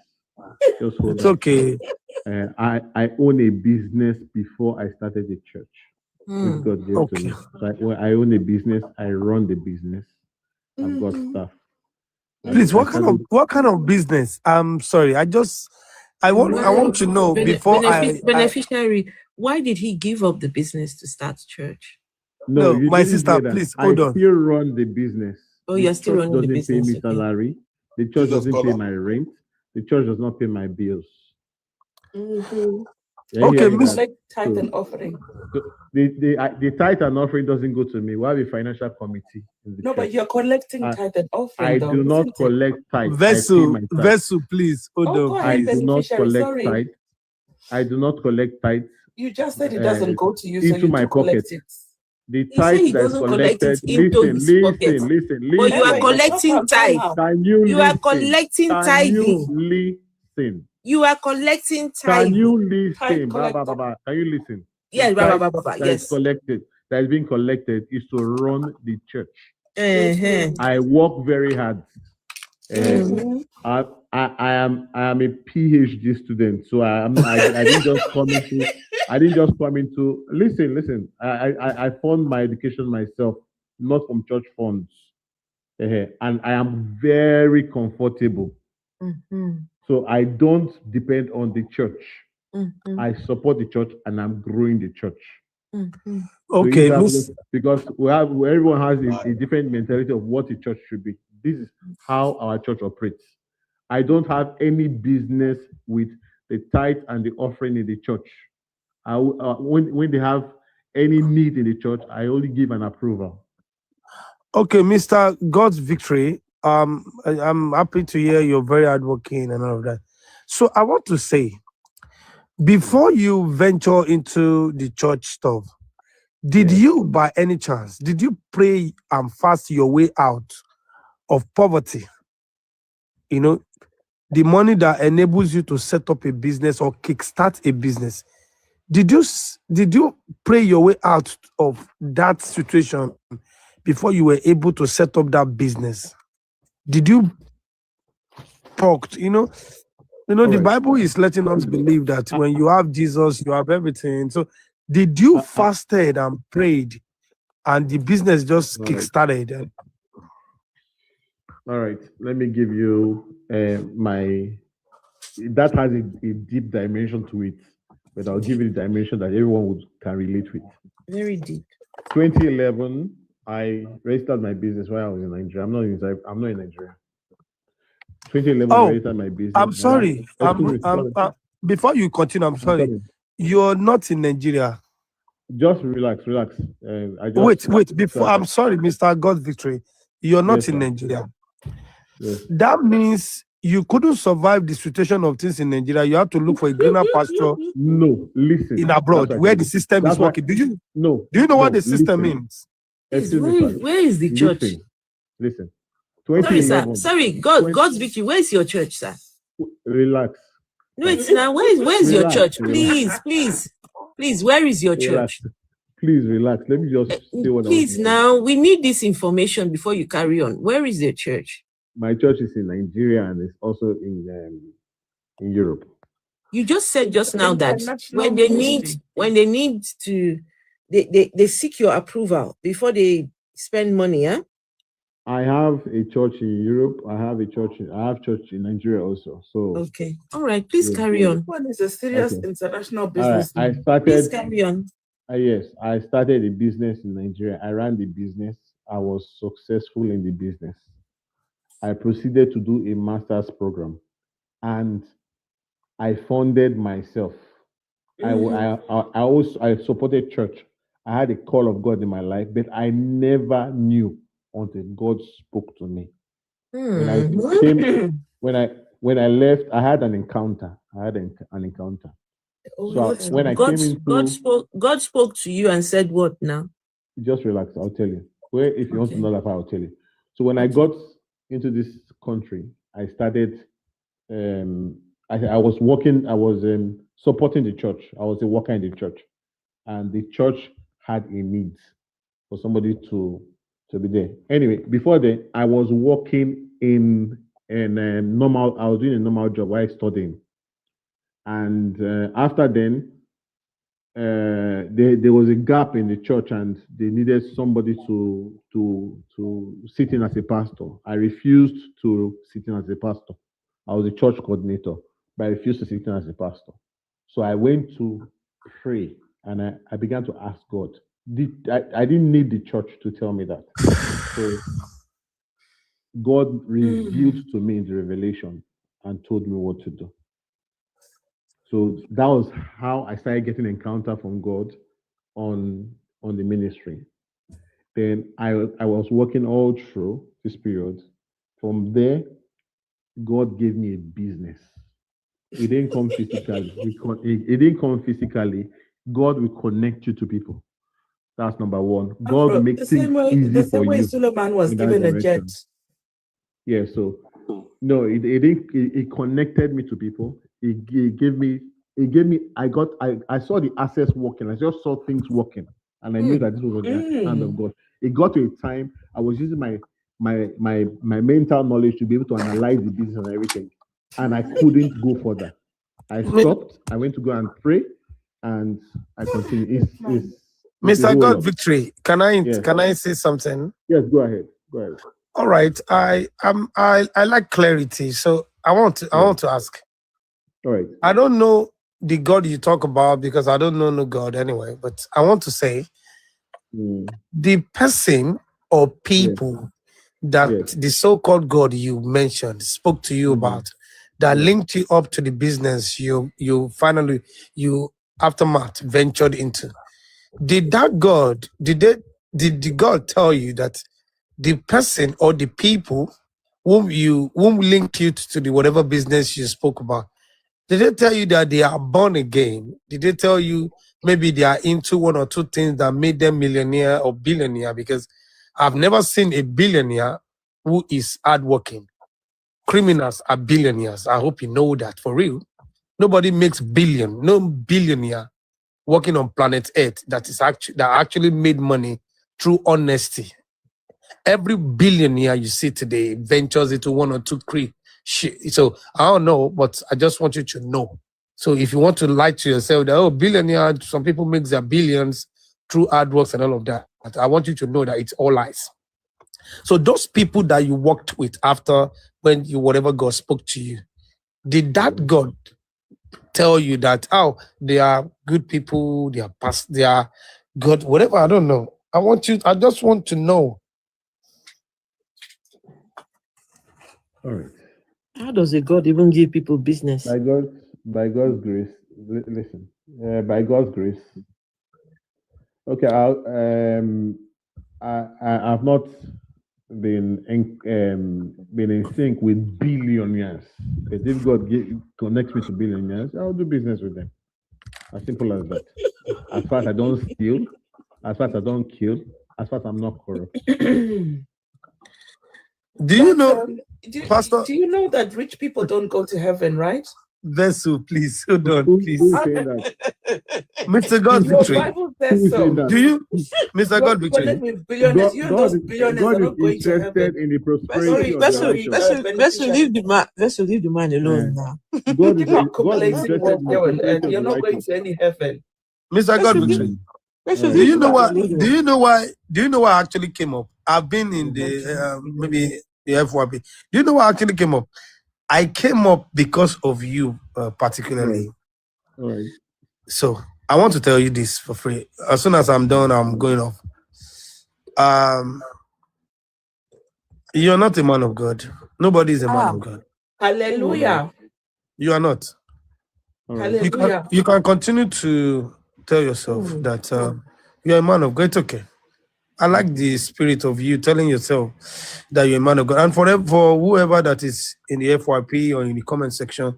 just hold It's on. okay. I own a business before I started the church. Which God gave to me. So I own a business. I run the business. I've got staff. Please, what kind of business? I'm sorry. I want to know before beneficiary. Why did he give up the business to start church? No, my sister, please hold on. I still run the business. Oh, you're still running the business. Doesn't pay me salary. The church doesn't pay my rent. The church does not pay my bills. Okay, like tithe and offering. So the tithe and offering doesn't go to me. We have a financial committee. No, but you're collecting tithe and offering. I do not collect tithe. Vessel, please hold on. I do not collect tithe. I do not collect tithe. You just said it doesn't go to you, into so you my pocket. The tithe that's collected. Listen. But you are collecting tithe. Can you are collecting tithing. Listen. You are collecting time. Can you listen? Can you listen? Yes, that yes. is collected, that is being collected, is to run the church. Uh-huh. I work very hard. I am a PhD student, so I didn't just come into. Listen. I fund my education myself, not from church funds, and I am very comfortable. So I don't depend on the church. I support the church, and I'm growing the church. Okay, because everyone has a different mentality of what the church should be. This is how our church operates. I don't have any business with the tithe and the offering in the church. When they have any need in the church, I only give an approval. Okay, Mr. God's Victory. I'm happy to hear you're very hardworking and all of that. So I want to say, before you venture into the church stuff, did you, by any chance, did you pray and fast your way out of poverty? You know, the money that enables you to set up a business or kickstart a business. Did you pray your way out of that situation before you were able to set up that business? Did you talk? You know, the Bible is letting us believe that when you have Jesus, you have everything. So did you fasted and prayed and the business just kickstarted? All right, let me give you that has a deep dimension to it, but I'll give you the dimension that everyone can relate with. Very deep. 2011, I registered my business while I was in Nigeria. I'm not in Nigeria. 2011, I registered my business. I'm sorry. Before you continue, I'm sorry. You're not in Nigeria. Just relax. Wait. Before, I'm sorry, Mr. God's Victory. You're not in Nigeria. Yes. That means you couldn't survive the situation of things in Nigeria. You have to look for a greener pasture. No, listen. In abroad, where the system is working. Do you know what the system means? Where is the church? Listen. Sorry, God's Victory. Where is your church, sir? Relax. Wait, now where's your church? Please, where is your church? Please relax. Let me just say what Please, now we need this information before you carry on. Where is your church? My church is in Nigeria and it's also in Europe. You just said just now that when they need to, they seek your approval before they spend money, huh? I have a church in Europe. I have church in Nigeria also. So okay, all right. Please carry on. One is a serious international business. I started. Please carry on. Yes, I started a business in Nigeria. I ran the business. I was successful in the business. I proceeded to do a master's program, and I funded myself. I supported church. I had a call of God in my life, but I never knew until God spoke to me. When I left, I had an encounter. So when I came into God spoke to you and said what now? Just relax. I'll tell you. If you want to know that, I'll tell you. So when I got into this country, I started. I was working. I was supporting the church. I was a worker in the church, and the church had a need for somebody to be there. Anyway, before then, I was working in normal. I was doing a normal job while studying, and after then, there was a gap in the church, and they needed somebody to sit in as a pastor. I refused to sit in as a pastor. I was a church coordinator, but I refused to sit in as a pastor. So I went to pray, and I began to ask God. I didn't need the church to tell me that. So God revealed to me in the revelation and told me what to do. So that was how I started getting encounter from God on the ministry. Then I was working all through this period. From there, God gave me a business. It didn't come physically. It didn't come physically. God will connect you to people. That's number one. God will make things easy the same for way you. Suleman was given a jet. Yeah, so no, it connected me to people. He gave me. I saw the access working. I just saw things working, and I knew that this was the hand of God. It got to a time I was using my mental knowledge to be able to analyze the business and everything, and I couldn't go further. I stopped. I went to go and pray, and I continued. It's Mr. God Victory, can I say something? Yes, go ahead. All right. I like clarity, so I want to ask. All right. I don't know the God you talk about because I don't know no God anyway, but I want to say the person or people that the so-called God you mentioned spoke to you about that linked you up to the business you finally aftermath ventured into. Did that God did the God tell you that the person or the people whom linked you to the whatever business you spoke about, did they tell you that they are born again? Did they tell you maybe they are into one or two things that made them millionaire or billionaire? Because I've never seen a billionaire who is hardworking. Criminals are billionaires. I hope you know that for real. Nobody makes billion. No billionaire working on planet Earth that actually made money through honesty. Every billionaire you see today ventures into one or two shit. So I don't know, but I just want you to know. So if you want to lie to yourself that billionaire, some people make their billions through hard works and all of that, but I want you to know that it's all lies. So those people that you worked with after when whatever God spoke to you, did that God tell you that they are good people, they are good, whatever? I don't know. I just want to know. All right. How does a God even give people business? By God's grace. Listen. By God's grace. Okay. I've not been in sync with billionaires. But if God connects me to billionaires, I'll do business with them. As simple as that. As far as I don't steal, as far as I don't kill, as far as I'm not corrupt. Do you know, Pastor? Do you know that rich people don't go to heaven, right? Vessel, please hold on, please. Who's saying that? Mr. God Victory. Your Bible says so. Do you, Mr. God Victory? God is interested in the prosperity of the righteous. Vessel, leave the man alone now. God is interested in the prosperity of you're the not going righteous. to any heaven. Mr. God Victory. Do you know why I actually came up? I've been in the maybe the FYP. Do you know why I actually came up? I came up because of you particularly. All right. So I want to tell you this for free. As soon as I'm done, I'm going off. You're not a man of God. Nobody is a man of God. Hallelujah. You are not. Hallelujah. You can continue to tell yourself that you're a man of God. It's okay. I like the spirit of you telling yourself that you're a man of God. And for whoever that is in the FYP or in the comment section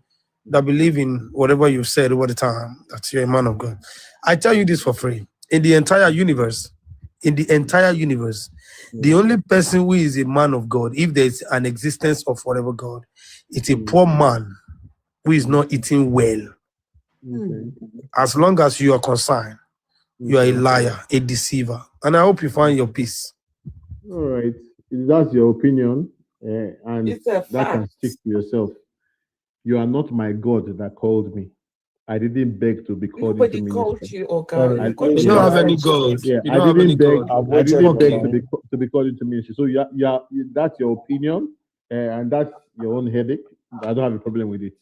that believe in whatever you've said over the time, that you're a man of God. I tell you this for free. In the entire universe, the only person who is a man of God, if there's an existence of whatever God, it's a poor man who is not eating well. As long as you are concerned, you are a liar, a deceiver. And I hope you find your peace. All right. If that's your opinion, and that can stick to yourself. You are not my God that called me. I didn't beg to be called into ministry. Called you, oh God. You don't have any God. Yeah, I didn't beg. I didn't beg to be called into ministry. So that's your opinion, and that's your own headache. I don't have a problem with it.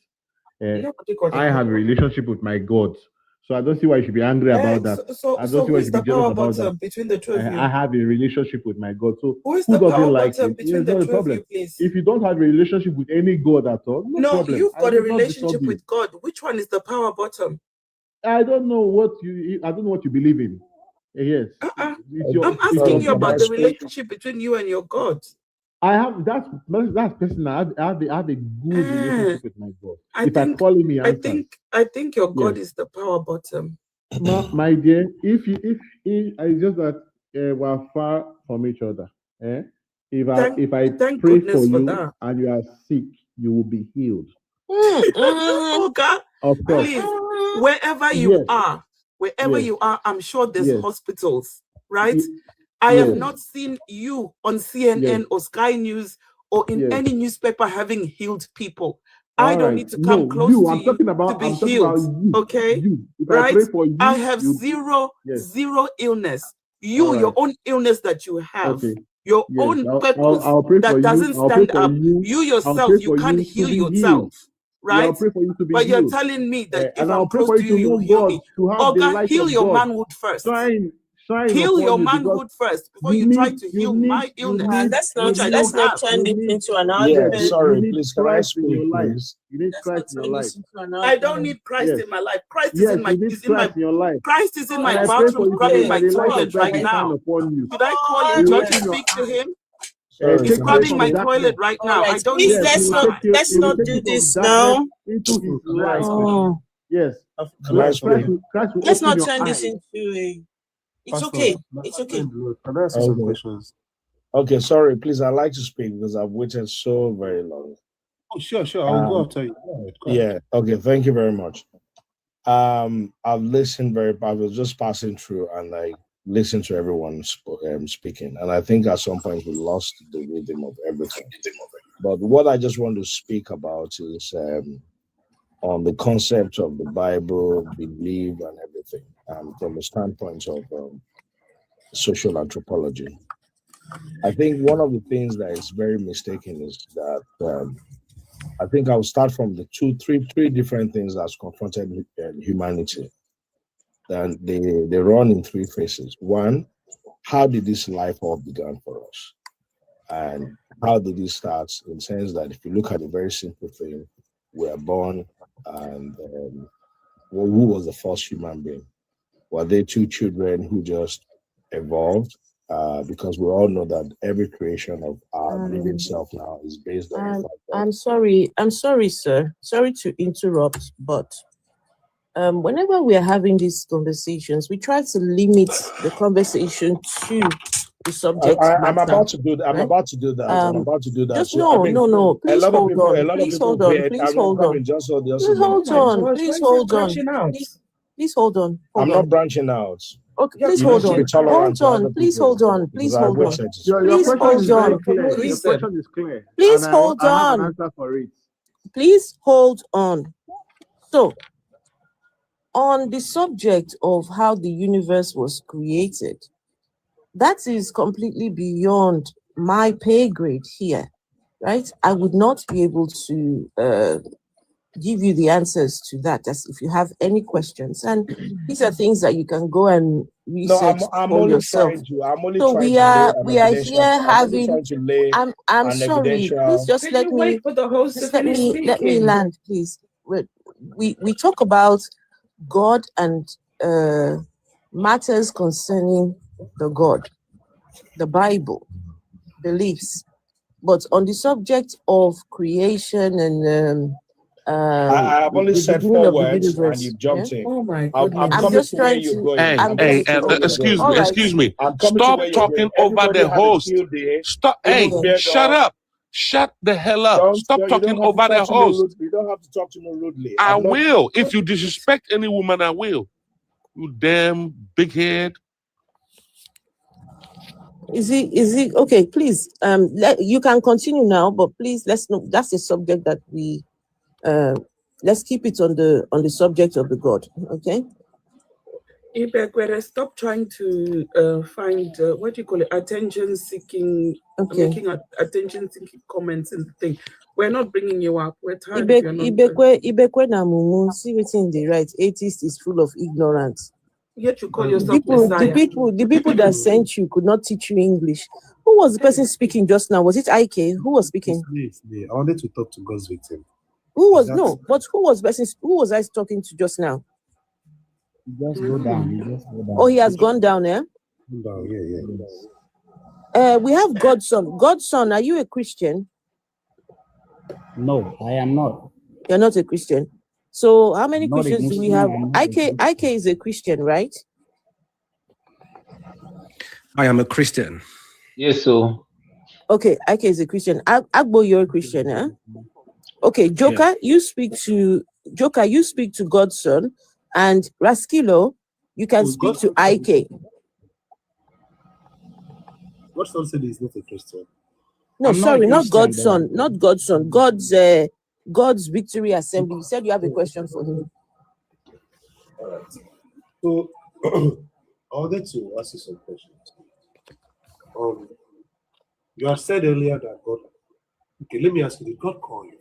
I have a relationship with my God, so I don't see why you should be angry about that. I don't see why you should be jealous about that. Between the two of you? I have a relationship with my God, so who doesn't like it? It's not a problem. If you don't have a relationship with any God at all, no problem. You've got a relationship with God. Which one is the power bottom? I don't know what you believe in. Yes. I'm asking you about the relationship between you and your God. I have that's personal. I have a good relationship with my God. I call him, I think your God is the power bottom. My dear, if it's just that we're far from each other. If I pray for you and you are sick, you will be healed. Oga, Of course. please, wherever you are, I'm sure there's hospitals, right? I have not seen you on CNN or Sky News or in any newspaper having healed people. I don't need to come close to I'm you talking about, to be I'm talking healed. about you. Okay? You. If right? I pray for you, I have zero illness. You, your own illness that you have. Okay. Your own purpose I'll pray that for doesn't you. I'll pray stand for up. you. You I'll yourself, pray you for can't you heal to be yourself. healed. Right? Yeah, I'll pray for you to be but healed. you're telling me that if and I'm I'll pray close for to you to you, know you'll heal God, me. to have the Oga, light heal of your God manhood first. shine Heal upon your you, because manhood first before you try to heal my illness, which I don't have. turn this into an Yeah, argument. sorry, you need please, can I Christ in speak, your life. please? You need Christ in your life. I don't need Christ in my life. Christ is Yes, in my you need Christ in your life. Christ is in my And I pray for bathroom you scrubbing today my that the light toilet of God right will shine now. upon you. Should I call He your will church to open your speak to him? Take He's away scrubbing my from darkness. toilet right now. All right, I don't please, need let's his not time. do from this darkness now. into his light. Oh. Yes. Can I speak? Christ will Let's open not your turn this eyes. into a. It's Pastor, okay. It's okay. Can I ask you some questions? Okay, sorry, please, I'd like to speak because I've waited so very long. Oh, sure. I'll go after you. Go ahead. Yeah, okay, thank you very much. I've listened I was just passing through and I listened to everyone speaking, and I think at some point we lost the rhythm of everything. But what I just want to speak about is on the concept of the Bible, belief, and everything, from the standpoint of social anthropology. I think one of the things that is very mistaken is that I think I'll start from the three different things that's confronted humanity. And they run in three phases. One, how did this life all began for us? And how did it start? In the sense that if you look at a very simple thing, we are born, and who was the first human being? Were they two children who just evolved? Because we all know that every creation of our living self now is based on the fact that I'm sorry, sir. Sorry to interrupt, but whenever we are having these conversations, we try to limit the conversation to the subject I'm matter. about to do that. I'm right? about to do that. I'm about to do that. Just So, no. Please a lot of hold people, on. a lot Please of people hold on. here. Please I'm hold not on. coming. Just hold Please hold on. Please hold on. Please hold on. I'm not branching out. Okay, please You hold need to on. be tolerant to Hold other on. Please people, hold on. because Please I hold on. waited to speak. Your Please question hold is very on. clear. Your question is clear. Please And hold I have an on. answer for it. Please hold on. So, on the subject of how the universe was created, that is completely beyond my pay grade here, right? I would not be able to give you the answers to that, as if you have any questions. And these are things that you can go and research I'm for only yourself. I'm only So trying we to lay are an we are evidential. here I'm only having. trying to lay I'm an sorry. evidential. Please just Can let you me wait for the host to let finish me speaking? land, please. We talk about God and matters concerning the God, the Bible, beliefs, but on the subject of creation and I have only the said beginning 4 of the words and universe. you've jumped in. Oh my I'm goodness. coming just to where trying you're to. going. Hey, I'm coming to where you're excuse going. me, excuse me. I'm coming to Stop where you're talking going. over Everybody the had a host. field day. Stop. Even Hey, Beard shut Dog. up. Shut the hell up. Stop You talking don't have to over the talk to me host. rudely. You don't have to talk to me rudely. I I'm not. will. If you disrespect any woman, I will. You damn big head. Is he okay? Please, you can continue now, but please let's know that's a subject that we let's keep it on the subject of the God. Okay. Ibekwere, stop trying to find what do you call it, attention-seeking, making attention-seeking comments and thing. We're not bringing you up. We're tired of your nonsense. Ibekwe na mumu. See what's in the right. Atheist is full of ignorance. Yet you call yourself Messiah. The people that sent you could not teach you English. Who was the person speaking just now? Was it IK? Who was speaking? It's me. I wanted to talk to God's victim. Who was Who was I talking to just now? Just go down. Oh, he has gone down, eh? Yeah. We have Godson. Godson, are you a Christian? No, I am not. You're not a Christian. So how many Not a Christians do we Muslim, have? IK is a Christian, right? I am a Christian. Yes, so. Okay, IK is a Christian. Agbo, you're a Christian, eh? Okay, Joker, you speak to God's son, and Raskilo, you can speak to IK. God's son said he's not a Christian. No, sorry, not God's son, not God's son, God's Victory Assembly. You said you have a question for him. All right. So I wanted to ask you some questions. You have said earlier that God. Okay, let me ask you: did God call you?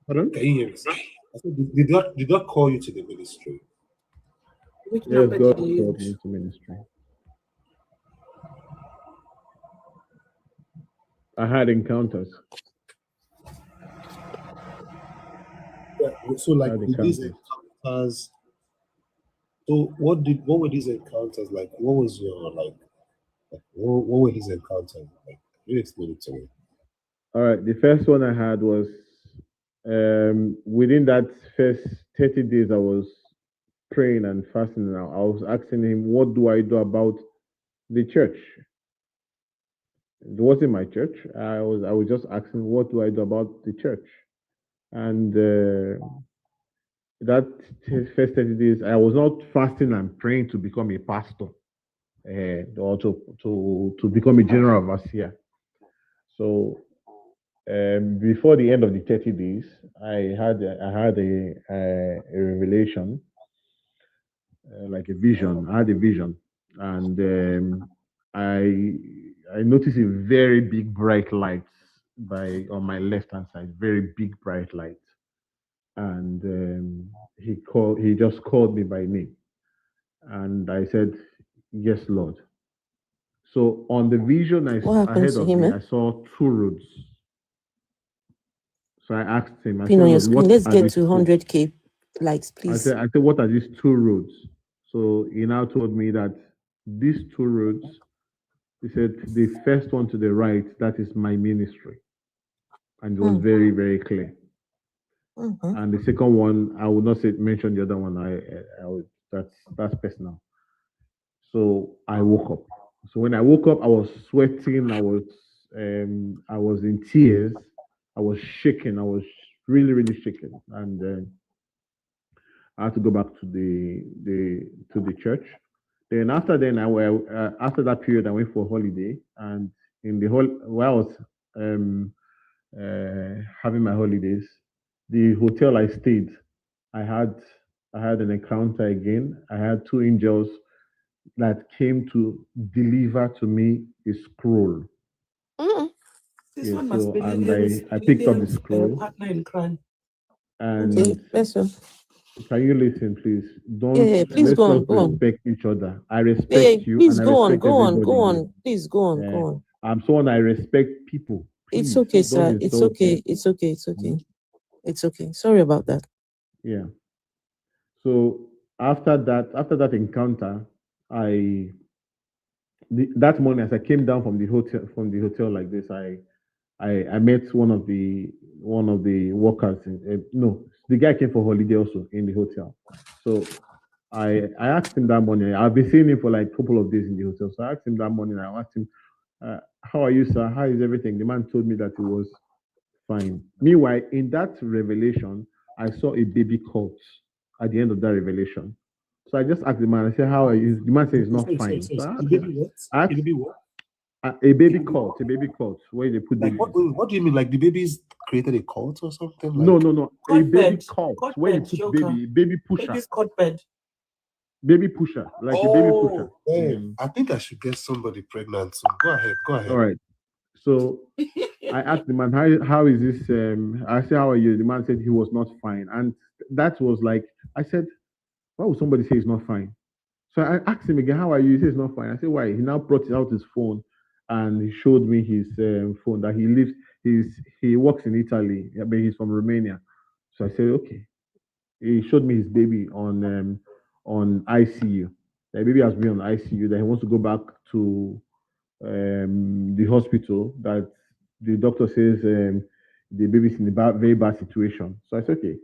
Pardon? Can you hear me? I said, did God call you to the ministry? Yes, God called me to ministry. I had encounters. Yeah, so like with these encounters, so what were these encounters like? What was your what were these encounters like? Can you explain it to me? All right, the first one I had was within that first 30 days I was praying and fasting. Now I was asking him, what do I do about the church? It wasn't my church. I was just asking, what do I do about the church? And that first 30 days, I was not fasting and praying to become a pastor or to become a general overseer. So before the end of the 30 days, I had a revelation, like a vision. I had a vision, and I noticed a very big bright light on my left hand side, very big bright light, and he just called me by name, and I said, "Yes, Lord." So on the vision ahead of me, I saw two roads. So I asked him, I said, on your screen. Let's get to 100K likes, please. I said, what are these two roads? So he now told me that these two roads, he said, the first one to the right, that is my ministry. And it was very, very clear. And the second one, I will not mention the other one. That's personal. So I woke up. So when I woke up, I was sweating. I was in tears. I was shaking. I was really, really shaking. And I had to go back to the church. Then after that period, I went for a holiday, and while I was having my holidays, the hotel I stayed, I had an encounter again. I had two angels that came to deliver to me a scroll. This Yeah, one must be I picked up the scroll. Partner in crime. And okay, can you listen, please? Please Let's go just on. respect each other. I respect you, please and I go on, respect go on, everybody. go on. Please go on. I'm someone I respect people. Please, it's okay, sir. It's okay. It's okay. It's okay. It's okay. Sorry about that. Yeah. So after that encounter, that morning as I came down from the hotel like this, I met one of the workers. No, the guy came for holiday also in the hotel. So I asked him that morning. I've been seeing him for like a couple of days in the hotel. So I asked him that morning. I asked him, "How are you, sir? How is everything?" The man told me that he was fine. Meanwhile, in that revelation, I saw a baby cult at the end of that revelation. So I just asked the man. I said, "How are you?" The man said he's not fine. So I asked him, A baby what? A baby cult where they put like what do you mean? Like the babies created a cult or something? Like, no. A baby cult where you put baby pusher. Baby's cot bed. Baby pusher, like a baby pusher. I think I should get somebody pregnant. So go ahead. All right. So I asked the man, how is this? I said, how are you? The man said he was not fine. And that was like, I said, why would somebody say he's not fine? So I asked him again, how are you? He says he's not fine. I said, why? He now brought out his phone and he showed me his phone that he works in Italy, but he's from Romania. So I said, okay. He showed me his baby on ICU. The baby has been on ICU. That he wants to go back to the hospital. That the doctor says the baby's in a very bad situation. So I said, okay.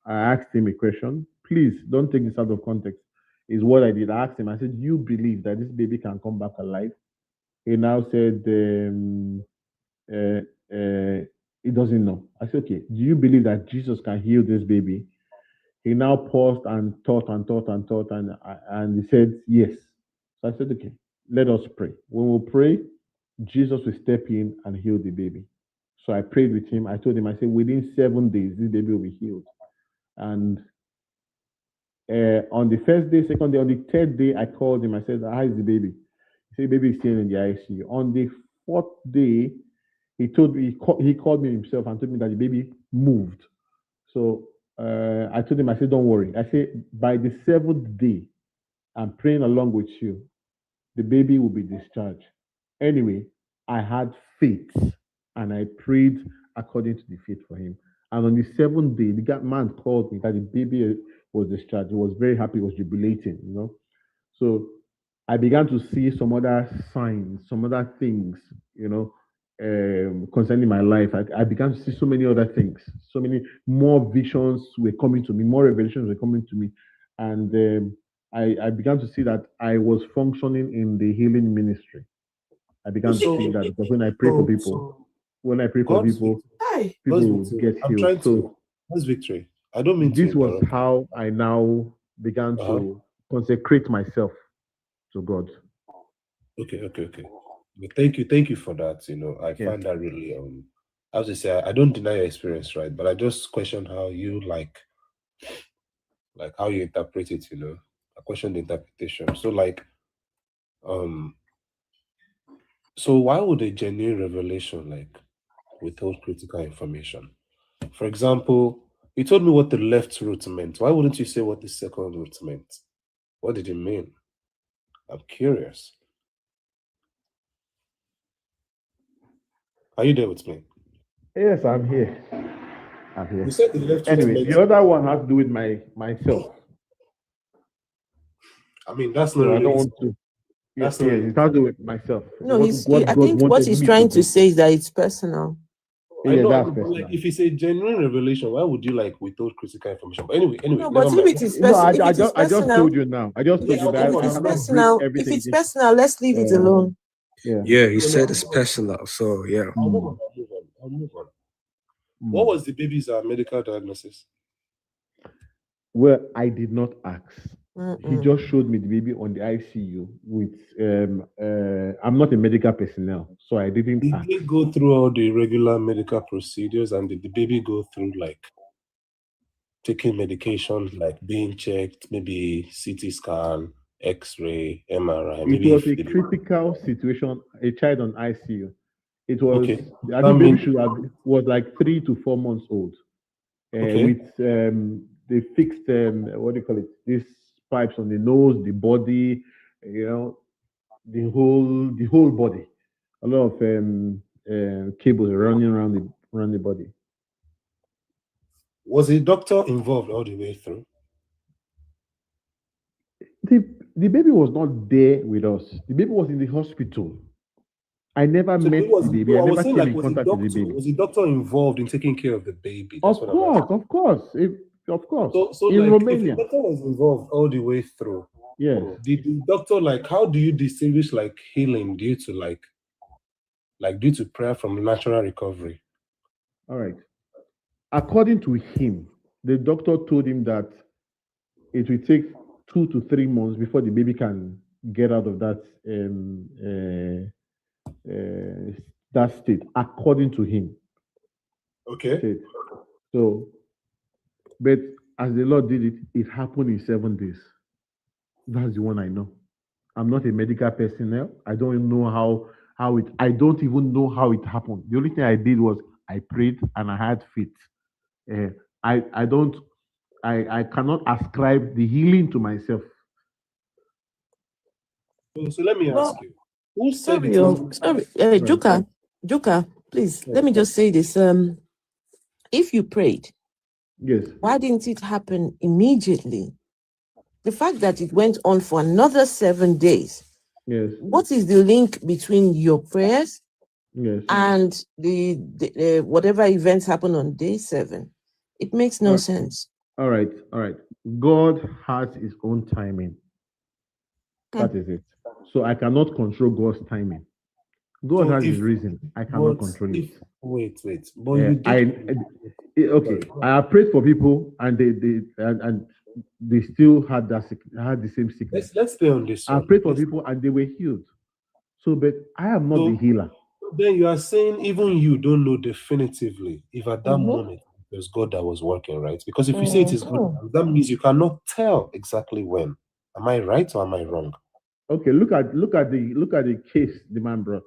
I asked him a question. Please don't take this out of context. Is what I did. I asked him. I said, "You believe that this baby can come back alive?" He now said he doesn't know. I said, okay, do you believe that Jesus can heal this baby? He now paused and thought and thought and thought, and he said yes. So I said, okay, let us pray. When we pray, Jesus will step in and heal the baby. So I prayed with him. I told him, I said, within 7 days, this baby will be healed. And on the first day, second day, on the third day, I called him. I said, how is the baby? He said, baby is still in the ICU. On the fourth day, he told me, he called me himself and told me that the baby moved. So I told him, I said, don't worry. I said, by the 7th day, I'm praying along with you. The baby will be discharged. Anyway, I had faith and I prayed according to the faith for him. And on the 7th day, the man called me that the baby was discharged. He was very happy, he was jubilating, you know. So I began to see some other signs, some other things, you know, concerning my life. I began to see so many other things, so many more visions were coming to me, more revelations were coming to me. And I began to see that I was functioning in the healing ministry. I began to see that because when I pray for people, people get I'm healed. trying So to. That's victory. I don't mean this to was interrupt. how I now began to consecrate myself to God. Okay. But thank you for that. You know, I find that really I was to say I don't deny your experience, right? But I just question how you like how you interpret it, you know. I question the interpretation. So so why would a genuine revelation withhold critical information? For example, you told me what the left root meant. Why wouldn't you say what the second root meant? What did it mean? I'm curious. Are you there with me? Yes, I'm here. I'm here. You said the left root Anyway, meant. the other one has to do with myself. I mean, that's not So I really. don't want to. Yes, it has to do with myself. No, What I God think what wanted he's me trying to to say is that it's personal. I know, that's but personal. if it's a genuine revelation, why would you withhold critical information? But anyway, No, never but if mind. it is personal, I just told you now. I just told you that if I it's cannot brief personal, everything. if it's personal, let's leave it alone. Yeah, he said it's personal. So yeah. I'll move on. What was the baby's medical diagnosis? Well, I did not ask. He just showed me the baby on the ICU with I'm not a medical personnel, so I didn't ask. Did they go through all the regular medical procedures, and did the baby go through taking medications, being checked, maybe CT scan, X-ray, MRI? It was a critical situation, a child on ICU. It was, I think baby was 3 to 4 months old. With they fixed what do you call it? These pipes on the nose, the body, you know, the whole body. A lot of cables running around the body. Was a doctor involved all the way through? The baby was not there with us. The baby was in the hospital. I never met the baby. I never came in contact with the baby. Was the doctor involved in taking care of the baby? Of course. So in Romania, if the doctor was involved all the way through, did the doctor how do you distinguish healing due to due to prayer from natural recovery? All right. According to him, the doctor told him that it will take 2 to 3 months before the baby can get out of that that state. According to him. Okay. So, but as the Lord did it, it happened in 7 days. That's the one I know. I'm not a medical personnel. I don't know how it. I don't even know how it happened. The only thing I did was I prayed and I had faith. I cannot ascribe the healing to myself. So let me ask you, who said sorry, Joka, please, let me just say this. If you prayed, yes, why didn't it happen immediately? The fact that it went on for another 7 days. Yes. What is the link between your prayers and the whatever events happen on day 7? It makes no sense. All right. God has his own timing. That is it. So I cannot control God's timing. God So has his if reason. I cannot but control it. if wait, but you did Okay. sorry. I have prayed for people, and they still had had the same sickness. Let's stay on this I one. prayed for people, and they were healed. So, but I am not the healer. Then you are saying even you don't know definitively if at that moment it was God that was working, right? Because if you say it is God, that means you cannot tell exactly when. Am I right or am I wrong? Okay, look at the case the man brought.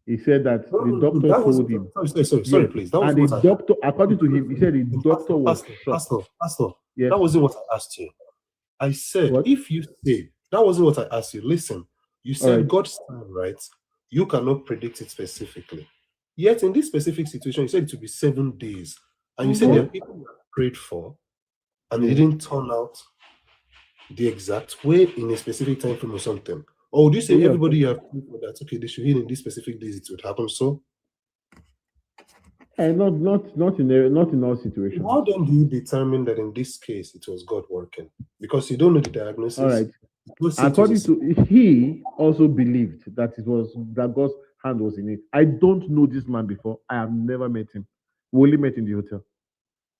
He said that the doctor told him. Sorry, please. That was and what the doctor, according to him, he said the doctor was shocked. Pastor, Yes. that wasn't what I asked you. I said, if you say, that wasn't what I asked you. Listen, you said God's time, right? You cannot predict it specifically. Yet in this specific situation, you said it would be 7 days. And you said there are people you have prayed for, and it didn't turn out the exact way in a specific time frame or something. Or would you say everybody you have prayed for that, okay, they should heal in these specific days, it would happen so? And not in all situations. How then do you determine that in this case it was God working? Because you don't know the diagnosis. All right. According to he also believed that that God's hand was in it. I don't know this man before. I have never met him. We only met in the hotel.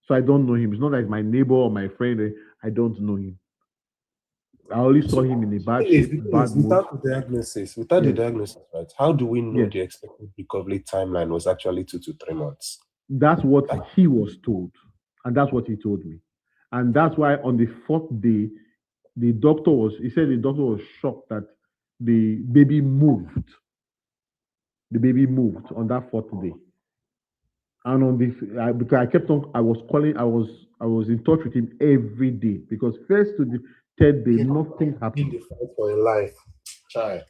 So I don't know him. It's not like my neighbor or my friend. I don't know him. I only saw him in a bad shape, bad mood. Without the diagnosis, right? How do we know the expected recovery timeline was actually 2 to 3 months? That's what he was told, and that's what he told me. And that's why on the 4th day, the doctor was shocked that the baby moved. The baby moved on that 4th day. And on this, because I kept on, I was in touch with him every day, because first to the 3rd day, nothing happened. In the fight for your life, child.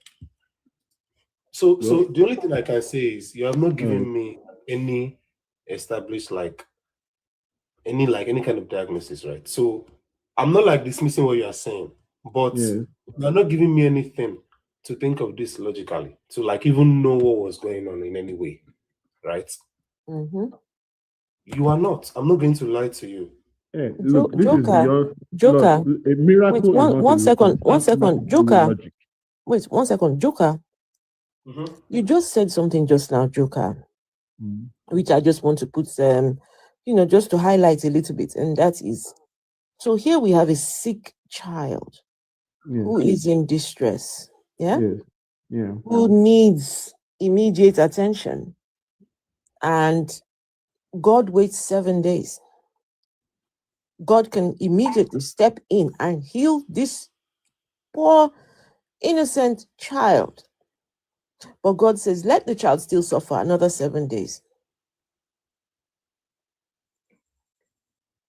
So the only thing I can say is you have not given me any established any kind of diagnosis, right? So I'm not dismissing what you are saying, but you are not giving me anything to think of this logically, to even know what was going on in any way, right? You are not. I'm not going to lie to you. Yeah, look, this is beyond Joker. Look, a miracle. Wait, one second, Joker. Logic. Wait, 1 second, Joker. You just said something just now, Joker, which I just want to put just to highlight a little bit, and that is, so here we have a sick child who is in distress, who needs immediate attention, and God waits 7 days. God can immediately step in and heal this poor, innocent child. But God says, let the child still suffer another 7 days.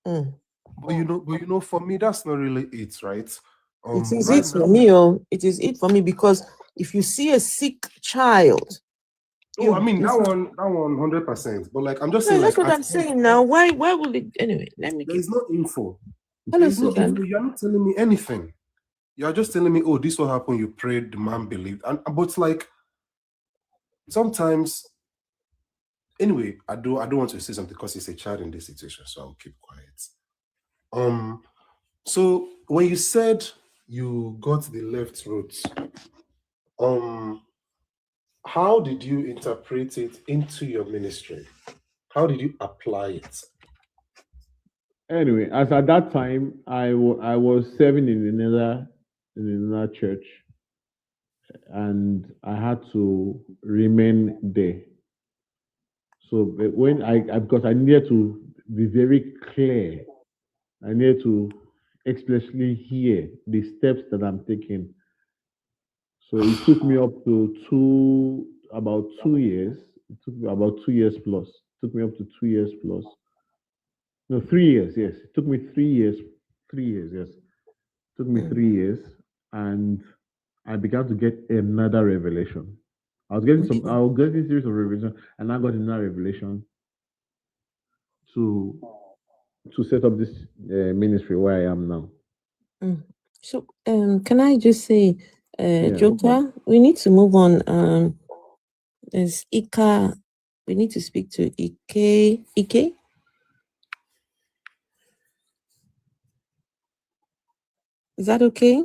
But for me, that's not really it, right? It is it for me. It is it for me, because if you see a sick child, that one 100%. But I'm just saying, that's what I'm saying now. Why will it anyway? There's no info. Hello, There's no info. You're not telling me anything. You're just telling me, oh, this will happen. You prayed, the man believed, but sometimes. Anyway, I don't want to say something because he's a child in this situation, so I'll keep quiet. So when you said you got the left route, how did you interpret it into your ministry? How did you apply it? Anyway, as at that time, I was serving in another church, and I had to remain there. So when because I needed to be very clear, I needed to explicitly hear the steps that I'm taking. So it took me up to about 2 years. It took me about 2 years plus. It took me up to 2 years plus. No, 3 years. Yes, it took me 3 years. 3 years. Yes, it took me 3 years, and I began to get another revelation. I was getting a series of revelation, and I got another revelation to set up this ministry where I am now. So, can I just say, Joker, we need to move on. There's Ika. We need to speak to Ike. Ike? Is that okay?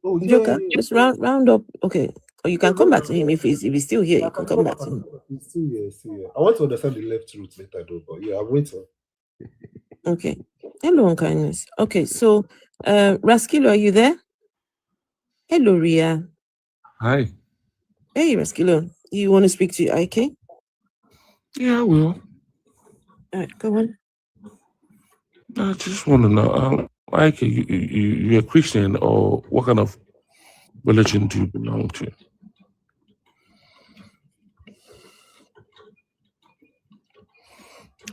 Oh, yeah. Joker, just round up. Okay. Or you can come back to him if he's still here. You can come back to him. He's still here, still here. I want to understand the left route later, though. But yeah, I'm waiting. Okay. Hello, kindness. Okay, so Raskilo, are you there? Hello, Ria. Hi. Hey, Raskilo. You want to speak to IK? Yeah, I will. All right, go on. I just want to know, IK, you're a Christian, or what kind of religion do you belong to?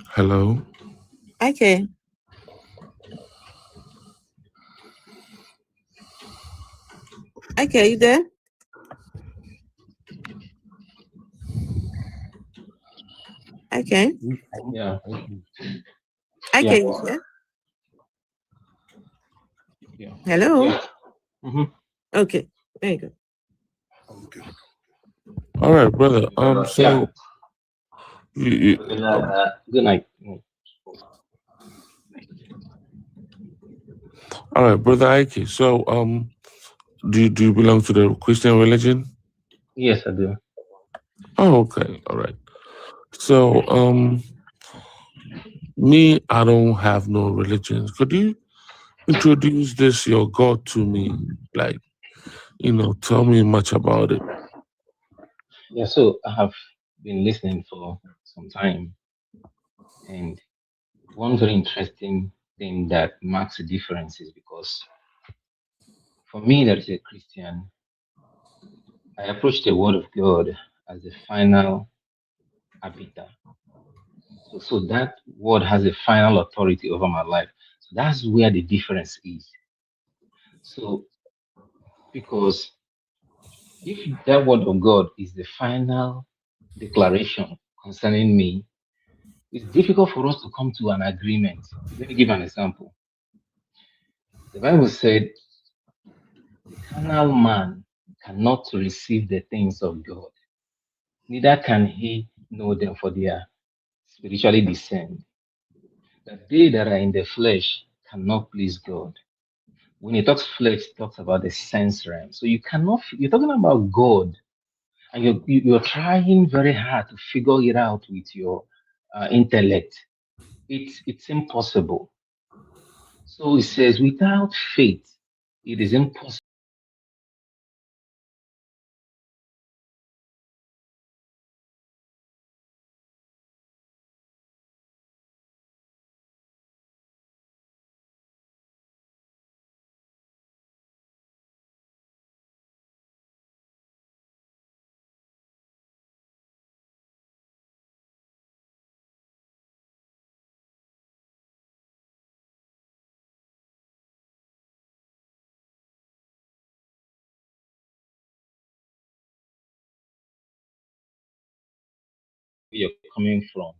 Hello? IK. IK, are you there? IK? Yeah. IK, you there? Yeah. Hello? Yeah. Mm-hmm. Okay, there you go. Okay. All right, brother. So Good night. All right, brother Ike. So do you belong to the Christian religion? Yes, I do. Oh, okay. All right. So me, I don't have no religions. Could you introduce this your God to me? Like, tell me much about it. Yeah, so I have been listening for some time, and one very interesting thing that marks a difference is because for me, that is a Christian, I approach the Word of God as the final arbiter. So that word has a final authority over my life. So that's where the difference is. So, because if that word of God is the final declaration concerning me, it's difficult for us to come to an agreement. Let me give an example. The Bible said, the carnal man cannot receive the things of God, neither can he know them, for they are spiritually discerned. That they that are in the flesh cannot please God. When he talks flesh, he talks about the sense realm. So you're talking about God, and you're trying very hard to figure it out with your intellect. It's impossible. So it says, without faith, it is impossible. You're coming from,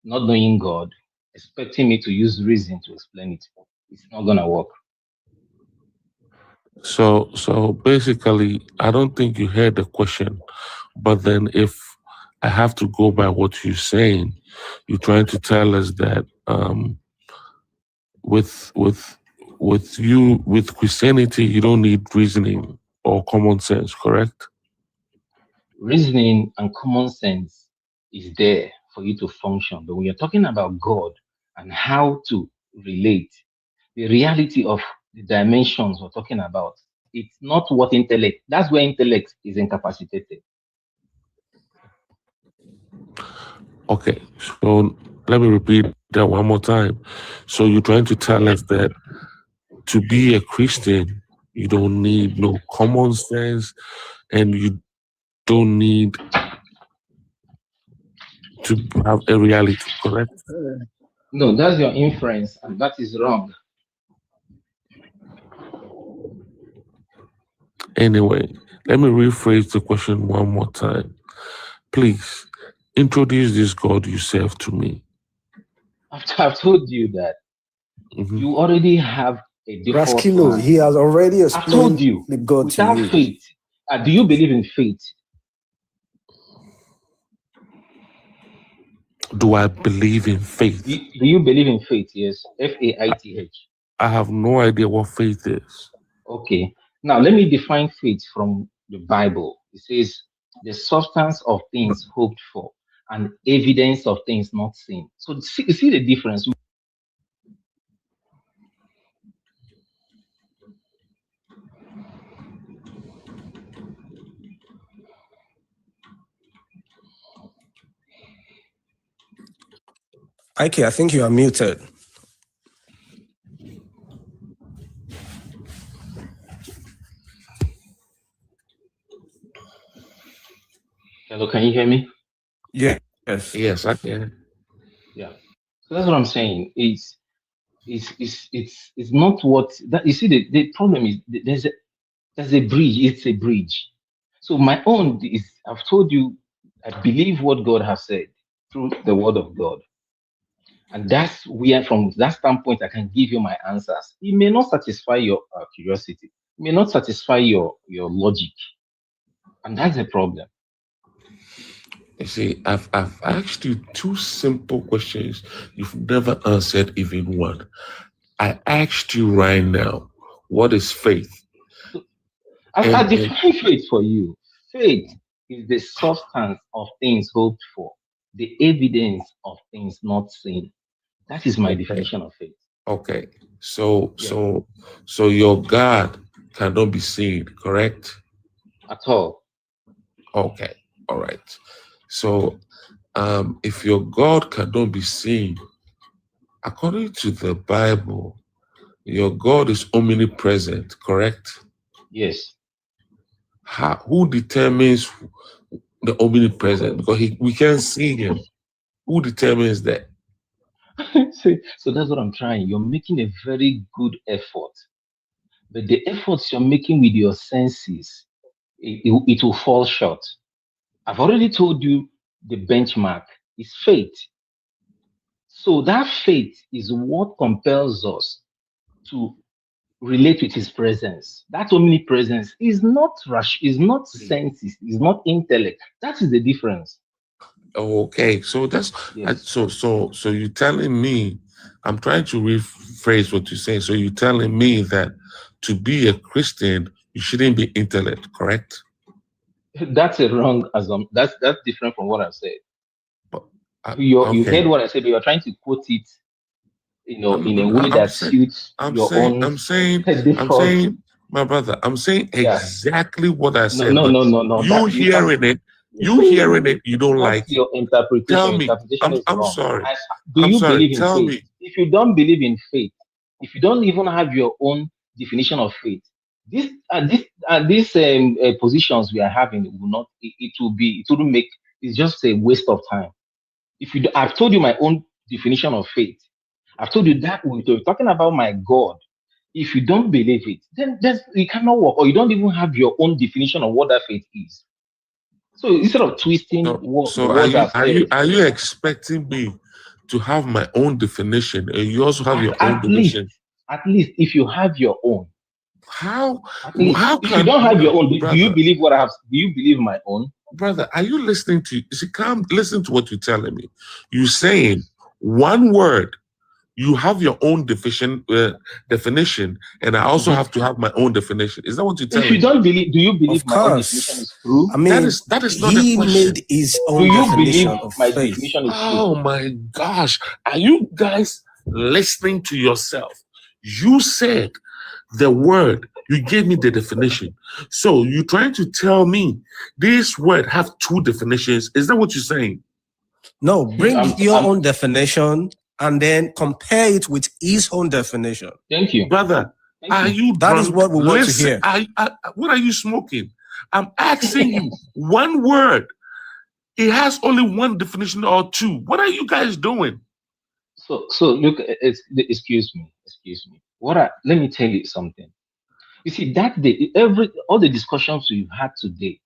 not knowing God, expecting me to use reason to explain it. It's not gonna work. So basically, I don't think you heard the question. But then if I have to go by what you're saying, you're trying to tell us that with Christianity, you don't need reasoning or common sense, correct? Reasoning and common sense is there for you to function. But when you're talking about God and how to relate, the reality of the dimensions we're talking about, it's not what intellect, that's where intellect is incapacitated. Okay, so let me repeat that one more time. So you're trying to tell us that to be a Christian, you don't need no common sense, and you don't need to have a reality, correct? No, that's your inference, and that is wrong. Anyway, let me rephrase the question one more time. Please, introduce this God you serve to me. I've told you that you already have a default Raskilo, mind. he has already I told explained you, the God without to you. faith, do you believe in faith? Do I believe in faith? Do you believe in faith? Yes, Faith. I have no idea what faith is. Okay. Now let me define faith from the Bible. It says the substance of things hoped for and evidence of things not seen. So you see the difference. Ike, I think you are muted. Hello, can you hear me? Yes. Yes, I can. Yeah. So that's what I'm saying. It's not what that you see. The problem is there's a bridge. It's a bridge. So my own is, I've told you, I believe what God has said through the word of God. And that's where, from that standpoint, I can give you my answers. It may not satisfy your curiosity. It may not satisfy your logic. And that's the problem. You see, I've asked you two simple questions. You've never answered even one. I asked you right now, what is faith? So I define faith for you. Faith is the substance of things hoped for, the evidence of things not seen. That is my definition of faith. Okay. So your God cannot be seen, correct? At all. Okay. All right. So if your God cannot be seen, according to the Bible, your God is omnipresent, correct? Yes. Who determines the omnipresent? Because we can't see him. Who determines that? So that's what I'm trying. You're making a very good effort. But the efforts you're making with your senses, it will fall short. I've already told you the benchmark is faith. So that faith is what compels us to relate with his presence. That omnipresence is not is not senses, is not intellect. That is the difference. Okay, so that's Yes. so you're telling me, I'm trying to rephrase what you're saying. So you're telling me that to be a Christian, you shouldn't be intellect, correct? That's a wrong assumption. That's different from what I said. Okay. You heard what I said, but you're trying to quote it, in a way that suits your own. I'm saying, my brother, I'm saying exactly what I said. No. You hearing it, you don't like it. Your interpretation. Tell me. Interpretation is I'm wrong. sorry. Do you believe in Tell faith? me. If you don't believe in faith, if you don't even have your own definition of faith, these positions we are having will not. It wouldn't make. It's just a waste of time. If you, I've told you my own definition of faith. I've told you that when you're talking about my God, if you don't believe it, then it cannot work, or you don't even have your own definition of what that faith is. So instead of twisting the words are you expecting me to have my own definition, and you also have your own definition? At least if you have your own. How if you don't have your own, do you believe what I have? Do you believe my own? Brother, are you listening to? You see, come listen to what you're telling me. You're saying one word. You have your own definition, and I also have to have my own definition. Is that what you're telling me? If you don't believe, do you believe my own definition is true? I mean, that is not the question. He made his own definition of my faith. definition is true? Oh my gosh. Are you guys listening to yourself? You said the word, you gave me the definition. So you're trying to tell me this word have two definitions. Is that what you're saying? No, bring your own definition and then compare it with his own definition. Thank you. Brother, are you That drunk? is what we want to hear. What are you smoking? I'm asking you one word. It has only one definition or two. What are you guys doing? So look, excuse me. Let me tell you something. You see, that day, all the discussions we've had today,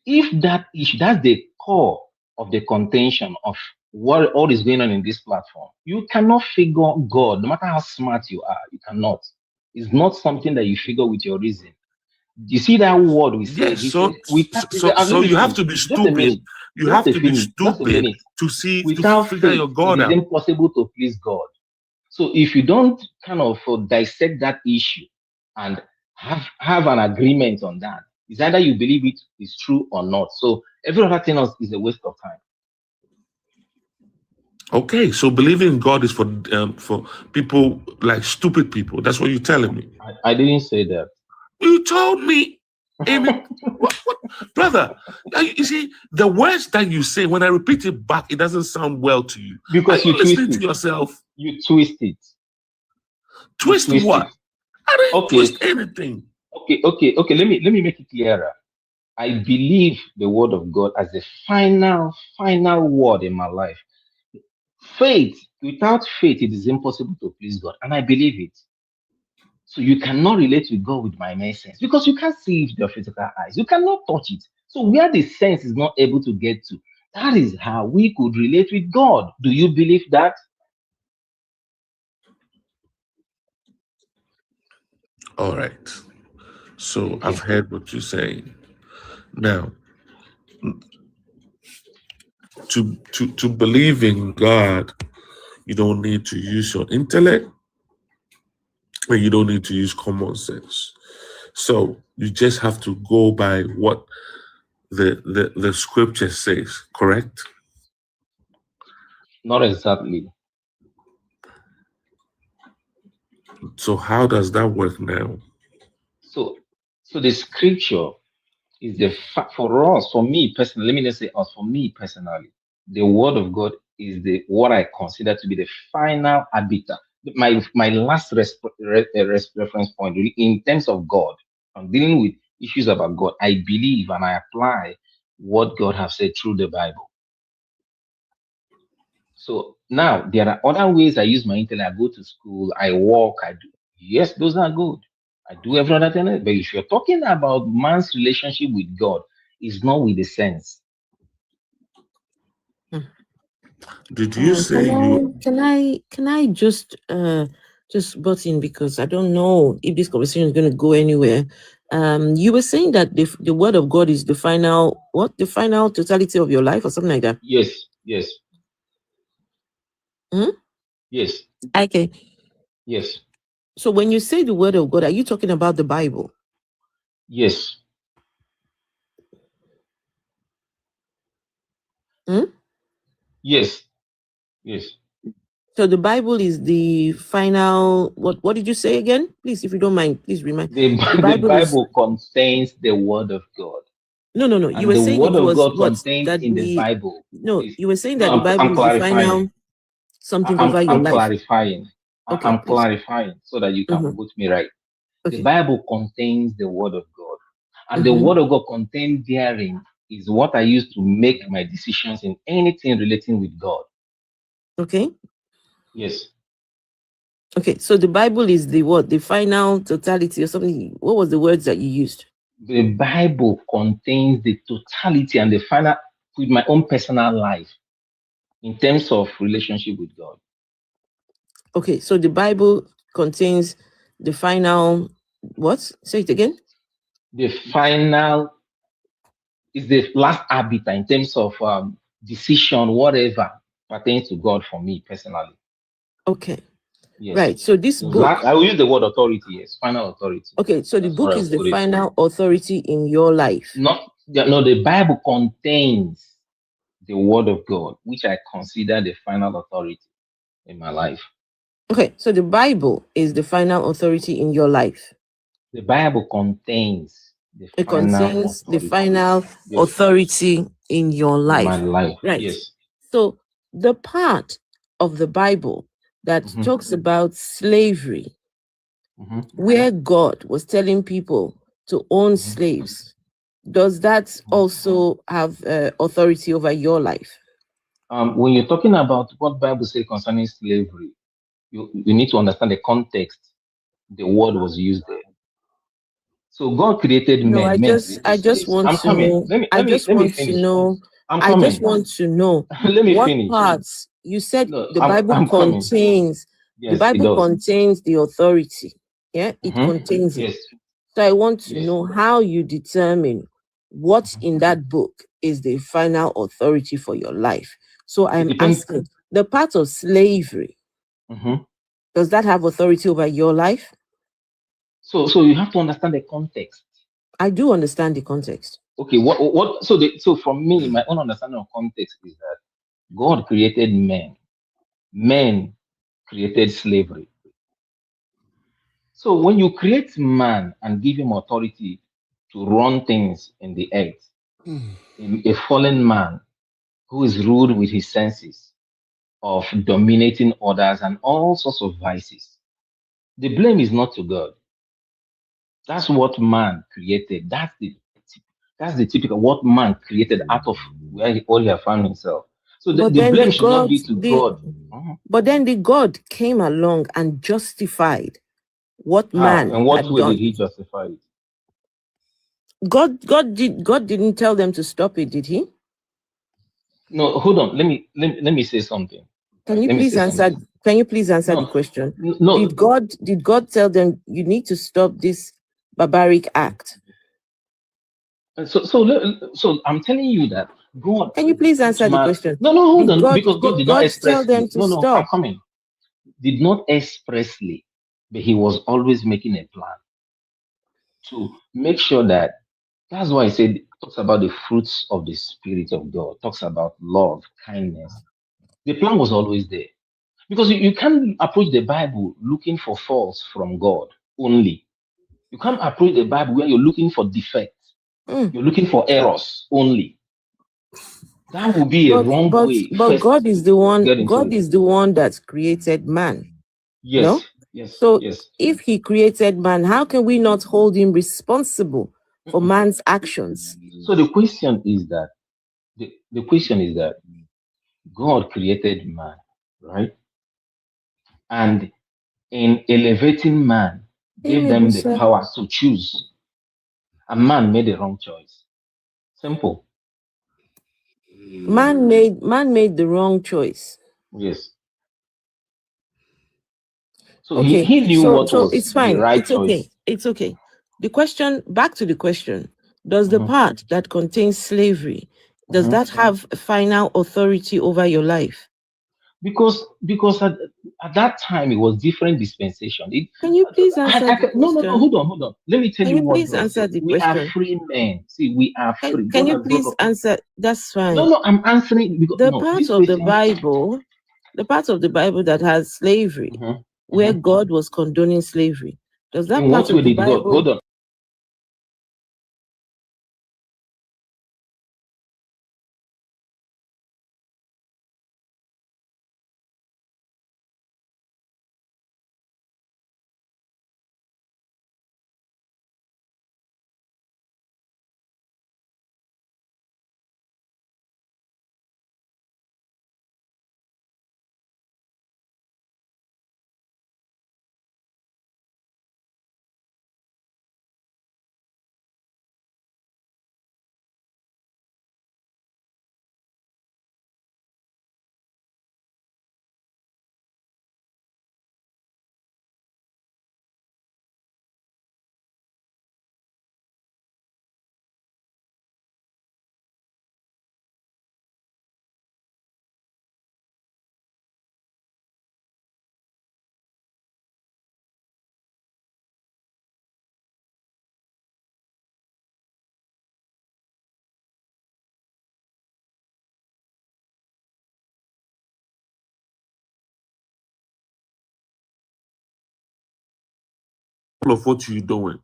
if that issue, that's the core of the contention of what all is going on in this platform. You cannot figure God, no matter how smart you are, you cannot. It's not something that you figure with your reason. You see that word we say? Yes, so you have to be stupid. You have to be stupid to see, to figure your God out. It is impossible to please God. So if you don't kind of dissect that issue and have an agreement on that, It's either you believe it is true or not. So every other thing else is a waste of time. Okay, so believing in God is for people like stupid people. That's what you're telling me. I didn't say that. You told me. What, brother? You see, the words that you say, when I repeat it back, it doesn't sound well to you. Because Are you listening twist to yourself? You twist it. Twist what? I didn't twist anything. Okay. Let me make it clearer. I believe the word of God as the final word in my life. Faith, without faith, it is impossible to please God. And I believe it. So you cannot relate with God with my mere sense because you can't see it with your physical eyes. You cannot touch it. So where the sense is not able to get to, that is how we could relate with God. Do you believe that? All right. So I've heard what you're saying. Now, to believe in God, you don't need to use your intellect and you don't need to use common sense. So you just have to go by what the scripture says, correct? Not exactly. So how does that work now? So the scripture is the for us, for me personally. Let me just say us. For me personally, the word of God is what I consider to be the final arbiter. My last reference point really, in terms of God. I'm dealing with issues about God. I believe and I apply what God has said through the Bible. So now there are other ways I use my intellect. I go to school, I walk, I do. Yes, those are good. I do every other thing. But if you're talking about man's relationship with God, it's not with the sense. Did you say you? Can I just butt in because I don't know if this conversation is going to go anywhere. You were saying that the word of God is the final totality of your life or something like that. Yes. Hmm? Yes. Okay. Yes. So when you say the word of God, are you talking about the Bible? Yes. Hmm? Yes. So the Bible is the final. What did you say again? Please, if you don't mind, please remind. The Bible contains the word of God. No. You were the saying word it of was God what contained that in the Bible. No, Please. you were saying No, that the Bible I'm is the final something over your I'm life. clarifying. Okay, I'm please. clarifying so that you can put me right. Okay. The Bible contains the word of God. And the word of God contained therein is what I use to make my decisions in anything relating with God. Okay. Yes. Okay, so the Bible is the what? The final totality or something. What was the words that you used? The Bible contains the totality and the final with my own personal life in terms of relationship with God. Okay, so the Bible contains the final what? Say it again. The final is the last arbiter in terms of decision, whatever pertains to God for me personally. Okay. Yes. Right. So this book. I will use the word authority. Yes, final authority. Okay. So the book is the final authority in your life. The Bible contains the word of God, which I consider the final authority in my life. Okay. So the Bible is the final authority in your life. The Bible contains the final authority in your life. My life. Right. Yes. So the part of the Bible that talks about slavery, where God was telling people to own slaves, does that also have authority over your life? When you're talking about what Bible says concerning slavery, you need to understand the context the word was used there. So God created men. I just want to know. I just want to know. Let me what finish. Parts you said the Bible contains. Yes, the Bible contains the authority. Yeah, it contains it. So I want to know how you determine what in that book is the final authority for your life. So I'm asking the part of slavery. Does that have authority over your life? So you have to understand the context. I do understand the context. Okay, what? So from me, my own understanding of context is that God created men. Men created slavery. So when you create man and give him authority to run things in the earth, a fallen man who is ruled with his senses of dominating others and all sorts of vices, the blame is not to God. That's what man created. That's the typical what man created out of where he has found himself. So the blame should not be to God. But then the God came along and justified what man In what had way done. did he justify it? God didn't tell them to stop it, did he? No, hold on. Let me say something. Can you please answer the question? No. Did God tell them you need to stop this barbaric act? So I'm telling you that God. Can you please answer the question? No, hold on. God, Because God did not tell them expressly. to No, stop? I'm coming. Did not expressly, but he was always making a plan to make sure that. That's why I said it talks about the fruits of the Spirit of God. Talks about love, kindness. The plan was always there. Because you can't approach the Bible looking for faults from God only. You can't approach the Bible where you're looking for defects. You're looking for errors only. That would be a wrong way. But God is the one. God it. is the one that created man. Yes. No? Yes. So yes. If he created man, how can we not hold him responsible for man's actions? So the question is that the question is that God created man, right? And in elevating man, gave them the power to choose. And man made the wrong choice. Simple. Man made the wrong choice. Yes. So he knew what was it's fine. the right it's okay. choice. It's okay. Back to the question. Does the part that contains slavery, does that have final authority over your life? Because at that time it was different dispensation. Can you please answer the question? No, hold on. Let me tell you what please answer the we question? are free men. See, we are free. Can you please answer? That's fine. No, I'm answering because the part of the Bible that has slavery, where God was condoning slavery. Does that in part what way of the did God? Bible? Hold on. Of what you're doing.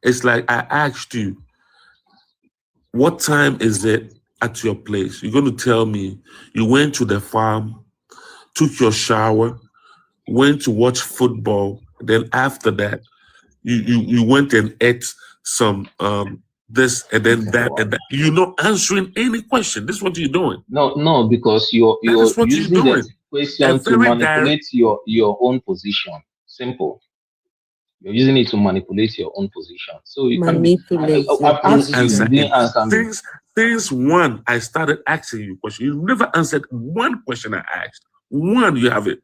It's like I asked you, what time is it at your place? You're going to tell me you went to the farm, took your shower, went to watch football, then after that, you went and ate some this and then that and that. You're not answering any question. This is what you're doing. No, because you're using that question to manipulate your own position. Simple. You're using it to manipulate your own position. So you can be. I've asked you, you didn't answer me. Since one, I started asking you questions. You never answered one question I asked. One, you have it.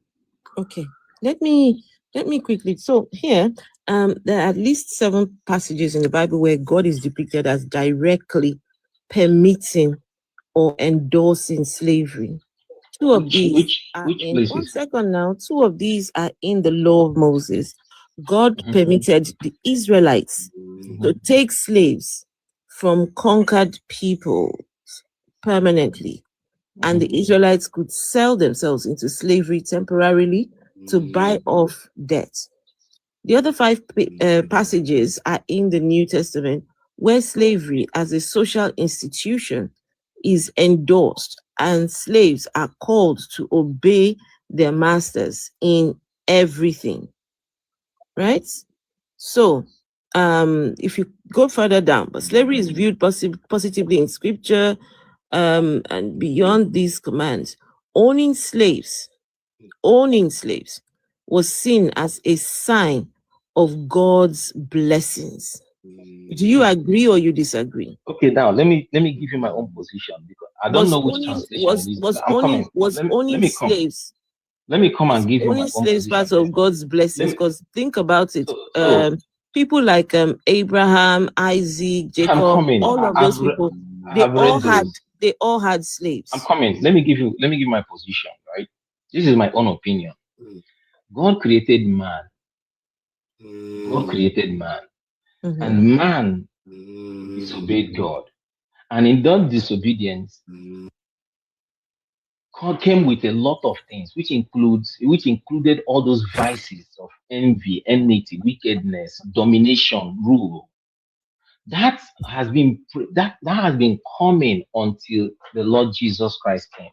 Okay. Let me quickly. So here, there are at least 7 passages in the Bible where God is depicted as directly permitting or endorsing slavery. Two of these are in 2 of these are in the law of Moses. God permitted the Israelites to take slaves from conquered people permanently, and the Israelites could sell themselves into slavery temporarily to buy off debt. The other 5 passages are in the New Testament where slavery as a social institution is endorsed and slaves are called to obey their masters in everything, right? So, if you go further down, but slavery is viewed positively in scripture, and beyond these commands, owning slaves was seen as a sign of God's blessings. Do you agree or you disagree? Okay, now let me give you my own position, because I don't know which translation it is. I'm coming. Let me come. Slaves. Let me come and give you my Owning own slaves position. part of God's blessings, because think about it. People like Abraham, Isaac, Jacob, all of those people, they all had slaves. I'm coming. Let me give my position, right? This is my own opinion. God created man. And man disobeyed God. And in that disobedience, God came with a lot of things, which included all those vices of envy, enmity, wickedness, domination, rule. That has been coming until the Lord Jesus Christ came.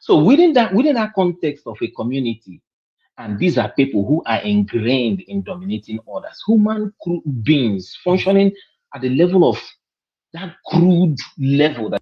So within that context of a community, and these are people who are ingrained in dominating others, human beings functioning at the level of that crude level that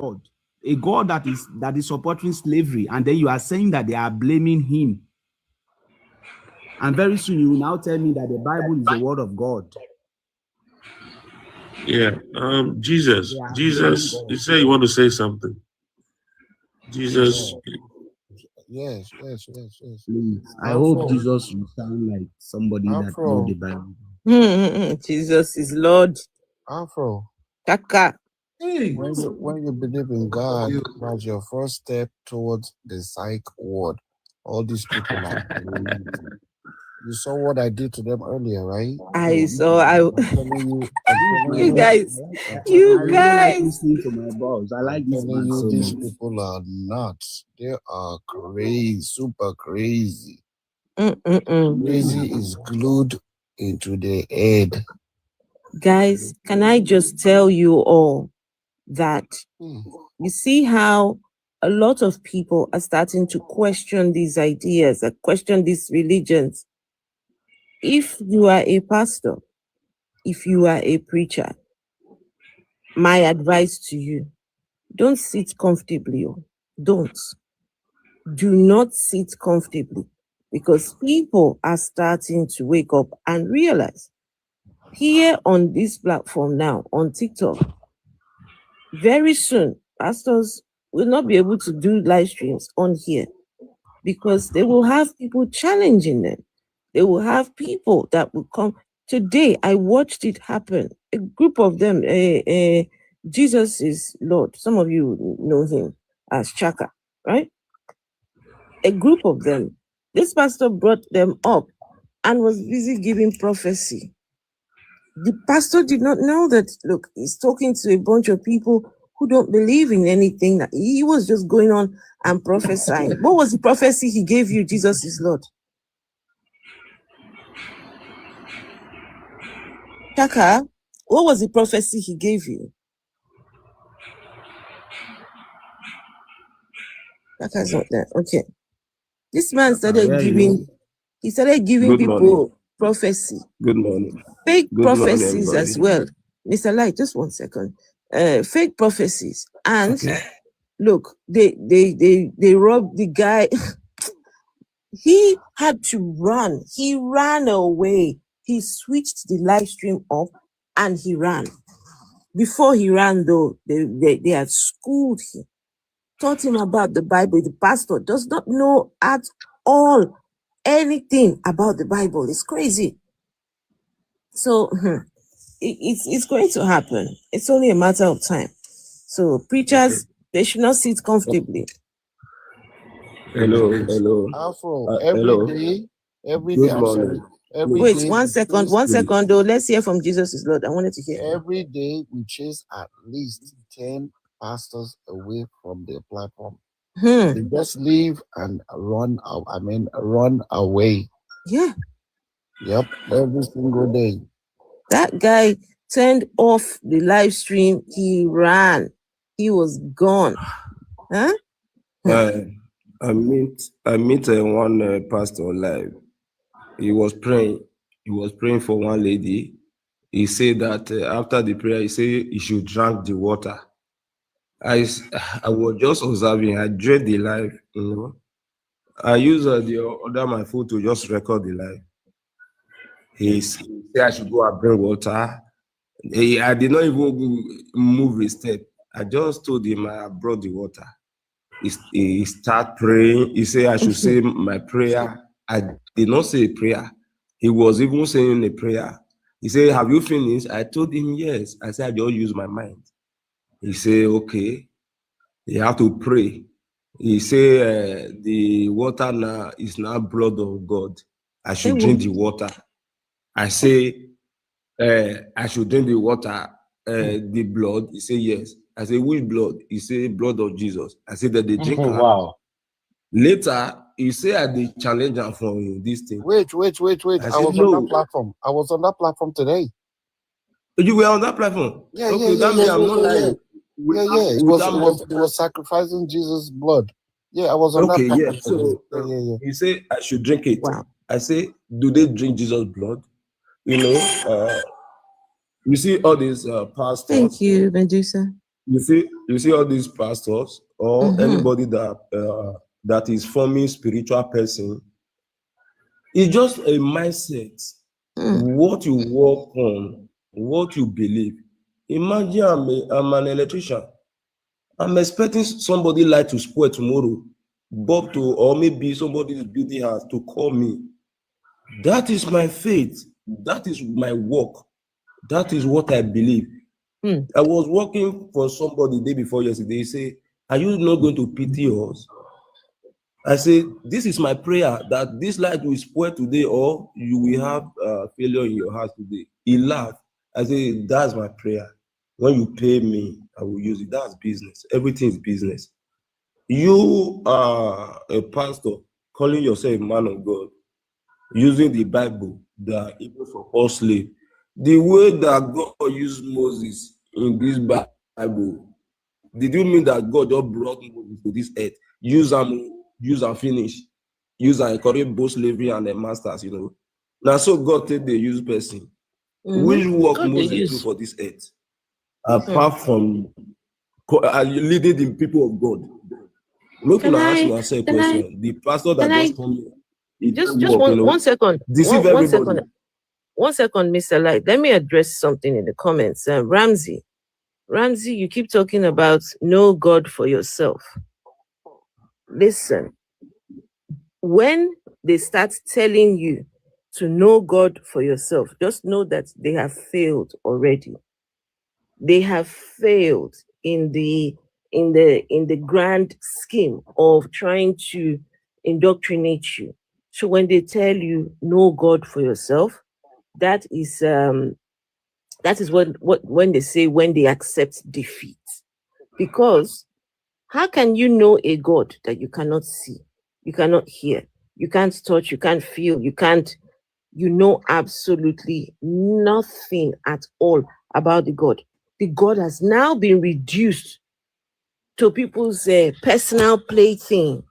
God, a God that is supporting slavery, and then you are saying that they are blaming him. And very soon you will now tell me that the Bible is the word of God. Yeah. Jesus, you say you want to say something. Jesus. Yes. Please, I hope Jesus will sound like somebody that knows the Bible. Jesus is Lord. Afro. Kaka. When you believe in God, that's your first step towards the psych ward. All these people are you saw what I did to them earlier, right? I saw. I'm telling you, you guys. Listening to my boss. I like this man so these much. people are nuts. They are crazy, super crazy. Crazy is glued into their head. Guys, can I just tell you all that you see how a lot of people are starting to question these ideas, question these religions. If you are a pastor, if you are a preacher, my advice to you, don't sit comfortably. Don't. Do not sit comfortably, because people are starting to wake up and realize here on this platform now, on TikTok, very soon, pastors will not be able to do live streams on here because they will have people challenging them. They will have people that will come. Today, I watched it happen. A group of them, Jesus is Lord. Some of you know him. as Chaka, right? A group of them. This pastor brought them up and was busy giving prophecy. The pastor did not know that, look, he's talking to a bunch of people who don't believe in anything. He was just going on and prophesying. What was the prophecy he gave you? Jesus is Lord. Chaka, what was the prophecy he gave you? Chaka's not there. Okay. This man started giving, he started giving people prophecy. Good morning. Fake Good prophecies morning, as well. Mr. Light, just 1 second. Fake prophecies. And look, they robbed the guy. He had to run. He ran away. He switched the live stream off and he ran. Before he ran, though, they had schooled him, taught him about the Bible. The pastor does not know at all anything about the Bible. It's crazy. So it's going to happen. It's only a matter of time. So preachers, they should not sit comfortably. Hello. Afro, Hello. every Good day, I'm morning. sorry. Every Wait, day 1 we second, chase- 1 second, though. Let's hear from Jesus is Lord. I wanted to hear. Every day we chase at least 10 pastors away from their platform. They just leave and run away. Yeah. Yep, every single day. That guy turned off the live stream. He ran. He was gone. Huh? I meet one pastor live. He was praying. He was praying for one lady. He said that after the prayer, he said he should drink the water. I was just observing. I dread the live, you know. I use my phone to just record the live. He said I should go and bring water. I did not even move a step. I just told him I brought the water. He started praying. He said I should say my prayer. I did not say a prayer. He was even saying a prayer. He said, have you finished? I told him yes. I said, I just use my mind. He said, okay. You have to pray. He said, the water now is now blood of God. I should drink the water. I say, I should drink the water, the blood. He said, yes. I said, which blood? He said, blood of Jesus. I said that they drink. Wow. Later, he said, I did challenge him for this thing. Wait. I said, was on that platform. I was on that platform today. You were on that platform? Yeah. Okay, that means I'm not lying. It was sacrificing Jesus' blood. Yeah, I was on that platform. So he said I should drink it. Wow. I say, do they drink Jesus' blood? You know, you see all these pastors. Thank you, Medusa. You see all these pastors or anybody that is forming spiritual person. It's just a mindset. What you work on, what you believe. Imagine I'm an electrician. I'm expecting somebody like to spoil tomorrow, Bob to, or maybe somebody's building house to call me. That is my faith. That is my work. That is what I believe. I was working for somebody the day before yesterday. He said, are you not going to pity us? I say, this is my prayer that this light will spoil today or you will have failure in your house today. He laughed. I say, that's my prayer. When you pay me, I will use it. That's business. Everything is business. You are a pastor calling yourself a man of God, using the Bible, that even for all slave. The way that God used Moses in this Bible, did you mean that God just brought Moses to this earth, use and finish, use and encourage both slavery and the masters, you know? Now, so God take the use person. Which work God Moses do for this earth? Apart from leading the people of God. Look, can I ask you a question? The pastor that just told me, just one second. Deceive everybody. 1 second, Mr. Light. Let me address something in the comments. Ramsey, you keep talking about know God for yourself. Listen, when they start telling you to know God for yourself, just know that they have failed already. They have failed in the in the grand scheme of trying to indoctrinate you. So when they tell you know God for yourself, that is when they say when they accept defeat. Because how can you know a God that you cannot see, you cannot hear, you can't touch, you can't feel, you know absolutely nothing at all about the God. The God has now been reduced to people's personal plaything.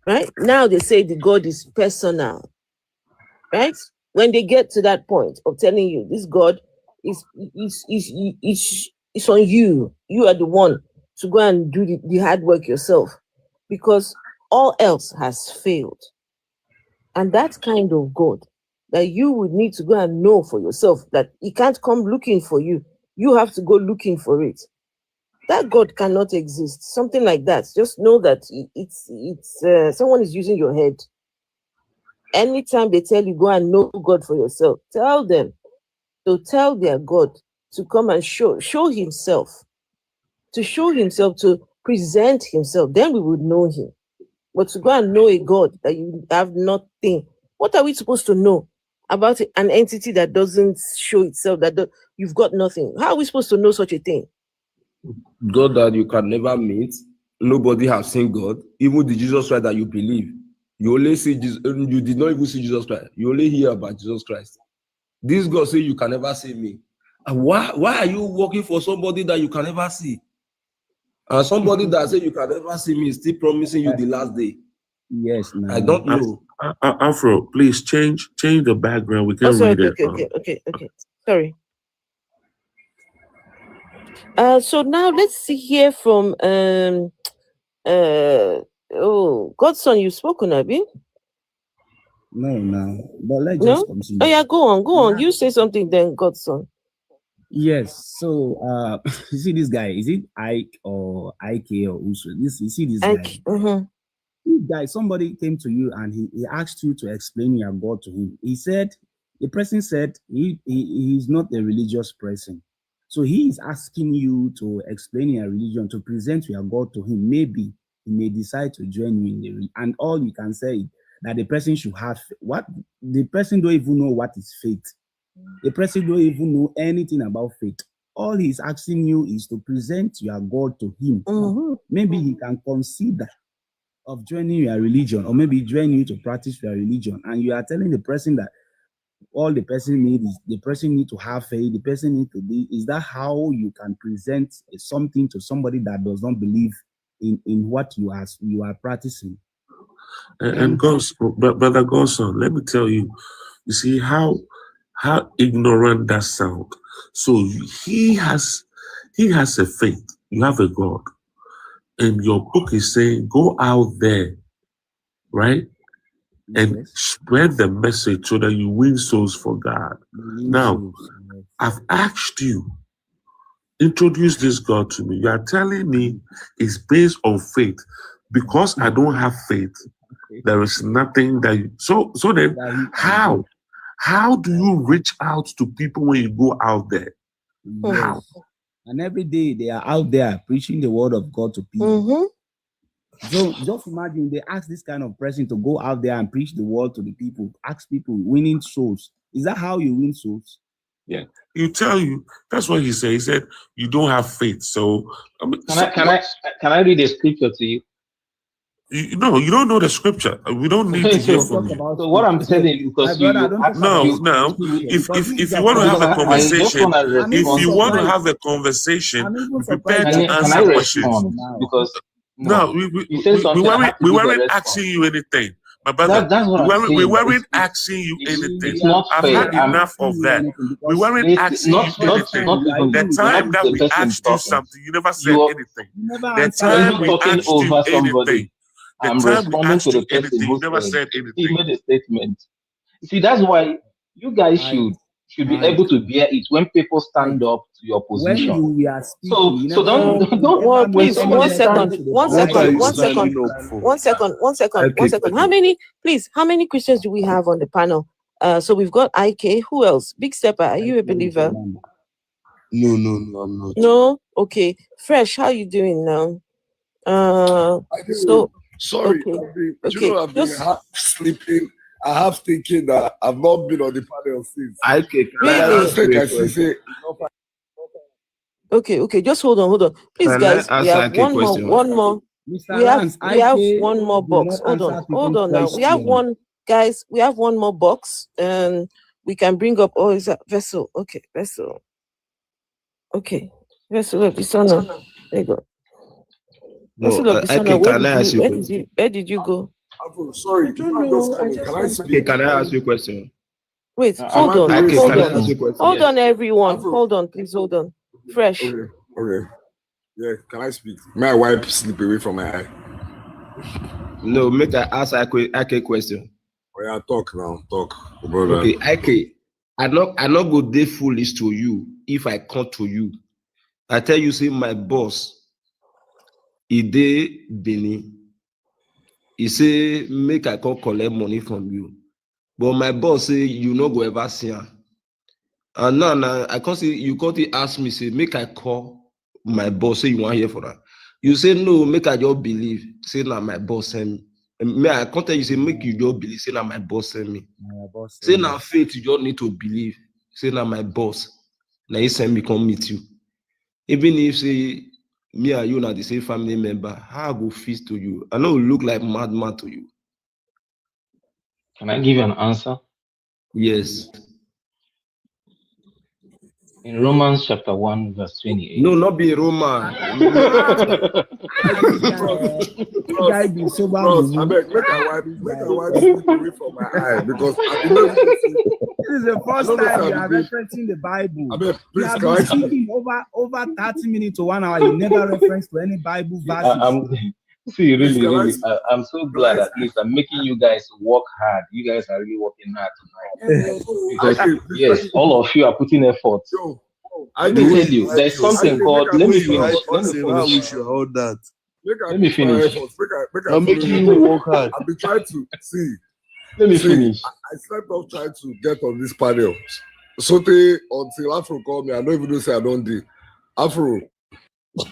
Right? Now they say the God is personal. Right? When they get to that point of telling you this God is on you. You are the one to go and do the hard work yourself, because all else has failed. And that kind of God that you would need to go and know for yourself, that he can't come looking for you. You have to go looking for it. That God cannot exist. Something like that. Just know that it's someone is using your head. Anytime they tell you go and know God for yourself, tell them to tell their God to come and show himself, to present himself. Then we would know him. But to go and know a God that you have nothing, what are we supposed to know about an entity that doesn't show itself, you've got nothing? How are we supposed to know such a thing? God that you can never meet. Nobody has seen God. Even the Jesus Christ that you believe, you only see Jesus. You did not even see Jesus Christ. You only hear about Jesus Christ. This God say you can never see me. And why are you working for somebody that you can never see? And somebody that say you can never see me is still promising you the last day. Yes, no. I don't know. Afro, please change the background. We can read it. Okay. Sorry. So now let's see here from Godson, you've spoken, Abi? No. But let's just continue. Oh yeah, go on. You say something then, Godson. Yes. So you see this guy, is it Ike or Ike or Uso? You see this Ike, guy. This guy, somebody came to you and he asked you to explain your God to him. The person said he's not a religious person. So he is asking you to explain your religion, to present your God to him. Maybe he may decide to join you in the religion. And all you can say is that the person should have what the person don't even know what is faith. The person don't even know anything about faith. All he's asking you is to present your God to him. Maybe he can consider of joining your religion, or maybe join you to practice your religion, and you are telling the person that all the person needs is the person need to have faith, the person need to be. Is that how you can present something to somebody that does not believe in what you are practicing? And Brother Godson, let me tell you, you see how ignorant that sounds. So he has a faith. You have a God. And your book is saying, go out there, right? And spread the message so that you win souls for God. Now, I've asked you, introduce this God to me. You are telling me it's based on faith. Because I don't have faith, there is nothing that you... So then, how do you reach out to people when you go out there? Yes. How? And every day they are out there preaching the word of God to people. So just imagine they ask this kind of person to go out there and preach the word to the people, ask people winning souls. Is that how you win souls? Yeah. That's what he said. He said you don't have faith. So can I read a scripture to you? No, you don't know the scripture. We don't need to hear from you. So what I'm telling you, because if you want to have a conversation, be prepared to answer questions. Because we weren't asking you anything. My brother, we weren't asking you anything. I've had enough of that. We weren't asking you anything. The time that we asked you something, you never said anything. The time we asked you anything. I'm responding to the person who never said anything. He made a statement. See, that's why you guys should be able to bear it when people stand up to your position. When you are speaking, so don't please, one second. How many Christians do we have on the panel? So we've got IK. Who else? Big Stepper, are you a believer? No, I'm not. No? Okay. Fresh, how you doing now? So Sorry, okay. I've been half sleeping. I have thinking that I've not been on the panel since. Okay, just hold on. Please, guys, we have one more. We have one more box. Hold on now. We have one more box, and we can bring up. Oh, is that Vessel? Okay, Vessel. Okay, Vessel of Dishonor. There you go. Vessel of Dishonor. Where did you go? Sorry, Can I speak? Can I ask you a question? Wait, hold on, everyone. Hold on, please, hold on. Fresh. Okay. Yeah, can I speak? My wife sleep away from my eye. No, make I ask a question. Oh yeah, talk now, brother. Okay, Ike, I not go dey foolish to you if I come to you. I tell you, say my boss, he dey Benin. He say make I come collect money from you, but my boss say you no go ever see am. And now I can't say you can't ask me say make I call my boss say you want hear for that. You say no, make I just believe. Say now my boss send me. Me I can't tell you say make you just believe. Say now my boss send me. Say now faith you just need to believe. Say now my boss. Now he send me come meet you. Even if say me and you are the same family member, how I go feast to you? I know it look like madman to you. Can I give you an answer? Yes. In Romans chapter 1, verse 28. No, not be Roman. Bros, I beg, make a wife sleep away from my eye because I believe this is the first time you are referencing the Bible. I beg, please, you have been speaking over 30 minutes to 1 hour. You never reference to any Bible verses. Really, I'm so glad at least I'm making you guys work hard. You guys are really working hard tonight. Because yes, all of you are putting effort. Let me tell you, there's something called. Let me finish. Let me finish. I'm making you work hard. I've been trying to see. Let me finish. I slept off trying to get on this panel. So until Afro called me, I don't even know say I don't do. Afro,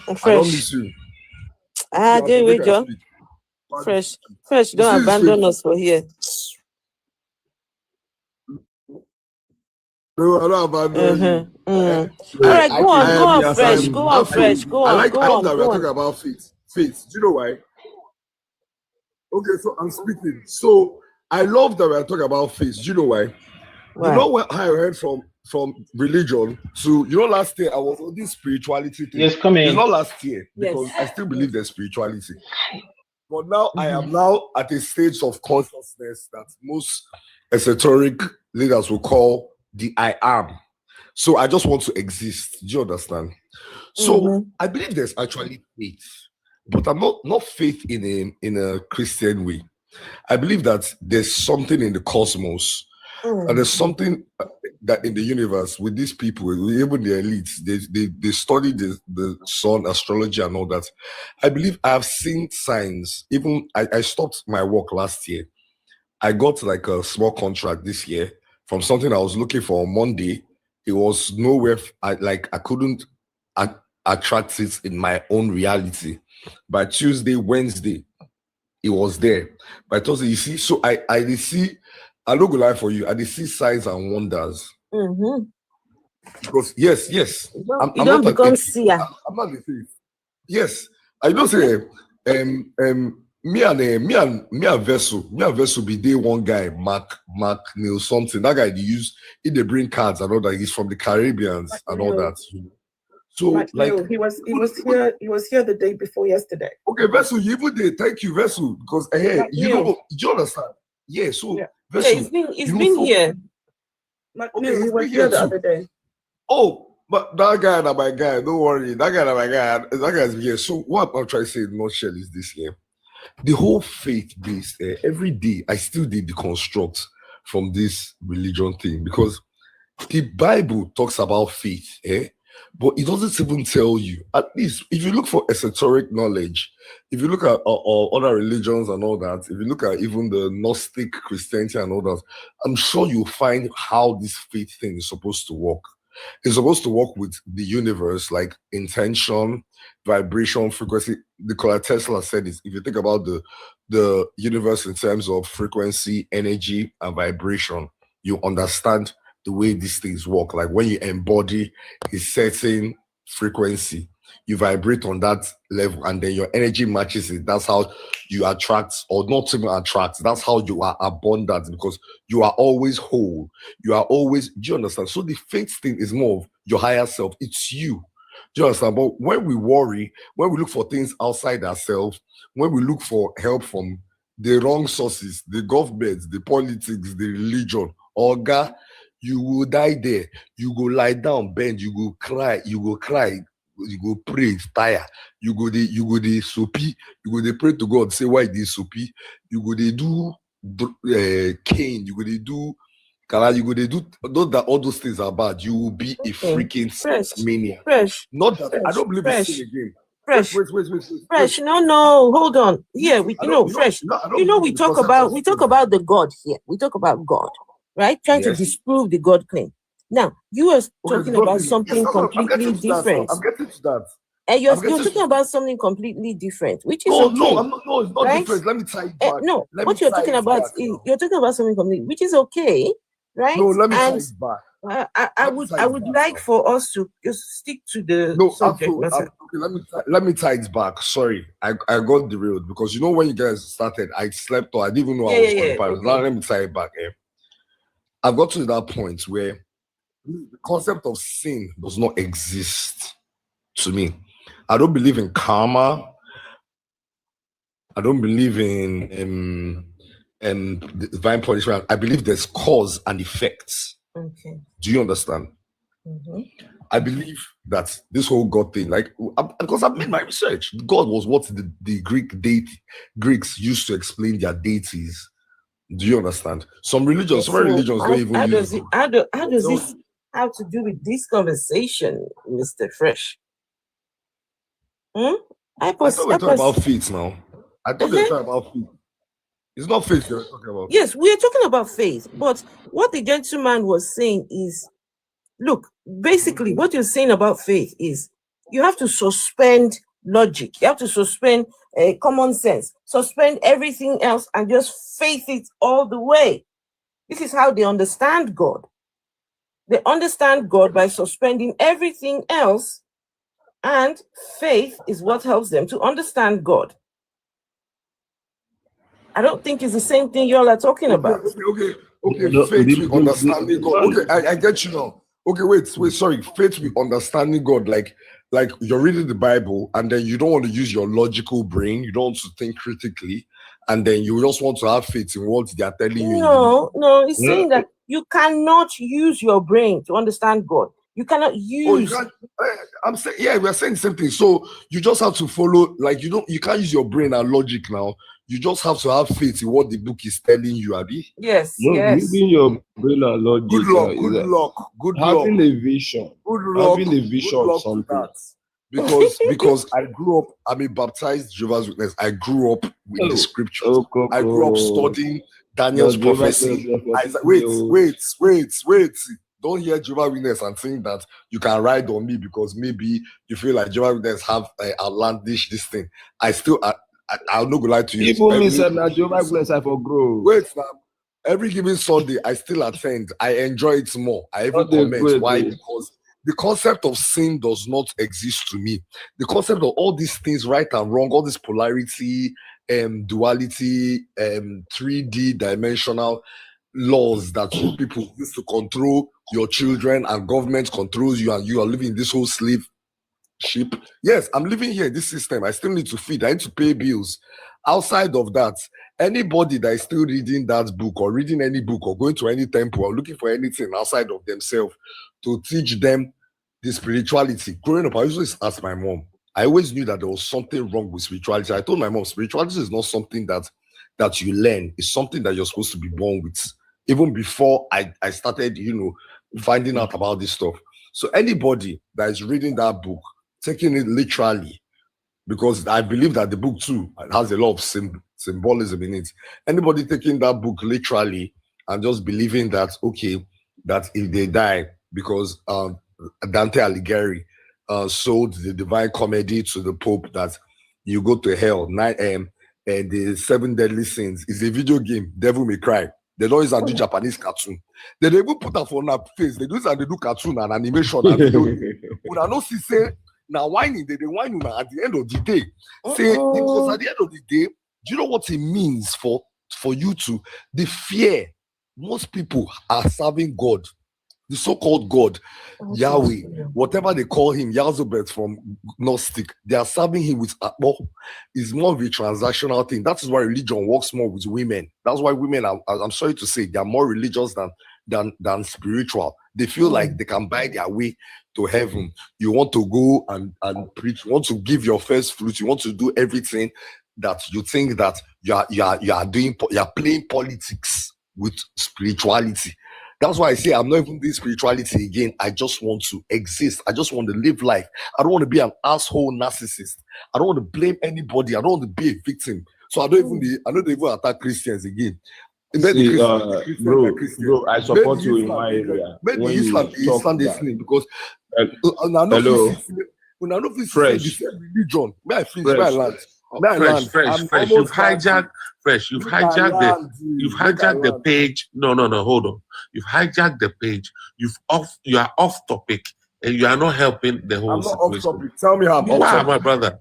I don't miss you. Fresh, don't abandon us for here. No, I don't abandon you. All right, go on, Fresh. Go on, Fresh. Go on. I love that we're talking about faith. Faith. Do you know why? Okay, so I'm speaking. So I love that we're talking about faith. Do you know why? You know how I heard from religion to, last year I was on this spirituality thing. Yes, come in. It's not last year because I still believe there's spirituality. But now I am now at a stage of consciousness that most esoteric leaders will call the I am. So I just want to exist. Do you understand? So I believe there's actually faith, but I'm not faith in a Christian way. I believe that there's something in the cosmos, and there's something that in the universe with these people, even the elites, they study the sun, astrology, and all that. I believe I have seen signs. Even I stopped my work last year. I got like a small contract this year from something I was looking for on Monday. It was nowhere. I couldn't attract it in my own reality. By Tuesday, Wednesday, it was there. By Thursday, you see, so I see. I don't go lie for you. I see signs and wonders. Because yes, I'm not become seer. I'm not the thief. Yes, I don't say. Me and Vessel be day one guy, Mark Neil something. That guy they bring cards and all that. He's from the Caribbean and all that. So he was here the day before yesterday. Okay, Vessel, you even did. Thank you, Vessel, because do you understand? Yeah, so Vessel, he's been here. Okay, he was here the other day. Oh, but that guy and my guy, don't worry. That guy and my guy, that guy's here. So what I'm trying to say in nutshell is this here. The whole faith-based, every day, I still did deconstruct from this religion thing because the Bible talks about faith, but it doesn't even tell you. At least, if you look for esoteric knowledge, if you look at other religions and all that, if you look at even the Gnostic Christianity and all that, I'm sure you'll find how this faith thing is supposed to work. It's supposed to work with the universe, like intention, vibration, frequency. Nikola Tesla said this. If you think about the universe in terms of frequency, energy, and vibration, you understand the way these things work. Like when you embody a certain frequency, you vibrate on that level, and then your energy matches it. That's how you attract, or not even attract. That's how you are abundant, because you are always whole. You are always, do you understand? So the faith thing is more of your higher self. It's you. Do you understand? But when we worry, when we look for things outside ourselves, when we look for help from the wrong sources, the government, the politics, the religion, Oga, you will die there. You go lie down, bend, you go cry, you go pray, tire, you go the soapy, you go they pray to God, say why this soapy, you go they do cane, you go they do Kala, you go they do, not that all those things are bad, you will be a freaking sex mania. Not that I don't believe in sin again. Fresh. No, hold on. Here, we fresh. We talk about the God here. We talk about God, right? Trying to disprove the God claim. Now, you are talking about something completely different. I'm getting to that. And you're talking about something completely different, which is okay. No, it's not different. Let me tie it back. No, what you're talking about is you're talking about something completely, which is okay, right? No, let me tie it back. I would like for us to just stick to the subject matter. Okay, let me tie it back. Sorry, I got derailed because when you guys started, I slept or I didn't even know I was on the pilot. Now let me tie it back. I've got to that point where the concept of sin does not exist to me. I don't believe in karma. I don't believe in divine punishment. I believe there's cause and effects. Okay. Do you understand? Mm-hmm. I believe that this whole God thing, because I've made my research. God was what the Greeks used to explain their deities. Do you understand? Some religions don't even use it. How does this have to do with this conversation, Mr. Fresh? I thought we were talking about faith now. I thought we were talking about faith. It's not faith we're talking about. Yes, we're talking about faith. But what the gentleman was saying is, look, basically what you're saying about faith is you have to suspend logic. You have to suspend common sense. Suspend everything else and just faith it all the way. This is how they understand God. They understand God by suspending everything else, and faith is what helps them to understand God. I don't think it's the same thing y'all are talking about. Okay, faith with understanding God. Okay, I get you now. Okay, wait, sorry. Faith with understanding God, like you're reading the Bible and then you don't want to use your logical brain, you don't want to think critically, and then you just want to have faith in what they are telling you. No, it's saying that you cannot use your brain to understand God. You cannot use. I'm saying, we're saying the same thing. So you just have to follow, you can't use your brain and logic now. You just have to have faith in what the book is telling you, Abi. Yes. Using your brain and logic. Good luck. Having a vision. Having a vision of something. Because I grew up, I'm a baptized Jehovah's Witness. I grew up with the scriptures. I grew up studying Daniel's prophecy. Wait. Don't hear Jehovah's Witness and think that you can ride on me because maybe you feel like Jehovah's Witness have outlandish this thing. I'll not go lie to you. People me said that Jehovah's Witness I for grow. Wait, man. Every given Sunday, I still attend. I enjoy it more. I even comment. Why? Because the concept of sin does not exist to me. The concept of all these things, right and wrong, all this polarity, duality, 3D dimensional laws that you people use to control your children, and government controls you, and you are living in this whole slave ship. Yes, I'm living here in this system. I still need to feed. I need to pay bills. Outside of that, anybody that is still reading that book or reading any book or going to any temple or looking for anything outside of themselves to teach them the spirituality. Growing up, I always asked my mom. I always knew that there was something wrong with spirituality. I told my mom, spirituality is not something that you learn. It's something that you're supposed to be born with. Even before I started, finding out about this stuff. So anybody that is reading that book, taking it literally, because I believe that the book too has a lot of symbolism in it. Anybody taking that book literally and just believing that, okay, that if they die, because Dante Alighieri sold the Divine Comedy to the Pope that you go to hell, 9 a.m. and the 7 deadly sins is a video game, Devil May Cry. They don't use and do Japanese cartoon. They even put that on our face. They do and they do cartoon and animation and video. But I know she say now whining, they whine you now at the end of the day. Say because at the end of the day, do you know what it means for you to the fear? Most people are serving God, the so-called God, Yahweh, whatever they call him, Yazobet from Gnostic. They are serving him with it's more of a transactional thing. That is why religion works more with women. That's why women are, I'm sorry to say, they are more religious than spiritual. They feel like they can buy their way to heaven. You want to go and preach, you want to give your first fruit, you want to do everything that you think that you are doing, you are playing politics with spirituality. That's why I say I'm not even doing spirituality again. I just want to exist. I just want to live life. I don't want to be an asshole narcissist. I don't want to blame anybody. I don't want to be a victim. So I don't even attack Christians again. See, bro, I support you in my area. Maybe Islam is because fresh religion. May I finish my land? Fresh. You've hijacked the page. No, hold on. You've hijacked the page. You are off topic and you are not helping the whole situation. Off topic. Tell me how I'm off topic. My brother.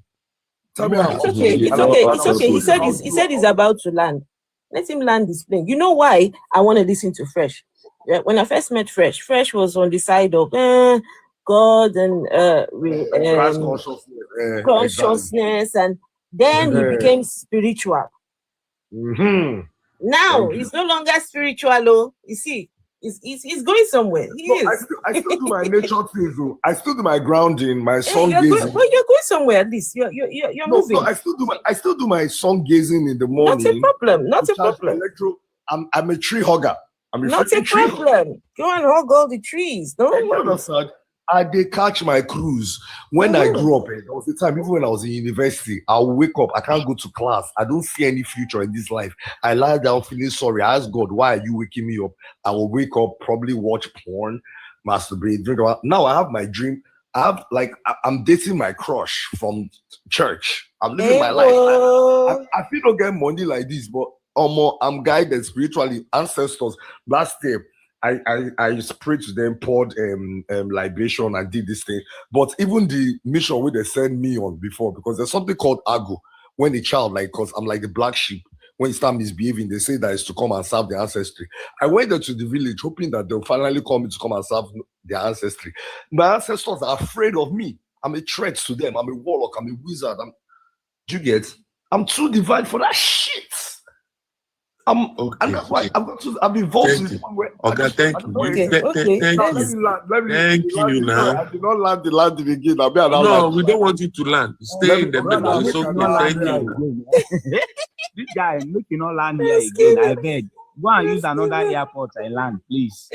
Tell me how I'm It's okay. He said he's about to land. Let him land this plane. You know why I want to listen to Fresh? When I first met Fresh was on the side of God and consciousness, and then he became spiritual. Now he's no longer spiritual. You see, he's going somewhere. I still do my nature things. I still do my grounding, my song gazing. You're going somewhere. At least you're moving. No, I still do my song gazing in the morning. Not a problem. I'm a tree hugger. Not a problem. Go and hug all the trees. They catch my cruise. When I grew up, there was a time, even when I was in university, I'll wake up, I can't go to class. I don't see any future in this life. I lie down feeling sorry. I ask God, why are you waking me up? I will wake up, probably watch porn, masturbate, drink. Now I have my dream. I'm dating my crush from church. I'm living my life. I feel don't get money like this, but I'm guided spiritually. Ancestors, last year, I prayed to them, poured libation, and did this thing. But even the mission where they sent me on before, because there's something called Ago. When a child, because I'm like the black sheep, when you start misbehaving, they say that it's to come and serve the ancestry. I went there to the village hoping that they'll finally call me to come and serve their ancestry. My ancestors are afraid of me. I'm a threat to them. I'm a warlock. I'm a wizard. Do you get? I'm too divine for that shit. And that's why I'm involved in somewhere. Okay, thank you. Thank you now. I did not land the landing again. No, we don't want you to land. Stay in the middle. It's okay. Thank you. This guy making not land here again. I beg. Go and use another airport and land, please.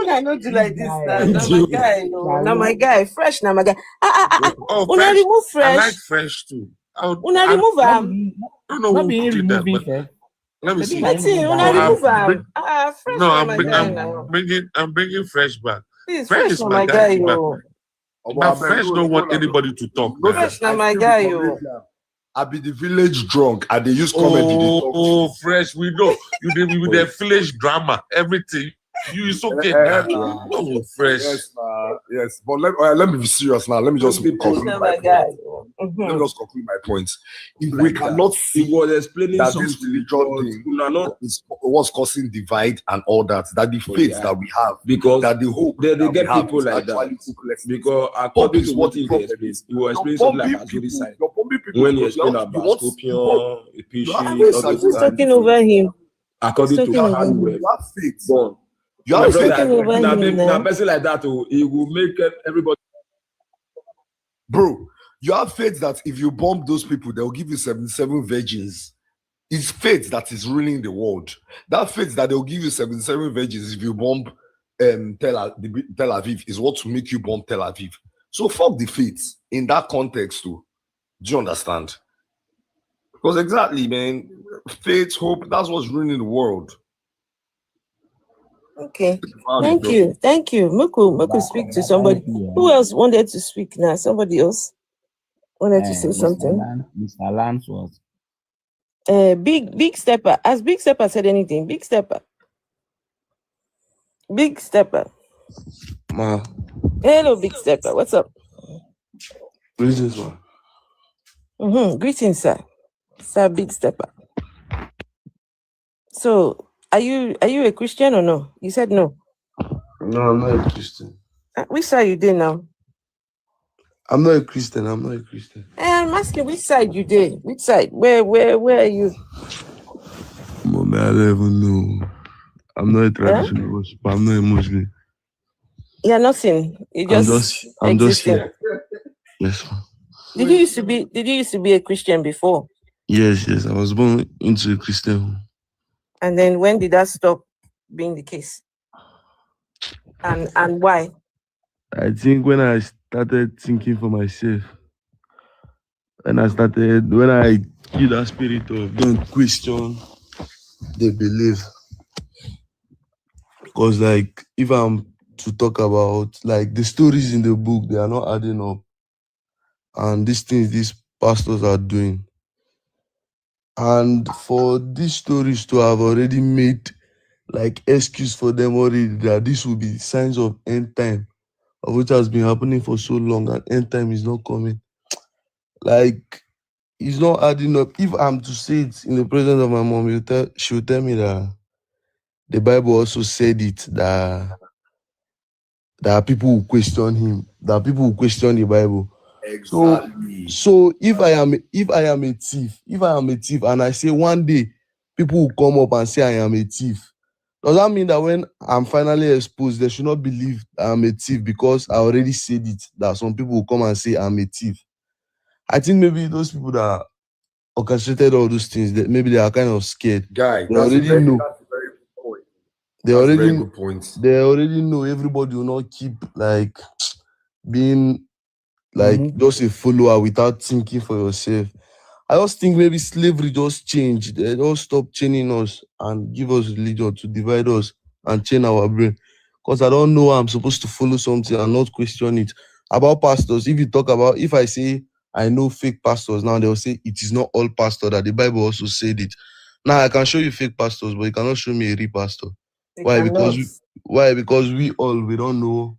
I not do like this now. My guy, Fresh now, my guy. Fresh. Remove Fresh. I like Fresh too. Remove him. I don't know who did that, but let me see. Remove him. Fresh. No, I'm bringing Fresh back. Please, Fresh is my guy. But Fresh don't want anybody to talk. Fresh now, my guy. I be the village drunk and they use comedy. Fresh, we know you did with the village drama, everything. You is okay. Fresh. Yes, but let me be serious now. Let me just conclude my point. Let me just conclude my point. If we cannot see that this religion thing is what's causing divide and all that the faith that we have, because that the hope they get people like that. Because according to what he explains, he will explain something like Azuri side. When he explained about Scorpion, Who's talking over him? According to how you have faith. You have a person like that, he will make everybody. Bro, you have faith that if you bomb those people, they'll give you 77 virgins. It's faith that is ruling the world. That faith that they'll give you 77 virgins if you bomb Tel Aviv is what will make you bomb Tel Aviv. So fuck the faith in that context too. Do you understand? Because exactly, man. faith, hope, that's what's ruining the world. Okay. Thank you. Muku, speak to somebody. Who else wanted to speak now? Somebody else wanted to say something. Mr. Lance was. Big Stepper. Has Big Stepper said anything? Big Stepper. Ma. Hello, Big Stepper. What's up? Greetings, ma. Greetings, sir. Sir Big Stepper. So, are you a Christian or no? You said no. No, I'm not a Christian. Which side you did now? I'm not a Christian. I'm asking which side you did. Which side? Where are you? Mommy, I don't even know. I'm not a traditional worshiper. I'm not a Muslim. You're nothing. I'm just here. Yes, ma'am. Did you used to be a Christian before? Yes. I was born into a Christian home. And then when did that stop being the case? And why? I think when I started thinking for myself, when I killed that spirit of don't question the belief. Because like if I'm to talk about like the stories in the book, they are not adding up. And these things these pastors are doing. And for these stories to have already made like excuse for them already that this will be signs of end time, of which has been happening for so long, and end time is not coming. Like it's not adding up. If I'm to say it in the presence of my mom, she will tell me that the Bible also said it that people will question him, that people will question the Bible. Exactly. So if I am a thief, and I say one day people will come up and say I am a thief, does that mean that when I'm finally exposed, they should not believe I'm a thief because I already said it, that some people will come and say I'm a thief? I think maybe those people that orchestrated all those things, that maybe they are kind of scared. Guy, They already know. That's a very good point. They That's already, a very good point. They already know everybody will not keep like being like just a follower without thinking for yourself. I just think maybe slavery just changed. They just stop chaining us and give us religion to divide us and chain our brain. Because I don't know I'm supposed to follow something and not question it. About pastors, if I say I know fake pastors now, they'll say it is not all pastor, that the Bible also said it. Now I can show you fake pastors, but you cannot show me a real pastor. Why? Because we don't know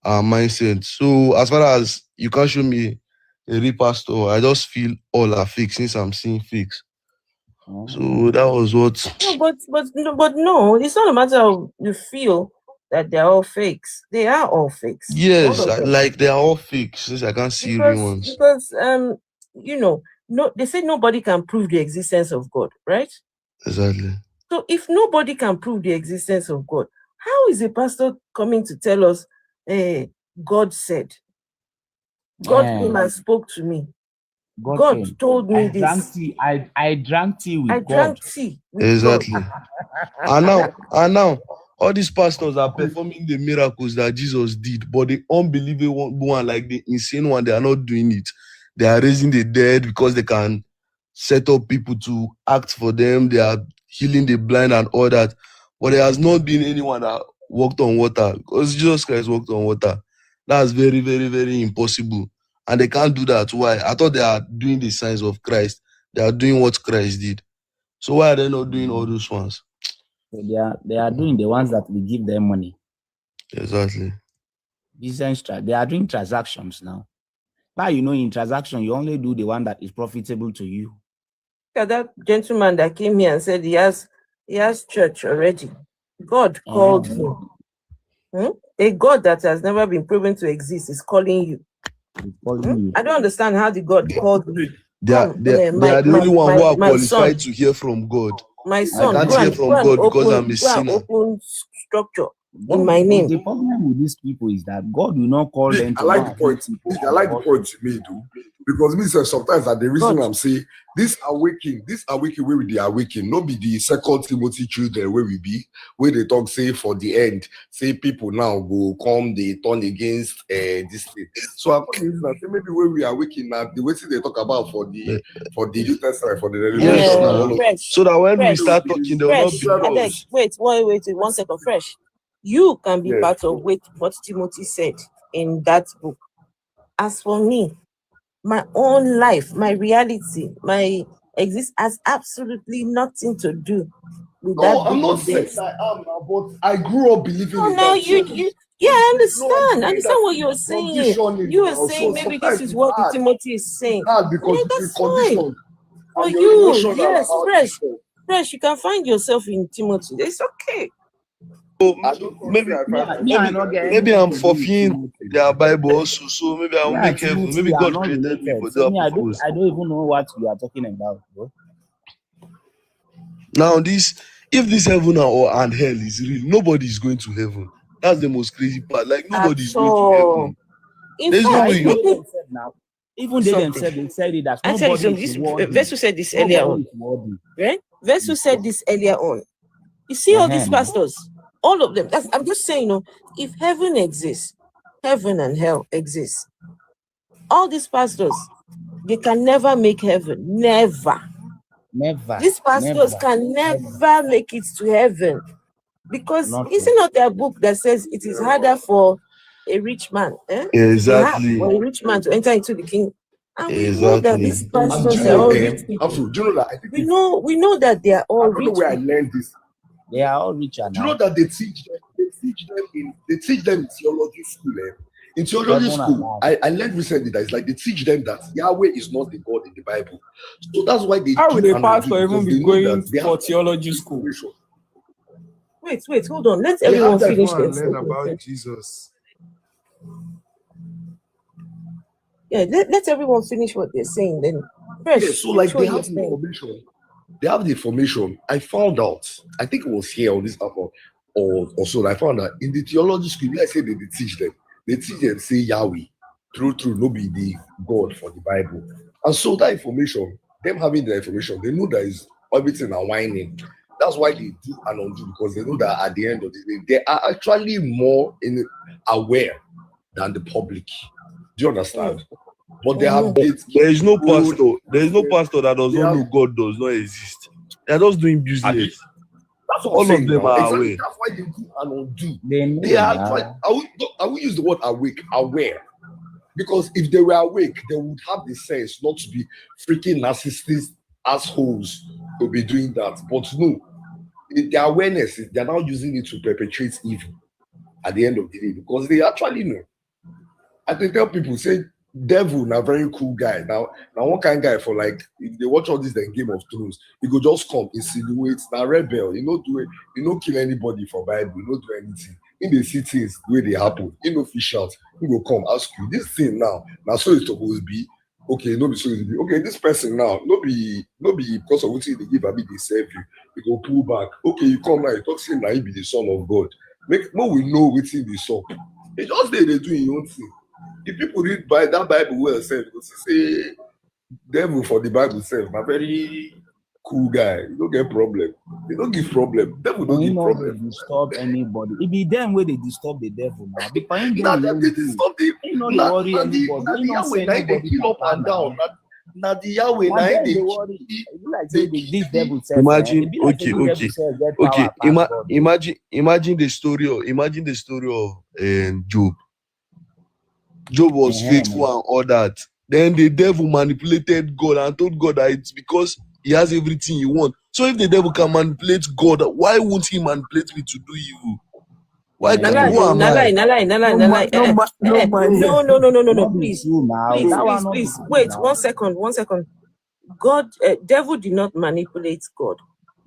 our mindset. So as far as you can't show me a real pastor, I just feel all are fake since I'm seeing fakes. So that was what. No, but no, it's not a matter of you feel that they're all fakes. They are all fakes. Yes, like they are all fakes since I can't see real ones. Because they say nobody can prove the existence of God, right? Exactly. So if nobody can prove the existence of God, how is a pastor coming to tell us, God said, God came and spoke to me. God told me this. I drank tea with God. Drank tea with exactly. God. and now, all these pastors are performing the miracles that Jesus did, but the unbelievable one, like the insane one, they are not doing it. They are raising the dead because they can set up people to act for them. They are healing the blind and all that. But there has not been anyone that walked on water, because Jesus Christ walked on water. That's very, very, very impossible. And they can't do that. Why? I thought they are doing the signs of Christ. They are doing what Christ did. So why are they not doing all those ones? So they are doing the ones that we give them money. Exactly. They are doing transactions now. But in transaction, you only do the one that is profitable to you. Look at that gentleman that came here and said he has church already. God called him. A God that has never been proven to exist is calling you. I don't understand how the God called you. They are the only one who are qualified to hear from God. My son, I can't hear from God because I'm a sinner. Open structure in my name. The problem with these people is that God will not call them. I like the point you made, though. Because me say sometimes that the reason I'm saying this awakening where we the awakening, not be the 2 Timothy children where we be, where they talk say for the end, say people now go come, they turn against this thing. So I'm saying maybe where we awaken now, the way they talk about for the New Testament, for the revelation. So that when we start talking, they will not be us. Wait, 1 second, Fresh. You can be part of what Timothy said in that book. As for me, my own life, my reality, my exist has absolutely nothing to do with that. No, I'm not saying I am now, but I grew up believing in now that. I understand. I understand what you're saying. You were saying maybe this is what the Timothy is saying. Because that's condition. For you, yes, Fresh, you can find yourself in Timothy. It's okay. Maybe I'm fulfilling their Bible also, so maybe I'll make heaven. Maybe God created me for that purpose. I don't even know what you are talking about, bro. Now, if this heaven and hell is real, nobody is going to heaven. That's the most crazy part. Like nobody is going to heaven. There's no way you now. Even they themselves, they said it that nobody is worthy. Vesu said this earlier on. Right? Vesu said this earlier on. You see all these pastors, all of them. I'm just saying, if heaven exists, heaven and hell exist. All these pastors, they can never make heaven. Never. These pastors can never make it to heaven. Because isn't not there a book that says it is harder for a rich man, exactly, for a rich man to enter into the kingdom? And we exactly. know that these pastors are all rich people. We know that they are all rich. I don't know where I learned this. They are all rich. Do you know that they teach them in theology school? In theology school, I learned recently that it's like they teach them that Yahweh is not the God in the Bible. So that's why they. How will a pastor even be going for theology school? Wait, hold on. Let everyone finish this. Learn about Jesus. Yeah, let everyone finish what they're saying. Then, Fresh, so like they have the information. They have the information. I found out. I think it was here on this app or so. I found out in the theology school. I say they teach them. They teach them say Yahweh, true, no be the God for the Bible. And so that information, them having the information, they know that is everything are whining. That's why they do and undo, because they know that at the end of the day, they are actually more aware than the public. Do you understand? But they have there is no pastor. There is no pastor that does not know God does not exist. They are just doing business. That's what all I'm of them are exactly. aware. That's why they do and undo. They are actually, I will use the word awake, aware. Because if they were awake, they would have the sense not to be freaking narcissist assholes to be doing that. But no, their awareness is they're now using it to perpetrate evil at the end of the day, because they actually know. I can tell people, say devil na very cool guy. Now one kind of guy for like, if they watch all this then Game of Thrones, he go just come, insinuate, now rebel, do it, kill anybody for Bible, do anything. In the see things where they happen, official, he will come ask you this thing now so it's supposed to be okay, no be so it be okay. This person now, no be because of what they give, I be they serve you go pull back. Okay, you come now, you talk to him now, he be the son of God. Make more we know what's in the song. It's just they do your own thing. If people read by that Bible well said, because say devil for the Bible self, a very cool guy. You don't get problem. They don't give problem. Devil don't give problem. They disturb anybody. It be them where they disturb the devil now. Because they disturb the worry anybody. The Yahweh now they kill up and down. Now the Yahweh now they worry. This devil says. Imagine, okay. Imagine the story of Job. Job was faithful and all that. Then the devil manipulated God and told God that it's because he has everything he wants. So if the devil can manipulate God, why won't he manipulate me to do evil? Why can't who am I? No, please. Wait, 1 second. God, devil did not manipulate God.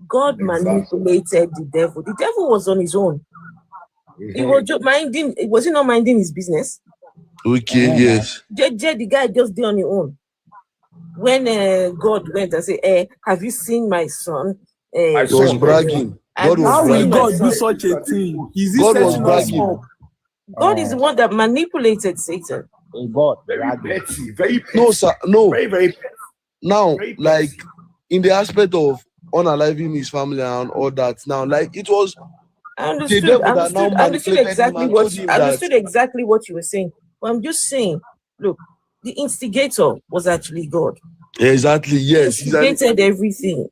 God manipulated the devil. The devil was on his own. He was just was he not minding his business? Okay, yes. The guy just did on his own. When God went and said, have you seen my son? He was bragging. How will God do such a thing? God was bragging. God is the one that manipulated Satan. a god. Very petty, very petty. No, sir, no. Very, very petty. Now, Very like petty. in the aspect of unaliving his family and all that, now, like it was I the devil that now understood manipulated him and told him that understood exactly what you were saying. But I'm just saying, look, the instigator was actually God. exactly, yes, He instigated everything.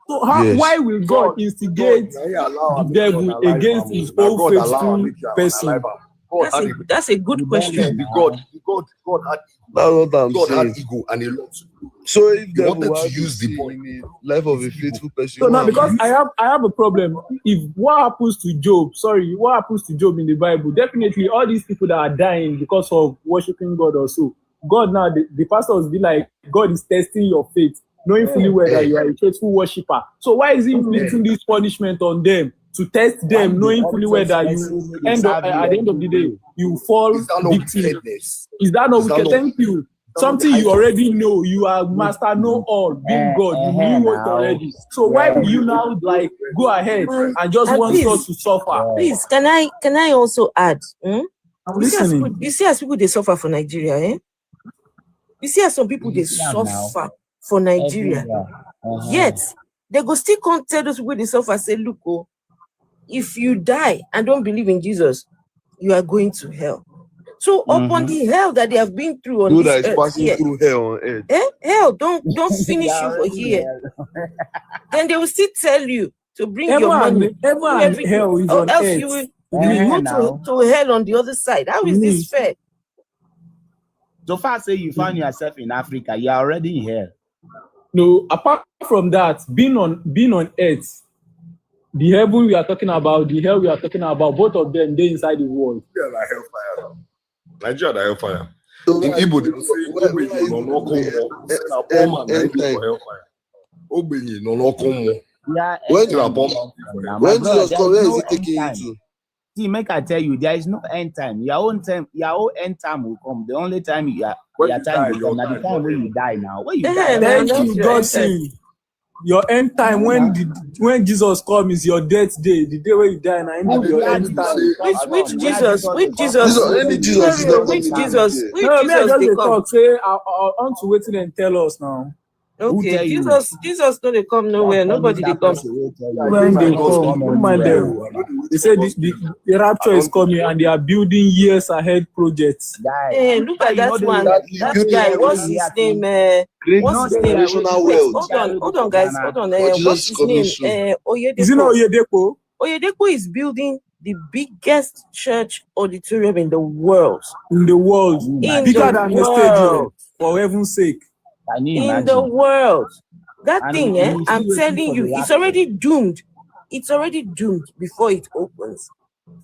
So how, Yes. why will God instigate the devil against his own faithful person? That's a good question. God had That's what I'm God saying. had ego and a lot to do. So if He devil wanted to had use the boy. in the life of a faithful person, So now, why because am I have a problem. If what happens to Job, what happens to Job in the Bible? Definitely, all these people that are dying because of worshiping God or so. God now, the pastors be like, God is testing your faith, knowing fully well that you are a faithful worshiper. So why is he inflicting this punishment on them? To test them, knowing fully well that you end up at the end of the day, you fall victim. Is that not wicked? Thank you. Something you already know, you are master know all, being God, you knew it already. So why will you now like go ahead and just want us to suffer? Please, can I also add? I'm You listening. see as people they suffer for Nigeria, eh? You see as some people they suffer for Nigeria. Yet they go still can't tell those people they suffer, say, look, oh, if you die and don't believe in Jesus, you are going to hell. So upon the hell that they have been through on you this that is earth passing here, through hell on earth? hell don't finish you for here. Then they will still tell you to bring Heaven your money, and- heaven do and everything, hell is or on else earth. you will go to hell on the other side. How is this fair? So far, say you find yourself in Africa, you are already in hell. No, apart from that, being on earth, the heaven we are talking about, the hell we are talking about, both of them, they inside the world. Yeah, like hellfire. Nigeria, like hellfire. In Igbo, they will say, Obenye no no komo. Say na poor man na go for hellfire. Obenye no no komo. Yeah, When Jesus comes, where is he taking you to? See, make I tell you, there is no end time. Your own end time will come. The only time your time will come. Now the time when you die now. When you die, Thank you, God sing. Your end time when Jesus comes is your death day. The day when you die now, end your end time. Which Jesus? Which Jesus No, me I just dey talk. Say I want to wait till them tell us now. Okay, Jesus no dey come nowhere. Nobody dey come. When they come, don't mind them. They say the rapture is coming and they are building years ahead projects. Hey, look at that one. That guy, what's his name? What's his name? Hold on, guys. Hold on. What's his name? Oyedepo. Is it not Oyedepo? Oyedepo is building the biggest church auditorium in the world. Bigger than the stadium, for heaven's sake. In the world. That thing, I'm telling you, it's already doomed. It's already doomed before it opens.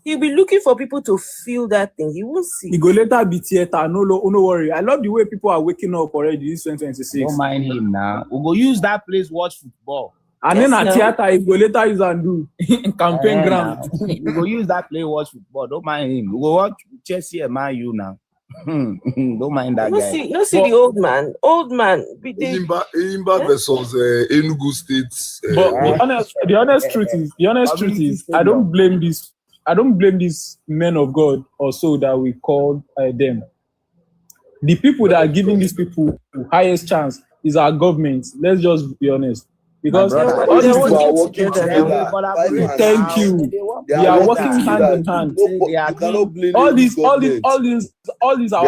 He'll be looking for people to feel that thing. He won't see. He go later be theater. No worry. I love the way people are waking up already this 2026. Don't mind him now. We go use that place watch football. And then at theater, he go later use and do campaign ground. We go use that place watch football. Don't mind him. We go watch Chelsea and Man U now. Don't mind that guy. No see the old man. Old man. Imba versus Enugu State. But the honest truth is, I don't blame these men of God or so that we call them. The people that are giving these people the highest chance is our government. Let's just be honest. Because all these people are working together. Thank you. They are working hand in hand. All these are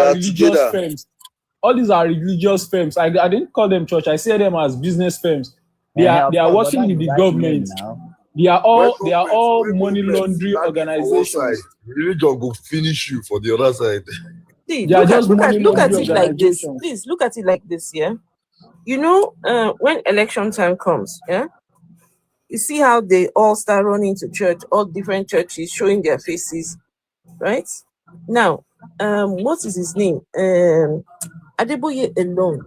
religious firms. All these are religious firms. I didn't call them church. I say them as business firms. They are working with the government. They are all money laundering organizations. Religion will finish you for the other side. See, look at it like this. Please look at it like this, yeah. You know, when election time comes, yeah, you see how they all start running to church, all different churches showing their faces, right? Now, what is his name? Adeboye alone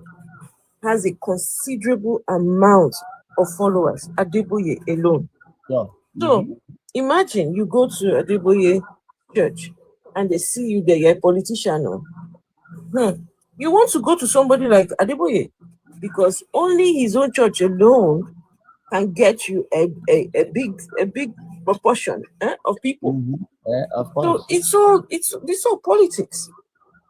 has a considerable amount of followers. Adeboye alone. Yeah. So imagine you go to Adeboye church and they see you there, you're a politician. You want to go to somebody like Adeboye because only his own church alone can get you a big proportion of people. Of course. So it's all politics.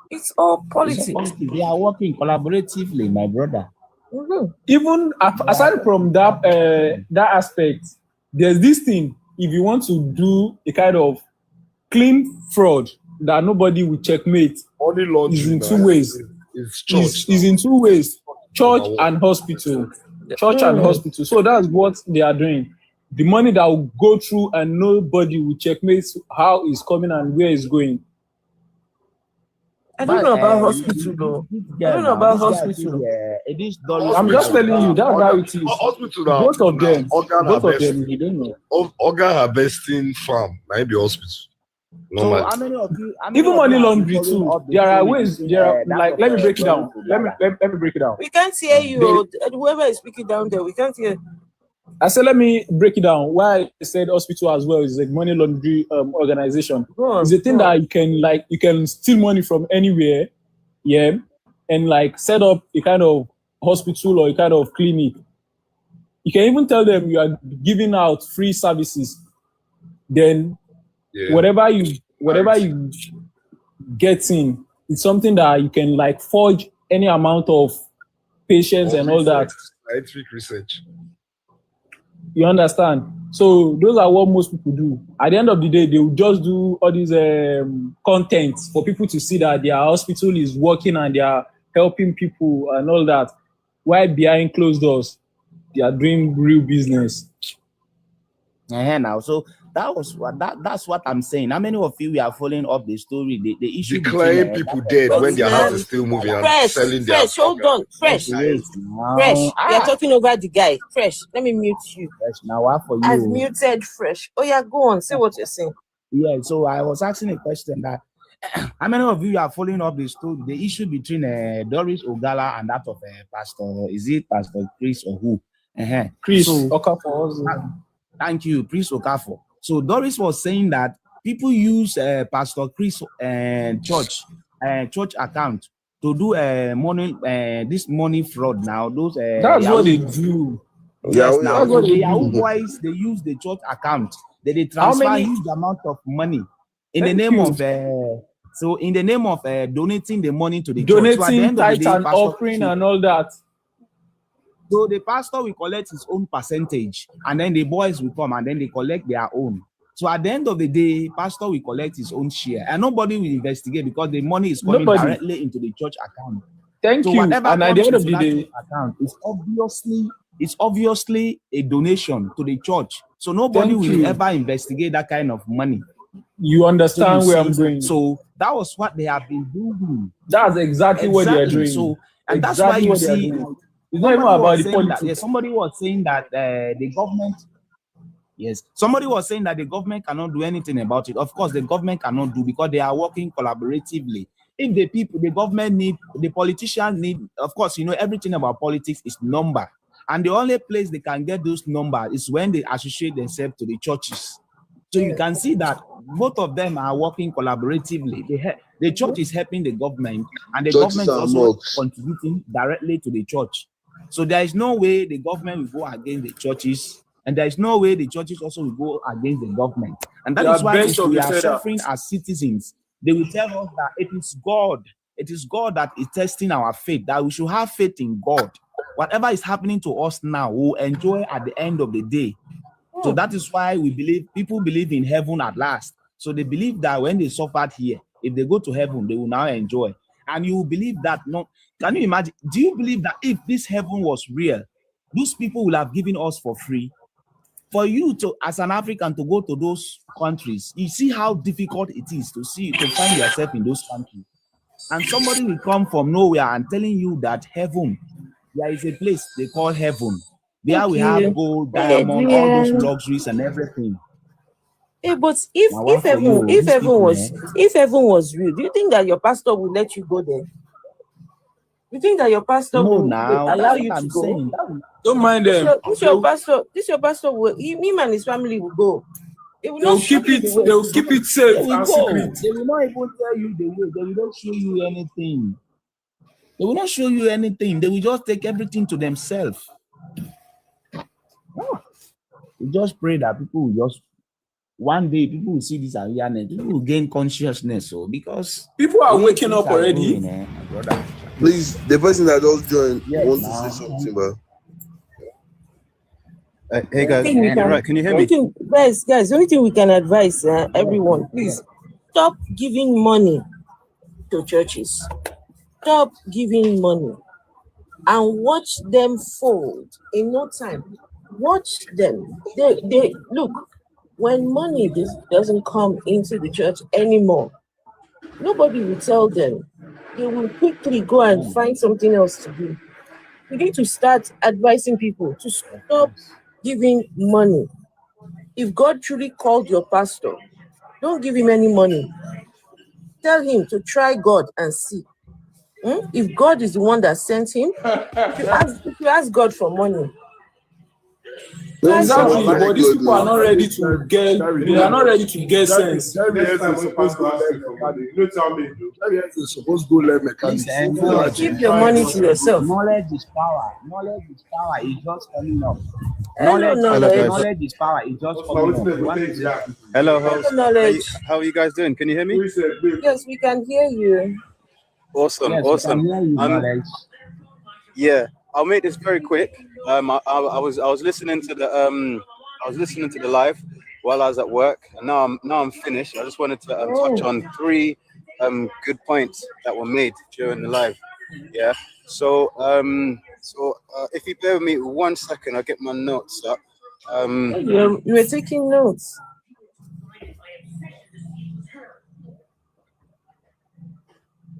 It's all politics. They are working collaboratively, my brother. Even aside from that that aspect, there's this thing. If you want to do a kind of clean fraud that nobody will checkmate, is in two ways. Is in two ways: church and hospital. Church and hospital. So that's what they are doing. The money that will go through and nobody will checkmate how it's coming and where it's going. I don't know about hospital though. I don't know about hospital. I'm just telling you, that's how it is. Hospital Both of them, you don't know. Organ harvesting farm, might be hospital. So how many of you? Even money laundry too. There are ways. There are like. Let me break it down. Let me break it down. We can't hear you. Whoever is speaking down there, we can't hear. I said, let me break it down. Why I said hospital as well is a money laundry organization. It's a thing that you can steal money from anywhere, yeah, and like set up a kind of hospital or a kind of clinic. You can even tell them you are giving out free services. Then whatever you get in, it's something that you can like forge any amount of patients and all that. Scientific research. You understand? So those are what most people do. At the end of the day, they will just do all these content for people to see that their hospital is working and they are helping people and all that. While behind closed doors, they are doing real business. Now, so that's what I'm saying. How many of you are following up the story? The issue declaring people dead when their heart is still moving and selling their hold on, Fresh. Fresh. You're talking over the guy. Fresh. Let me mute you. Fresh. Now what for you? I've muted Fresh. Oh yeah, go on. Say what you're saying. Yeah. So I was asking a question that how many of you are following up the story? The issue between Doris Ogala and that of Pastor. Is it Pastor Chris or who? Chris Okafor. Thank you, Chris Okafor. So Doris was saying that people use Pastor Chris church account to do money this money fraud now. Those that's what they do. Yes, now so the Yahoo boys they use the church account. They transfer huge amount of money in the name of so in the name of donating the money to the church. So tithe and offering and all that. So the pastor will collect his own percentage, and then the boys will come and then they collect their own. So at the end of the day, pastor will collect his own share, and nobody will investigate because the money is coming directly into the church account. Thank you. And at the end of the day, account it's obviously a donation to the church. So nobody will ever investigate that kind of money. You understand where I'm going. So that was what they have been doing. That's exactly what they are doing. So and that's why you see. It's not even about the politics. Somebody was saying that the government. Yes, somebody was saying that the government cannot do anything about it. Of course, the government cannot do because they are working collaboratively. If the government need, the politicians need. Of course, you know everything about politics is number, and the only place they can get those numbers is when they associate themselves to the churches. So you can see that both of them are working collaboratively. The church is helping the government, and the government is also contributing directly to the church. So there is no way the government will go against the churches, and there is no way the churches also will go against the government. And that is why if we are suffering as citizens, they will tell us that it is God that is testing our faith, that we should have faith in God. Whatever is happening to us now, we'll enjoy at the end of the day. So that is why people believe in heaven at last. So they believe that when they suffered here, if they go to heaven, they will now enjoy. And you believe that, no? Can you imagine? Do you believe that if this heaven was real, those people will have given us for free? For you to, as an African, to go to those countries, you see how difficult it is to find yourself in those countries. And somebody will come from nowhere and telling you that heaven, there is a place they call heaven. There we have gold, diamond, all those luxuries and everything. Hey, but if heaven was real, do you think that your pastor will let you go there? You think that your pastor will allow you to go? Don't mind them. This your pastor will. Him and his family will go. They'll keep it safe and secret. They will not even tell you the way. They will not show you anything. They will not show you anything. They will just take everything to themselves. We just pray that people will just one day people will see this awareness, people will gain consciousness. So because people are waking up already. Going, brother. Please, the person that just joined wants now. to say something, but hey guys, right? Can you hear me? Guys, the only thing we can advise everyone, please stop giving money to churches. Stop giving money and watch them fold in no time. Watch them. They look, when money doesn't come into the church anymore, nobody will tell them. They will quickly go and find something else to do. We need to start advising people to stop giving money. If God truly called your pastor, don't give him any money. Tell him to try God and see. If God is the one that sent him, if you ask God for money. Exactly, but these people are not ready to get. They are not ready to get sense. You're supposed to go learn mechanics. Keep your money to yourself. Knowledge is power. Knowledge is power. It's just coming up. Knowledge is power. It's just coming up. Hello, how are you guys doing? Can you hear me? Yes, we can hear you. Awesome, Yes, awesome. We can hear you, yeah, I'll make this very quick. I was listening to the live while I was at work, and now I'm finished. I just wanted to touch on 3 good points that were made during the live. Yeah. So if you bear with me 1 second, I'll get my notes up. You were taking notes.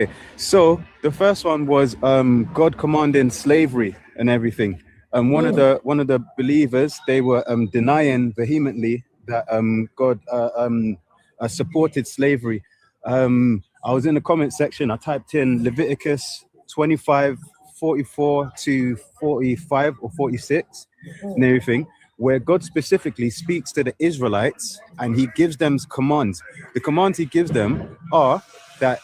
Okay. So the first one was God commanding slavery and everything. One of the believers, they were denying vehemently that God supported slavery. I was in the comment section. I typed in Leviticus 25:44 to 45 or 46 and everything, where God specifically speaks to the Israelites and he gives them commands. The commands he gives them are that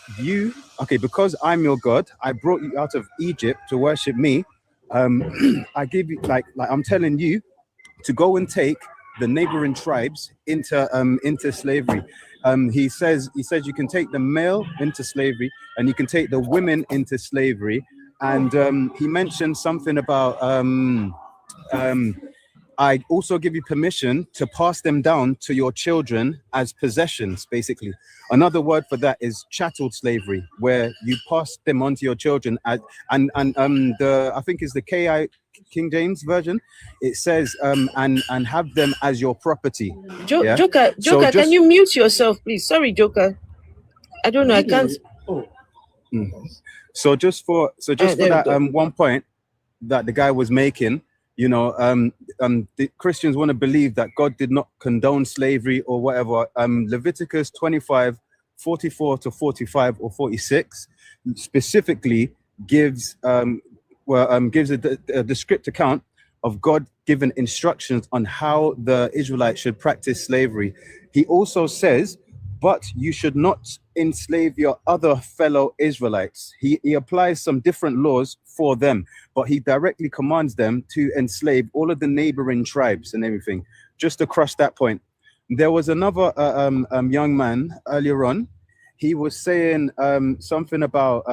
because I'm your God, I brought you out of Egypt to worship me. I give you like I'm telling you to go and take the neighboring tribes into slavery. He says you can take the male into slavery and you can take the women into slavery. And he mentioned something about I also give you permission to pass them down to your children as possessions, basically. Another word for that is chattel slavery, where you pass them on to your children as, and I think it's the King James version. It says and have them as your property. Joker, can you mute yourself, please? Sorry, Joker. I don't know. I can't. So just for that 1 point that the guy was making. The Christians want to believe that God did not condone slavery or whatever. Leviticus 25:44 to 45 or 46 specifically gives a descriptive account of God given instructions on how the Israelites should practice slavery. He also says, but you should not enslave your other fellow Israelites. He applies some different laws for them, but he directly commands them to enslave all of the neighboring tribes and everything. Just across that point, there was another young man earlier on. He was saying something about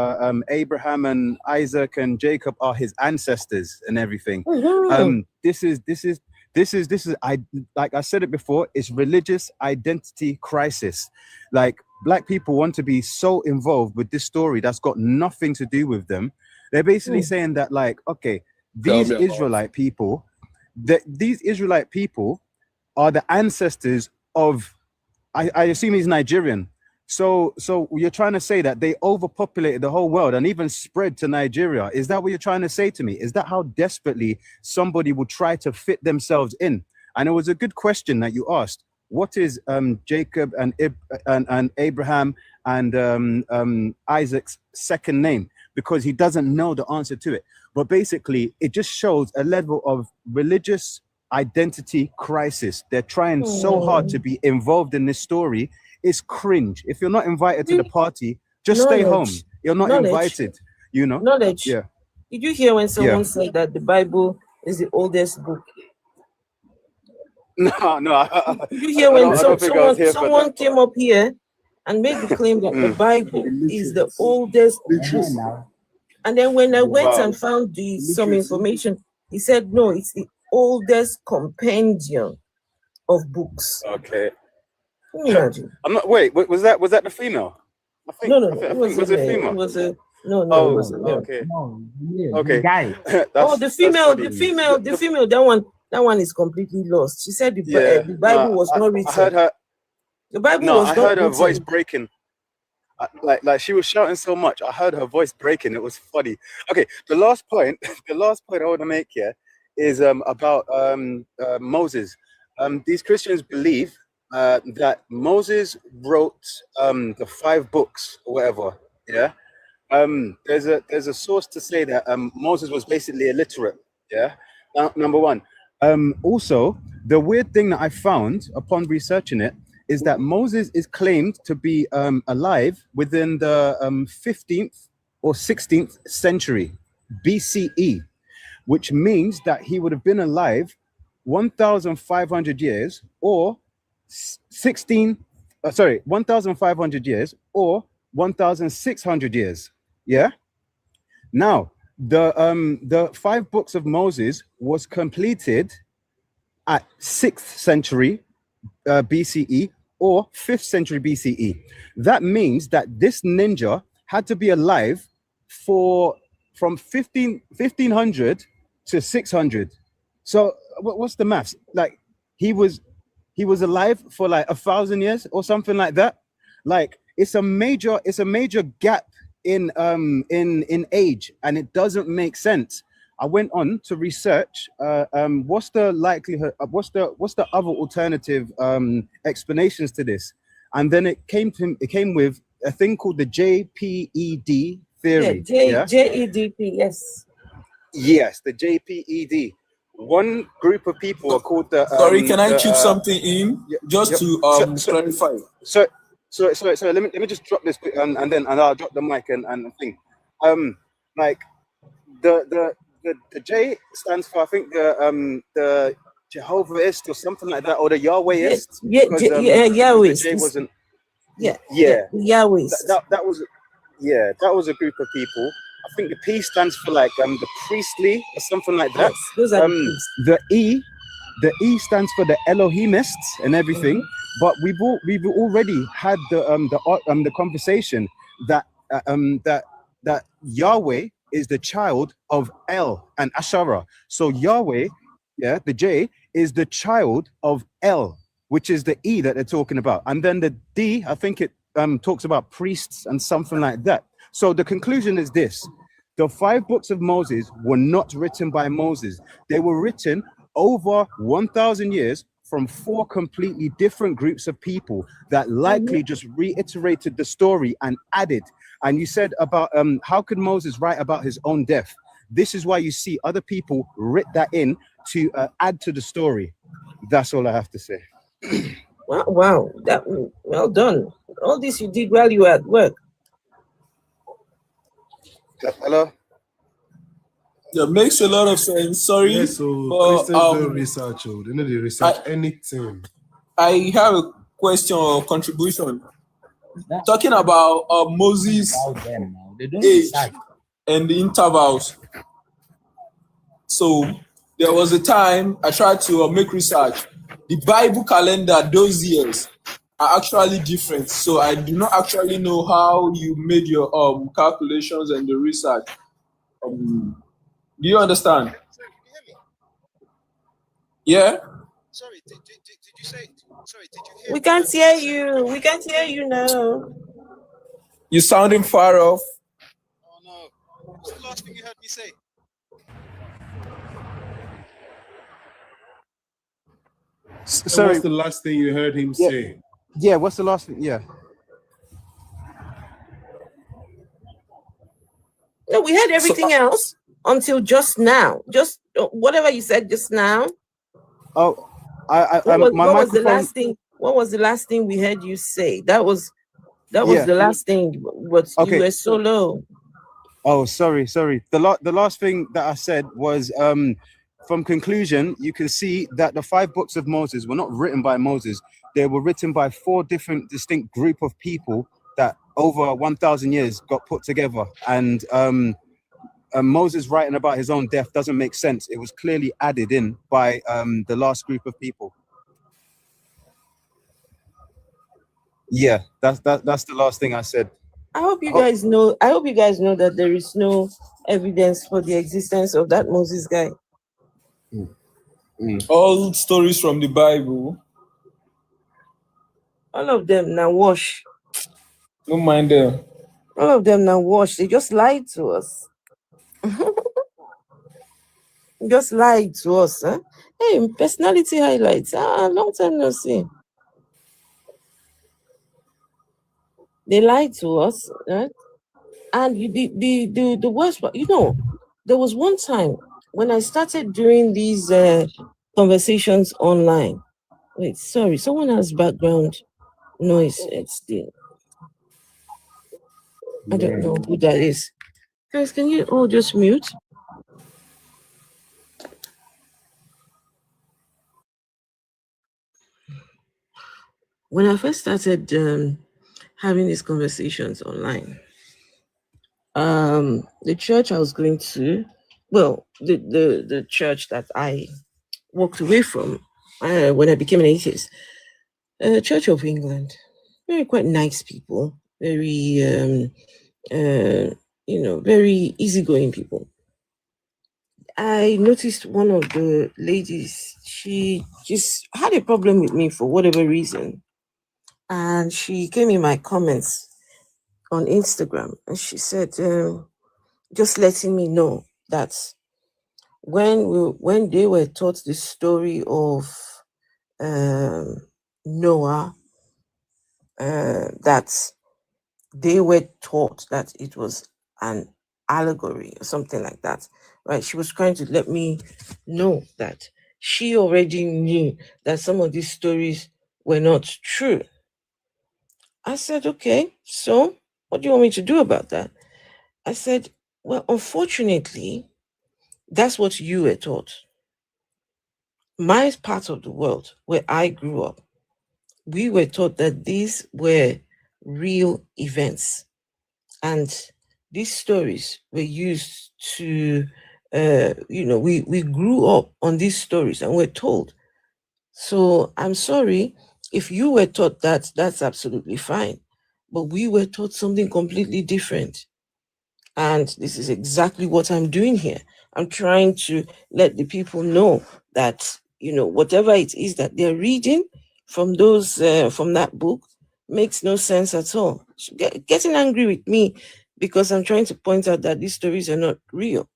Abraham and Isaac and Jacob are his ancestors and everything. This is like I said it before, it's religious identity crisis. Like black people want to be so involved with this story that's got nothing to do with them. They're basically saying that, like, okay, these Israelite people are the ancestors of, I assume he's Nigerian. So you're trying to say that they overpopulated the whole world and even spread to Nigeria. Is that what you're trying to say to me? Is that how desperately somebody will try to fit themselves in? And it was a good question that you asked. What is Jacob and Abraham and Isaac's second name? Because he doesn't know the answer to it. But basically, it just shows a level of religious identity crisis. They're trying so hard to be involved in this story. It's cringe. If you're not invited to the party, just stay home. You're not invited, Knowledge. Yeah. Did you hear when someone said that the Bible is the oldest book? Did you hear when someone came up here and made the claim that the Bible is the oldest book? And then when I went and found some information, he said, no, it's the oldest compendium of books. Okay. Can you imagine? I'm not. Wait, was that the female? I think, No, I think was it female? It was a no, it Oh, was a male. okay. Yeah, Okay. guy. The female, that one is completely lost. She said the Bible was not written. I heard her. The Bible No, was I not heard her written. voice breaking. Like she was shouting so much, I heard her voice breaking. It was funny. Okay, the last point I want to make here is about Moses. These Christians believe that Moses wrote the 5 books or whatever. Yeah. There's a source to say that Moses was basically illiterate. Yeah. Number one. Also, the weird thing that I found upon researching it is that Moses is claimed to be alive within the 15th or 16th century BCE, which means that he would have been alive 1,500 years or 1,500 years or 1,600 years. Yeah. Now, the 5 books of Moses was completed at 6th century BCE or 5th century BCE. That means that this ninja had to be alive from 1500 to 600. So what's the maths? Like he was alive for like 1,000 years or something like that. Like it's a major gap in age, and it doesn't make sense. I went on to research what's the likelihood, what's the other alternative explanations to this, and then it came with a thing called the JPED theory. JEDP, yes. Yes, the JPED. One group of people are called the. Sorry, can I chip something in just to clarify? So let me just drop this quick, and I'll drop the mic and thing. Like the J stands for, I think, the Jehovahist or something like that, or the Yahwehist. Yahwehist. The J wasn't. Yeah. Yahwehist. That was a group of people. I think the P stands for like the priestly or something like that. Yes, those are the E stands for the Elohimists and everything. But we've already had the conversation that that Yahweh is the child of El and Asherah. So Yahweh, the J, is the child of El, which is the E that they're talking about. And then the D, I think it talks about priests and something like that. So the conclusion is this: the 5 books of Moses were not written by Moses. They were written over 1,000 years from 4 completely different groups of people that likely just reiterated the story and added. And you said about how could Moses write about his own death? This is why you see other people writ that in to add to the story. That's all I have to say. Wow, well done. All this you did while you were at work. Hello. That makes a lot of sense. Sorry. Yeah, so Christians don't research. They know they research anything. I have a question or contribution. Talking about Moses' age and the intervals. So there was a time I tried to make research. The Bible calendar those years are actually different. So I do not actually know how you made your calculations and the research. Do you understand? Yeah? Sorry, did you say? Sorry, did you hear? We can't hear you. We can't hear you now. You're sounding far off. Oh no. What's the last thing you heard me say? Sorry. What's the last thing you heard him say? Yeah, what's the last thing? Yeah. No, we heard everything else until just now. Just whatever you said just now. Oh, what was the last thing? What was the last thing we heard you say? That was the last thing. But you were so low. Oh, sorry. The last thing that I said was from conclusion, you can see that the 5 books of Moses were not written by Moses. They were written by 4 different distinct group of people that over 1,000 years got put together. And Moses writing about his own death doesn't make sense. It was clearly added in by the last group of people. Yeah, that's the last thing I said. I hope you guys know. I hope you guys know that there is no evidence for the existence of that Moses guy. All stories from the Bible. All of them now wash. Don't mind them. All of them now wash. They just lied to us. Just lied to us. Huh? Hey, personality highlights. Long time no see. They lied to us, right? And the worst part, there was one time when I started doing these conversations online. Wait, sorry, someone has background noise. It's I don't know who that is. Guys, can you all just mute? When I first started having these conversations online, the church I was going to, well, the church that I walked away from when I became an atheist, Church of England, quite nice people, very very easygoing people. I noticed one of the ladies, she just had a problem with me for whatever reason. And she came in my comments on Instagram and she said, just letting me know that when they were taught the story of Noah, that they were taught that it was an allegory or something like that, right? She was trying to let me know that she already knew that some of these stories were not true. I said, okay, so what do you want me to do about that? I said, well, unfortunately, that's what you were taught. My part of the world where I grew up, we were taught that these were real events. And these stories were used to, we grew up on these stories and we're told. So I'm sorry, if you were taught that, that's absolutely fine. But we were taught something completely different. And this is exactly what I'm doing here. I'm trying to let the people know that, whatever it is that they're reading from from that book makes no sense at all. Getting angry with me because I'm trying to point out that these stories are not real.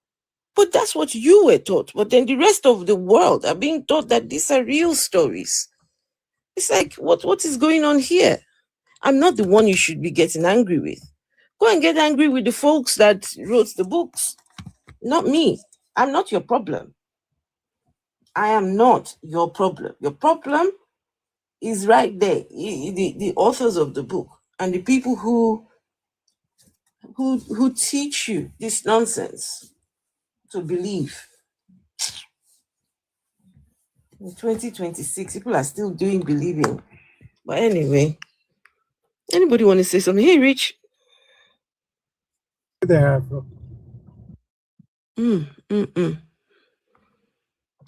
But that's what you were taught. But then the rest of the world are being taught that these are real stories. It's like, what is going on here? I'm not the one you should be getting angry with. Go and get angry with the folks that wrote the books, not me. I'm not your problem. I am not your problem. Your problem is right there, the authors of the book and the people who teach you this nonsense to believe. In 2026, people are still doing believing. But anyway, anybody want to say something? Hey, Rich. There, bro.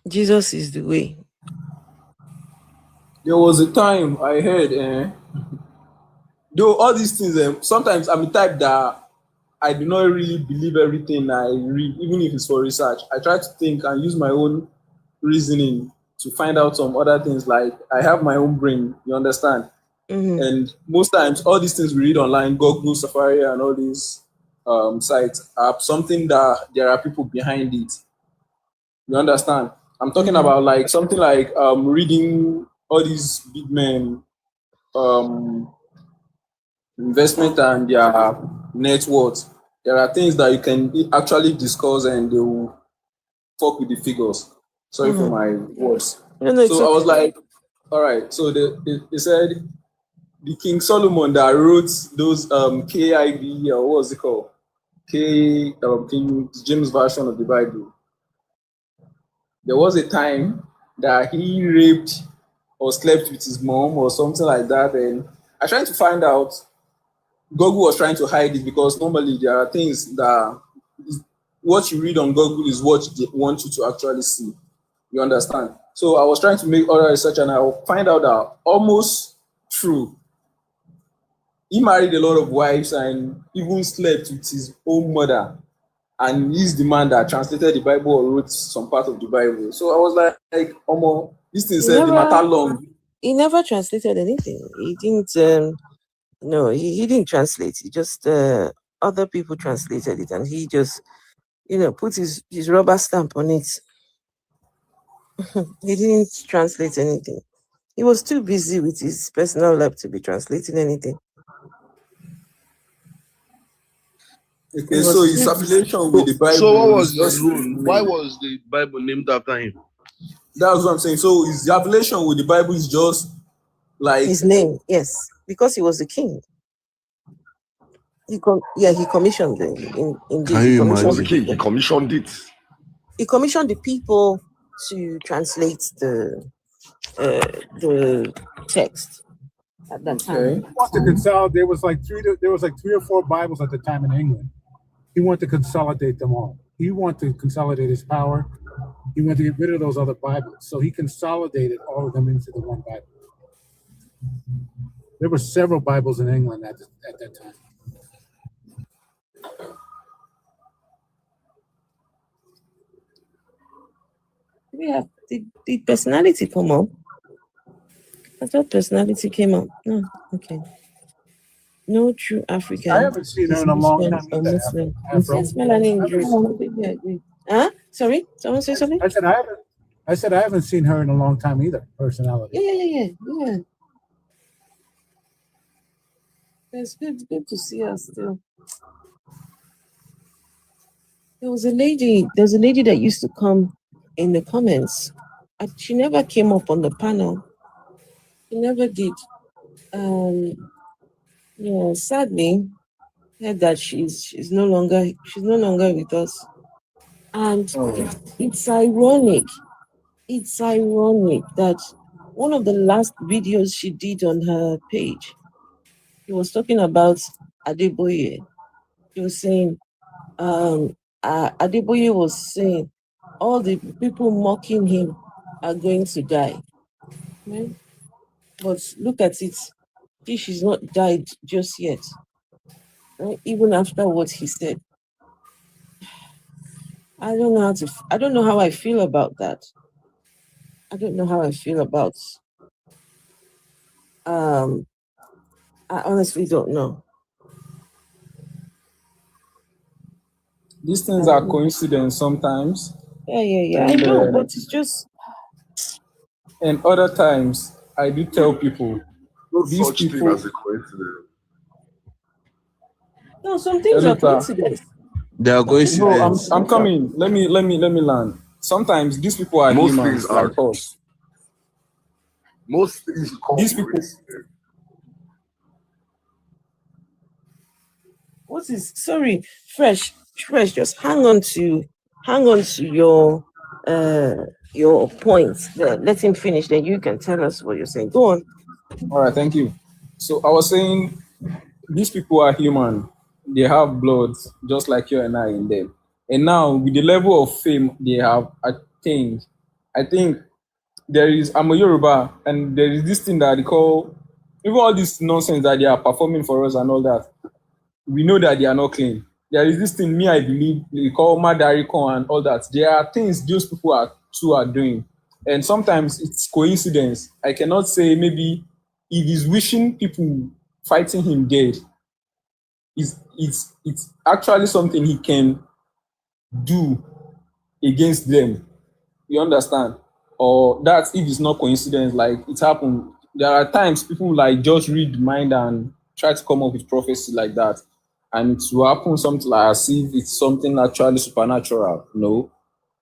Jesus is the way. There was a time I heard, though all these things, sometimes I'm the type that I do not really believe everything I read, even if it's for research. I try to think and use my own reasoning to find out some other things. Like I have my own brain, you understand? And most times, all these things we read online, Google, Safari, and all these sites are something that there are people behind it. You understand? I'm talking about like something like reading all these big men investment and their net worth. There are things that you can actually discuss and they will fuck with the figures. Sorry for my words. So I was like, all right. So they said the King Solomon that wrote those KIV, or what was it called? King James version of the Bible. there was a time that he raped or slept with his mom or something like that. And I tried to find out. Google was trying to hide it because normally there are things that what you read on Google is what they want you to actually see. You understand? So I was trying to make other research and I will find out that almost true. He married a lot of wives and even slept with his own mother. And he's the man that translated the Bible or wrote some part of the Bible. So I was like this thing said the matter long. He never translated anything. He didn't. No, he didn't translate. He just other people translated it, and he just put his rubber stamp on it. He didn't translate anything. He was too busy with his personal life to be translating anything. Okay, so his affiliation with the Bible. So what was his role? Why was the Bible named after him? That's what I'm saying. So his affiliation with the Bible is just like his name, yes, because he was the king. He commissioned it. Can you imagine? He commissioned it. He commissioned the people to translate the text at that time. He wanted to consolidate. There was like 3 or 4 Bibles at the time in England. He wanted to consolidate them all. He wanted to consolidate his power. He wanted to get rid of those other Bibles. So he consolidated all of them into the one Bible. There were several Bibles in England at that time. We have the personality come up. I thought personality came up. No, okay. No true African. I haven't seen her in a long time either. Yes, Melanie Ingrid. Huh? Sorry? Someone say something? I said I haven't seen her in a long time either, personality. Yeah. It's good to see her still. There's a lady that used to come in the comments. She never came up on the panel. She never did. Sadly, heard that she's no longer with us. And it's ironic. It's ironic that one of the last videos she did on her page, she was talking about Adeboye. She was saying, Adeboye was saying, all the people mocking him are going to die. Right? But look at it. She's not died just yet. Right? Even after what he said. I don't know how I feel about that. I don't know how I feel about I honestly don't know. These things are coincidence sometimes. Yeah. I know, but it's just. And other times, I do tell people, No these such people. thing as a coincidence. No, some things are coincidence. They are coincidence. No, I'm coming. Let me learn. Sometimes these people are Most humans things are like us. Most things These people. What is fresh? Just hang on to your points there. Let him finish, then you can tell us what you're saying. Go on. All right, thank you. So I was saying these people are human. They have blood just like you and I in them. And now with the level of fame they have attained, I think I'm a Yoruba, and there is this thing that they call, even all this nonsense that they are performing for us and all that, we know that they are not clean. There is this thing, I believe, they call Madarikon and all that. There are things those people are doing. And sometimes it's coincidence. I cannot say maybe if he's wishing people fighting him dead, it's actually something he can do against them. You understand? Or that if it's not coincidence, like it happened. There are times people like just read mind and try to come up with prophecy like that. And it will happen something like as if it's something actually supernatural. No,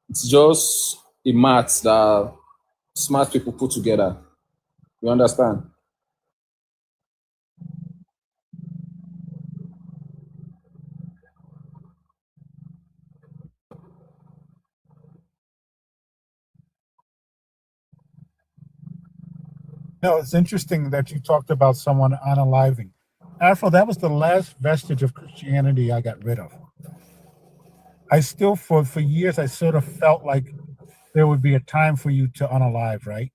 it's just a math that smart people put together. You understand? No, it's interesting that you talked about someone unaliving. Afro, that was the last vestige of Christianity I got rid of. I still, for years, I sort of felt like there would be a time for you to unalive, right?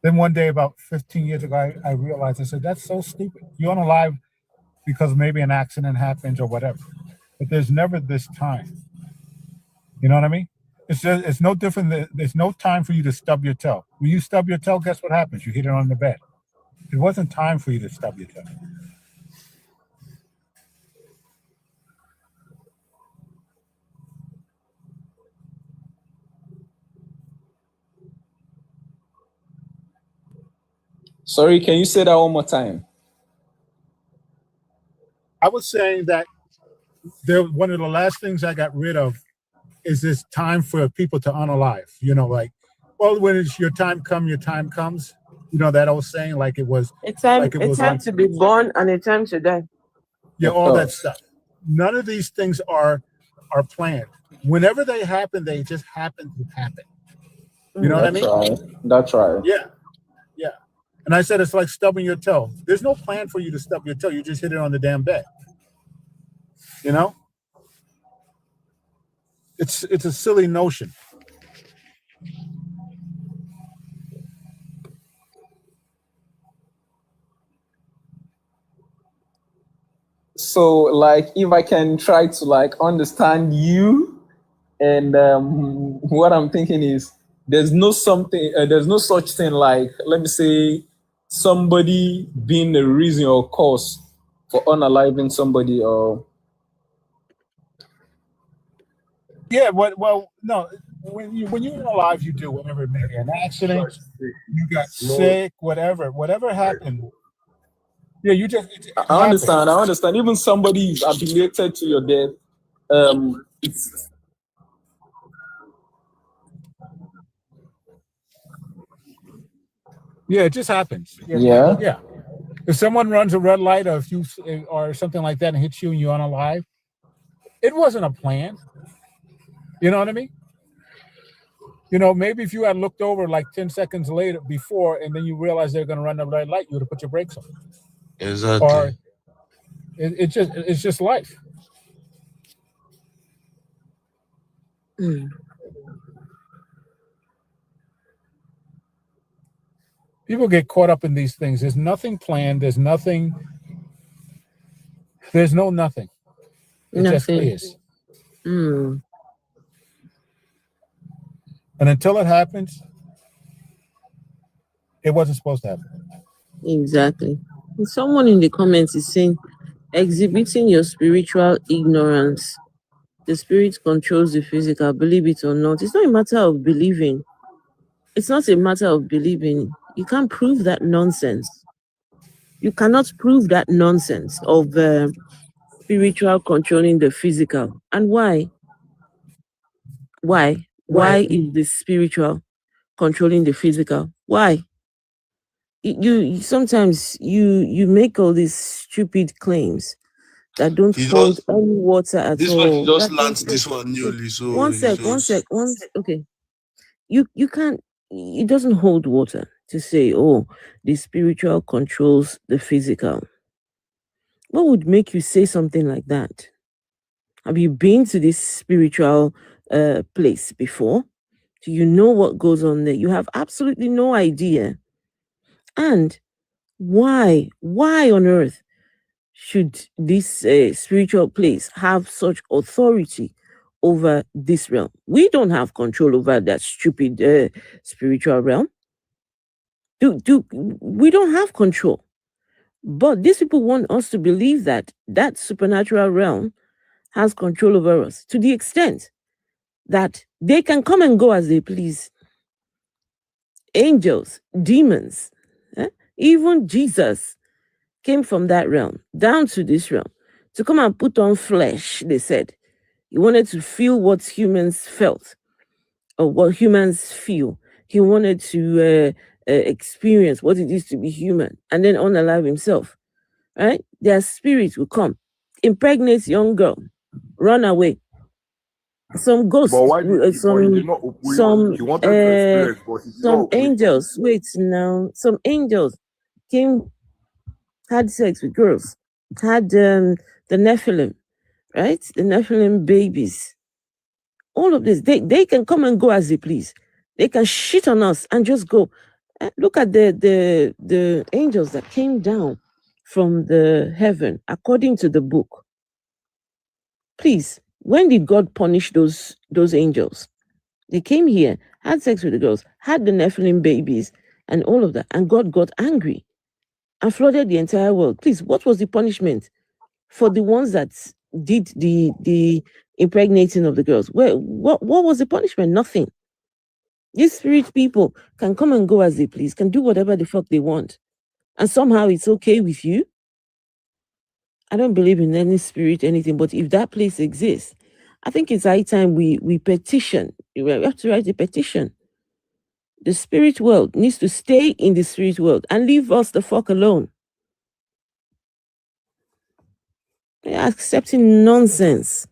Then one day, about 15 years ago, I realized, I said, that's so stupid. You unalive because maybe an accident happens or whatever. But there's never this time. You know what I mean? It's no different. There's no time for you to stub your toe. When you stub your toe, guess what happens? You hit it on the bed. It wasn't time for you to stub your toe. Sorry, can you say that one more time? I was saying that one of the last things I got rid of is this time for people to unalive. You know, like, well, when it's your time comes. You know that old saying, like it was. A time to be born and a time to die. Yeah, all that stuff. None of these things are planned. Whenever they happen, they just happen to happen. You know what I mean? That's right. Yeah. And I said it's like stubbing your toe. There's no plan for you to stub your toe. You just hit it on the damn bed. You know? It's a silly notion. So, like, if I can try to like understand you, and what I'm thinking is, there's no such thing like, let me say, somebody being the reason or cause for unaliving somebody, or Yeah, well, no. When you're alive, you do whatever it may be. An accident, you got sick, whatever happened. Yeah, you just. I understand. Even somebody is affiliated to your death. Yeah, it just happens. Yeah. If someone runs a red light, or something like that, and hits you and you're unalive, it wasn't a plan. You know what I mean? You know, maybe if you had looked over like 10 seconds later before, and then you realize they're going to run a red light, you would have put your brakes on. Exactly. Or it's just life. People get caught up in these things. There's nothing planned. There's no nothing. It just is. And until it happens, it wasn't supposed to happen. Exactly. And someone in the comments is saying, exhibiting your spiritual ignorance. The spirit controls the physical, believe it or not. It's not a matter of believing. It's not a matter of believing. You can't prove that nonsense. You cannot prove that nonsense of spiritual controlling the physical. And why? Why is the spiritual controlling the physical? Why? You sometimes you make all these stupid claims that don't hold any water at all. This one he just lands this one newly. So one sec. Okay, you can't. It doesn't hold water to say, oh, the spiritual controls the physical. What would make you say something like that? Have you been to this spiritual place before? Do you know what goes on there? You have absolutely no idea. And why on earth should this spiritual place have such authority over this realm? We don't have control over that stupid spiritual realm. We don't have control. But these people want us to believe that that supernatural realm has control over us to the extent that they can come and go as they please. Angels, demons, even Jesus came from that realm down to this realm to come and put on flesh, they said. He wanted to feel what humans felt or what humans feel. He wanted to experience what it is to be human and then unalive himself. Right? Their spirit will come, impregnate young girl, run away. some ghosts, But why did he, but he some did not he wanted to experience, but he did some not angels. Wait now, some angels came, had sex with girls, had the Nephilim, right? The Nephilim babies. All of this, they can come and go as they please. They can shit on us and just go. Look at the angels that came down from the heaven according to the book. Please, when did God punish those angels? They came here, had sex with the girls, had the Nephilim babies, and all of that, and God got angry and flooded the entire world. Please, what was the punishment for the ones that did the impregnating of the girls? What was the punishment? Nothing. These spirit people can come and go as they please, can do whatever the fuck they want, and somehow it's okay with you. I don't believe in any spirit, anything, but if that place exists, I think it's high time we petition. We have to write a petition. The spirit world needs to stay in the spirit world and leave us the fuck alone. They're accepting nonsense.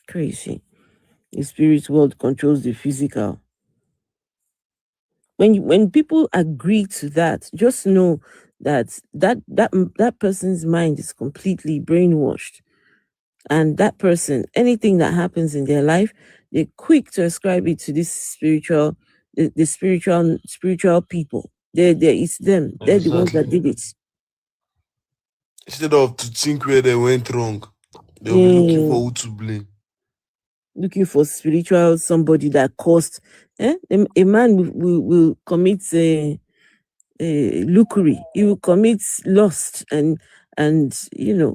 Crazy. The spirit world controls the physical. When people agree to that, just know that person's mind is completely brainwashed. And that person, anything that happens in their life, they're quick to ascribe it to this spiritual, the spiritual people. It's them. They're the ones that did it. Instead of to think where they went wrong, they'll be looking for who to blame. Looking for spiritual somebody that caused. A man will commit lookery. He will commit lust and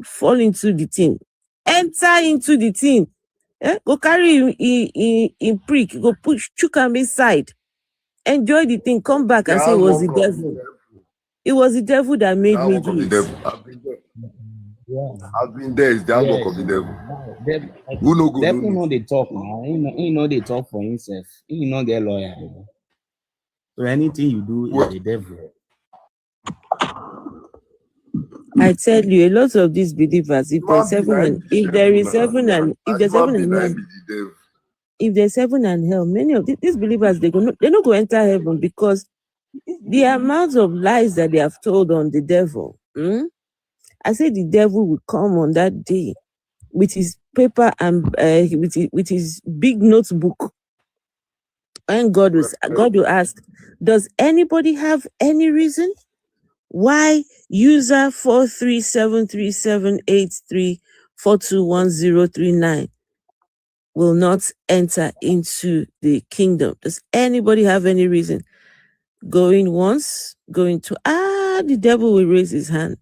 fall into the thing. Enter into the thing. Go carry in prick, go push chukam inside. Enjoy the thing, come back and say it was the devil. It was the devil that made me do it. I've been there. I've been there. It's the handwork of the devil. Who no go? Devil know they talk now. He know they talk for himself. He know get lawyer. So anything you do is the devil. I tell you, a lot of these believers, if there's heaven and hell, many of these believers they're not going to enter heaven because the amount of lies that they have told on the devil. I say the devil will come on that day with his paper and with his big notebook. And God will ask, does anybody have any reason why user 4373783421039 will not enter into the kingdom? Does anybody have any reason? Going once, going to the devil will raise his hand.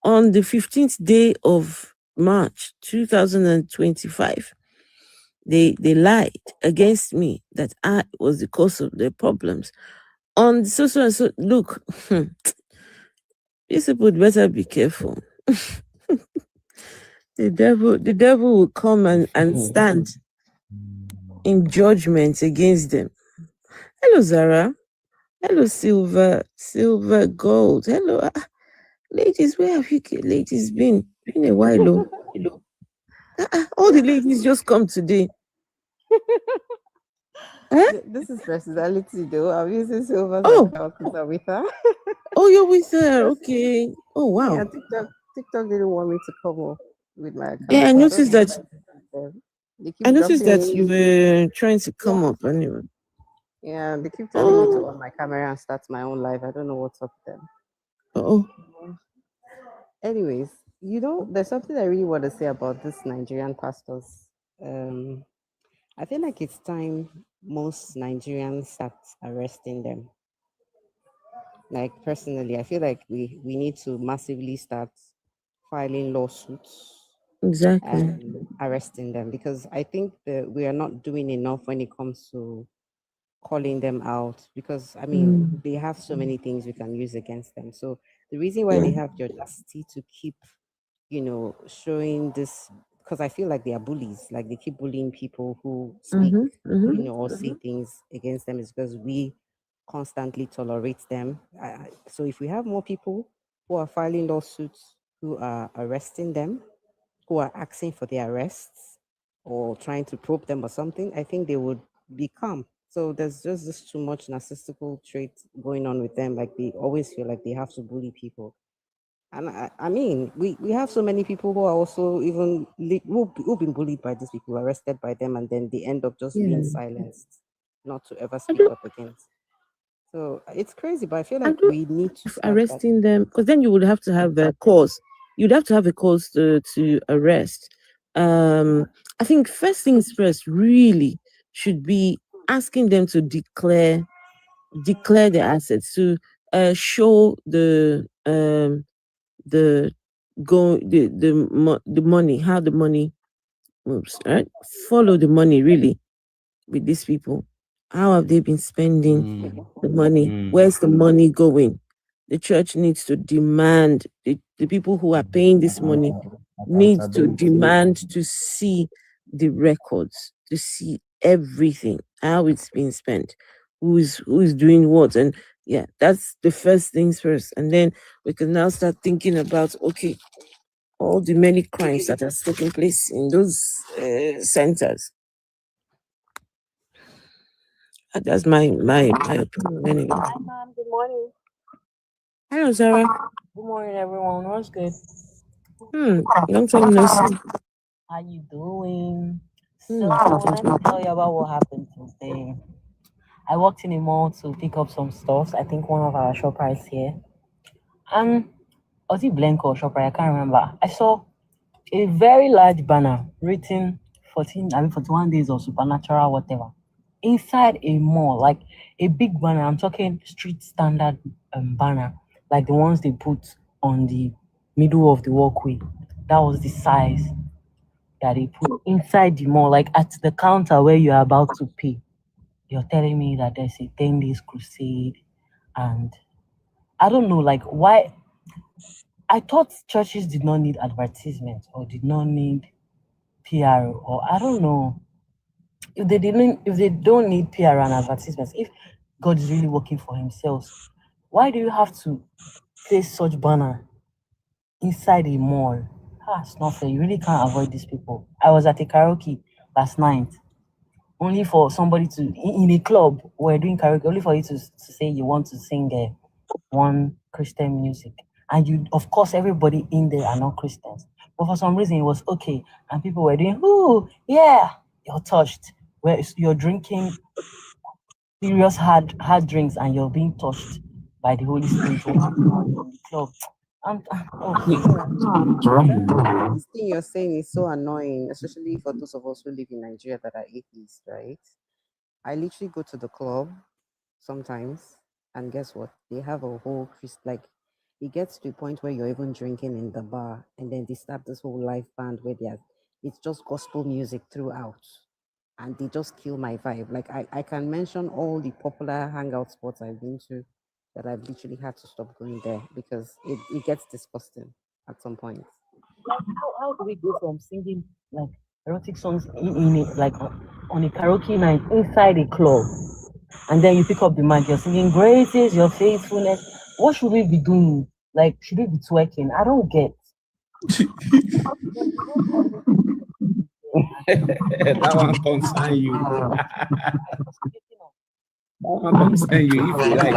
On the 15th day of March 2025, they lied against me that I was the cause of their problems. On so look, these people better be careful. The devil will come and stand in judgment against them. Hello, Zara. Hello, Silver Gold. Hello, ladies. Where have you ladies been? Been a while. All the ladies just come today. This is personality, though. I'm using Silver's account because I'm with her. Oh, you're with her. Okay. Oh, wow. Yeah, TikTok didn't want me to come up with my account. Yeah, I noticed that. I noticed that you were trying to come up anyway. Yeah, they keep telling me to on my camera and start my own live. I don't know what's up with them. Anyways, there's something I really want to say about these Nigerian pastors. I feel like it's time most Nigerians start arresting them. Like personally, I feel like we need to massively start filing lawsuits. Exactly. And arresting them, because I think that we are not doing enough when it comes to calling them out, because I mean they have so many things we can use against them. So the reason why they have the audacity to keep showing this, because I feel like they are bullies, like they keep bullying people who speak or say things against them, is because we constantly tolerate them. So if we have more people who are filing lawsuits who are arresting them, who are asking for their arrests or trying to probe them or something, I think they would be calm. So there's just this too much narcissistical trait going on with them. Like they always feel like they have to bully people. And I mean, we have so many people who are also even who've been bullied by these people, arrested by them, and then they end up just being silenced, not to ever speak up against. So it's crazy, but I feel like we need to start arresting them, because then you would have to have a cause. You'd have to have a cause to arrest. I think first things first really should be asking them to declare their assets, to show the money, how the money moves, right? Follow the money really with these people. How have they been spending the money? Where's the money going? The church needs to demand, the people who are paying this money need to demand to see the records, to see everything, how it's being spent, who is doing what. And yeah, that's the first things first. And then we can now start thinking about, okay, all the many crimes that has taken place in those centers. That's my opinion anyway. Hi, Mom. Good morning. Hello, Sarah. Good morning, everyone. What's good? Long time no see. How you doing? So let me tell you about what happened today. I walked in a mall to pick up some stuff. I think one of our shoppers here. Was it Blanco or shopper? I can't remember. I saw a very large banner written 41 days of supernatural whatever inside a mall, like a big banner. I'm talking street standard banner, like the ones they put on the middle of the walkway. That was the size that they put inside the mall, like at the counter where you're about to pay. You're telling me that there's a 10 days crusade, and I don't know, like why. I thought churches did not need advertisement or did not need PR, or I don't know. If they don't need PR and advertisements, if God is really working for himself, why do you have to place such banner inside a mall? It's not fair. You really can't avoid these people. I was at a karaoke last night, only for somebody to in a club. We're doing karaoke, only for you to say you want to sing one Christian music, and you, of course, everybody in there are not Christians, but for some reason it was okay, and people were doing, "Ooh, yeah," you're touched. Where you're drinking serious hard drinks and you're being touched by the Holy Spirit in the club. This thing you're saying is so annoying, especially for those of us who live in Nigeria that are atheists, right? I literally go to the club sometimes, and guess what? They have a whole like it gets to the point where you're even drinking in the bar, and then they start this whole live band where it's just gospel music throughout, and they just kill my vibe. Like I can mention all the popular hangout spots I've been to that I've literally had to stop going there because it gets disgusting at some point. Like how do we go from singing like erotic songs in it, like on a karaoke night inside a club, and then you pick up the mic, you're singing "Great is your faithfulness"? What should we be doing? Like, should we be twerking? I don't get. That one concern you. That one concern you. If you like,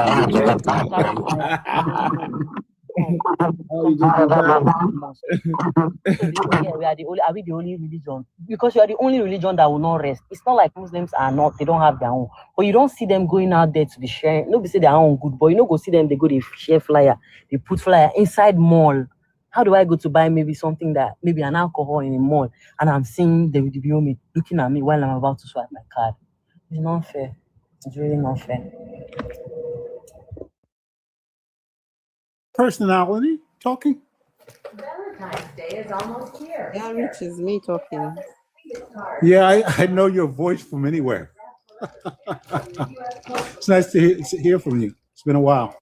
are we the only religion? Because you are the only religion that will not rest. It's not like Muslims are not, they don't have their own. But you don't see them going out there to be sharing. Nobody say their own good, but you know, go see them, they go, they share flyer, they put flyer inside mall. How do I go to buy maybe something that, maybe an alcohol in a mall, and I'm seeing David Biomi looking at me while I'm about to swipe my card? It's not fair. It's really not fair. Personality talking. Valentine's Day is almost here. Yeah, Rich is me talking. Yeah, I know your voice from anywhere. It's nice to hear from you. It's been a while.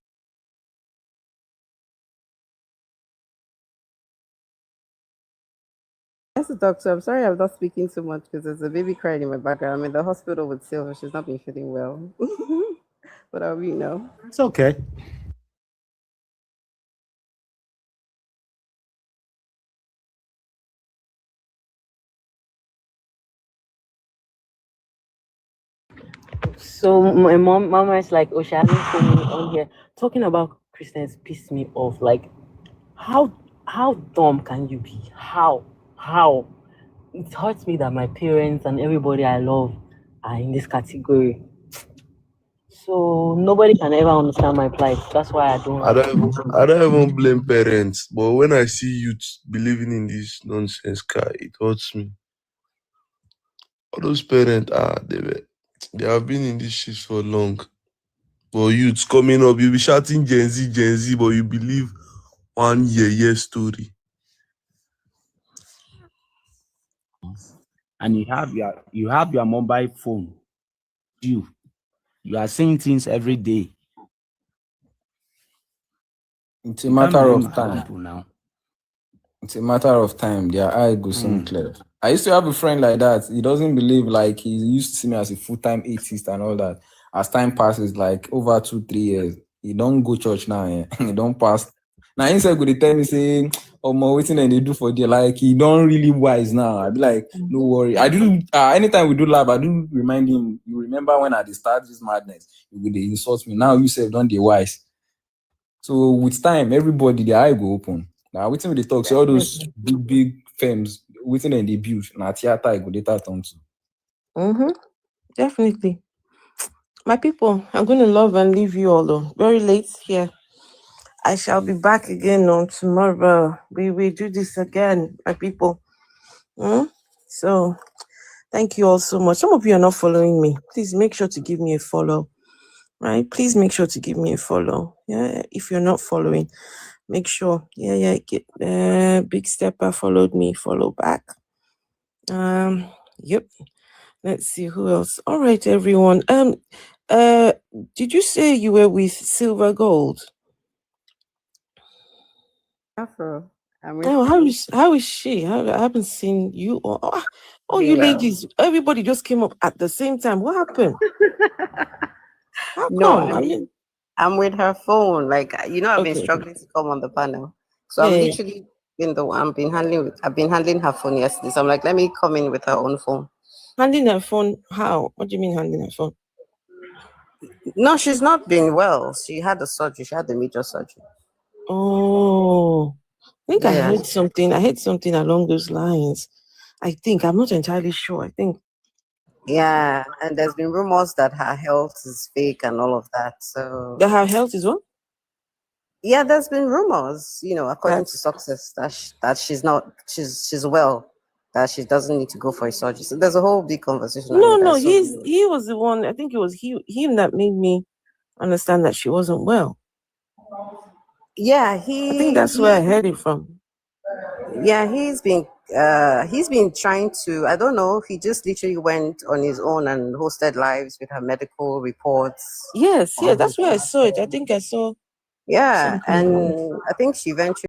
Yes, doctor. I'm sorry I'm not speaking too much because there's a baby crying in my background. I'm in the hospital with Silver. She's not been feeling well. But I'll be, It's okay. So my mama is like, oh, she hasn't seen me on here talking about Christians. Pissed me off. Like, how dumb can you be? How? It hurts me that my parents and everybody I love are in this category. So nobody can ever understand my plight. That's why I don't. I don't even blame parents, but when I see youth believing in this nonsense, it hurts me. All those parents they have been in this shit for long. But youths coming up, you'll be shouting Gen Z, but you believe one year story. And you have your mobile phone. You are seeing things every day. It's a matter of time. Now. It's a matter of time. Their eye goes in clear. I used to have a friend like that. He doesn't believe, like, he used to see me as a full-time atheist and all that. As time passes, like over 2-3 years, he don't go church now. He don't pass. Now he said, "Good tell me say, oh my waiting and they do for dear." Like he don't really wise now. I be like, no worry. I do. Anytime we do lab, I do remind him. You remember when I start this madness? You would insult me. Now you say, don't they wise. So with time, everybody their eye go open. Now waiting with the talk. So all those big firms waiting and they build. Now theater I go data turn to. Definitely. My people, I'm going to love and leave you all though. Very late here. I shall be back again on tomorrow. We will do this again, my people. So thank you all so much. Some of you are not following me. Please make sure to give me a follow. Right? Please make sure to give me a follow. Yeah. If you're not following, make sure. Get Big Stepper followed me. Follow back. Yep. Let's see who else. All right, everyone. Did you say you were with Silver Gold? Afro. How is she? I haven't seen you. You ladies, everybody just came up at the same time. What happened? How come? I'm with her phone. Like, I've been struggling to come on the panel. So I'm literally I've been handling her phone yesterday. So I'm like, let me come in with her own phone. Handling her phone? How? What do you mean handling her phone? No, she's not been well. She had the surgery. She had the major surgery. Oh, I think I heard something. I heard something along those lines. I think. I'm not entirely sure. I think. Yeah, and there's been rumors that her health is fake and all of that. So that her health is what? Yeah, there's been rumors, according to Success, that she's well, that she doesn't need to go for a surgery. So there's a whole big conversation. No, he was the one. I think it was him that made me understand that she wasn't well. Yeah, I think that's where I heard it from. Yeah, he's been trying to. I don't know. He just literally went on his own and hosted lives with her medical reports. Yes, that's where I saw it. I think I saw. Yeah, and I think she eventually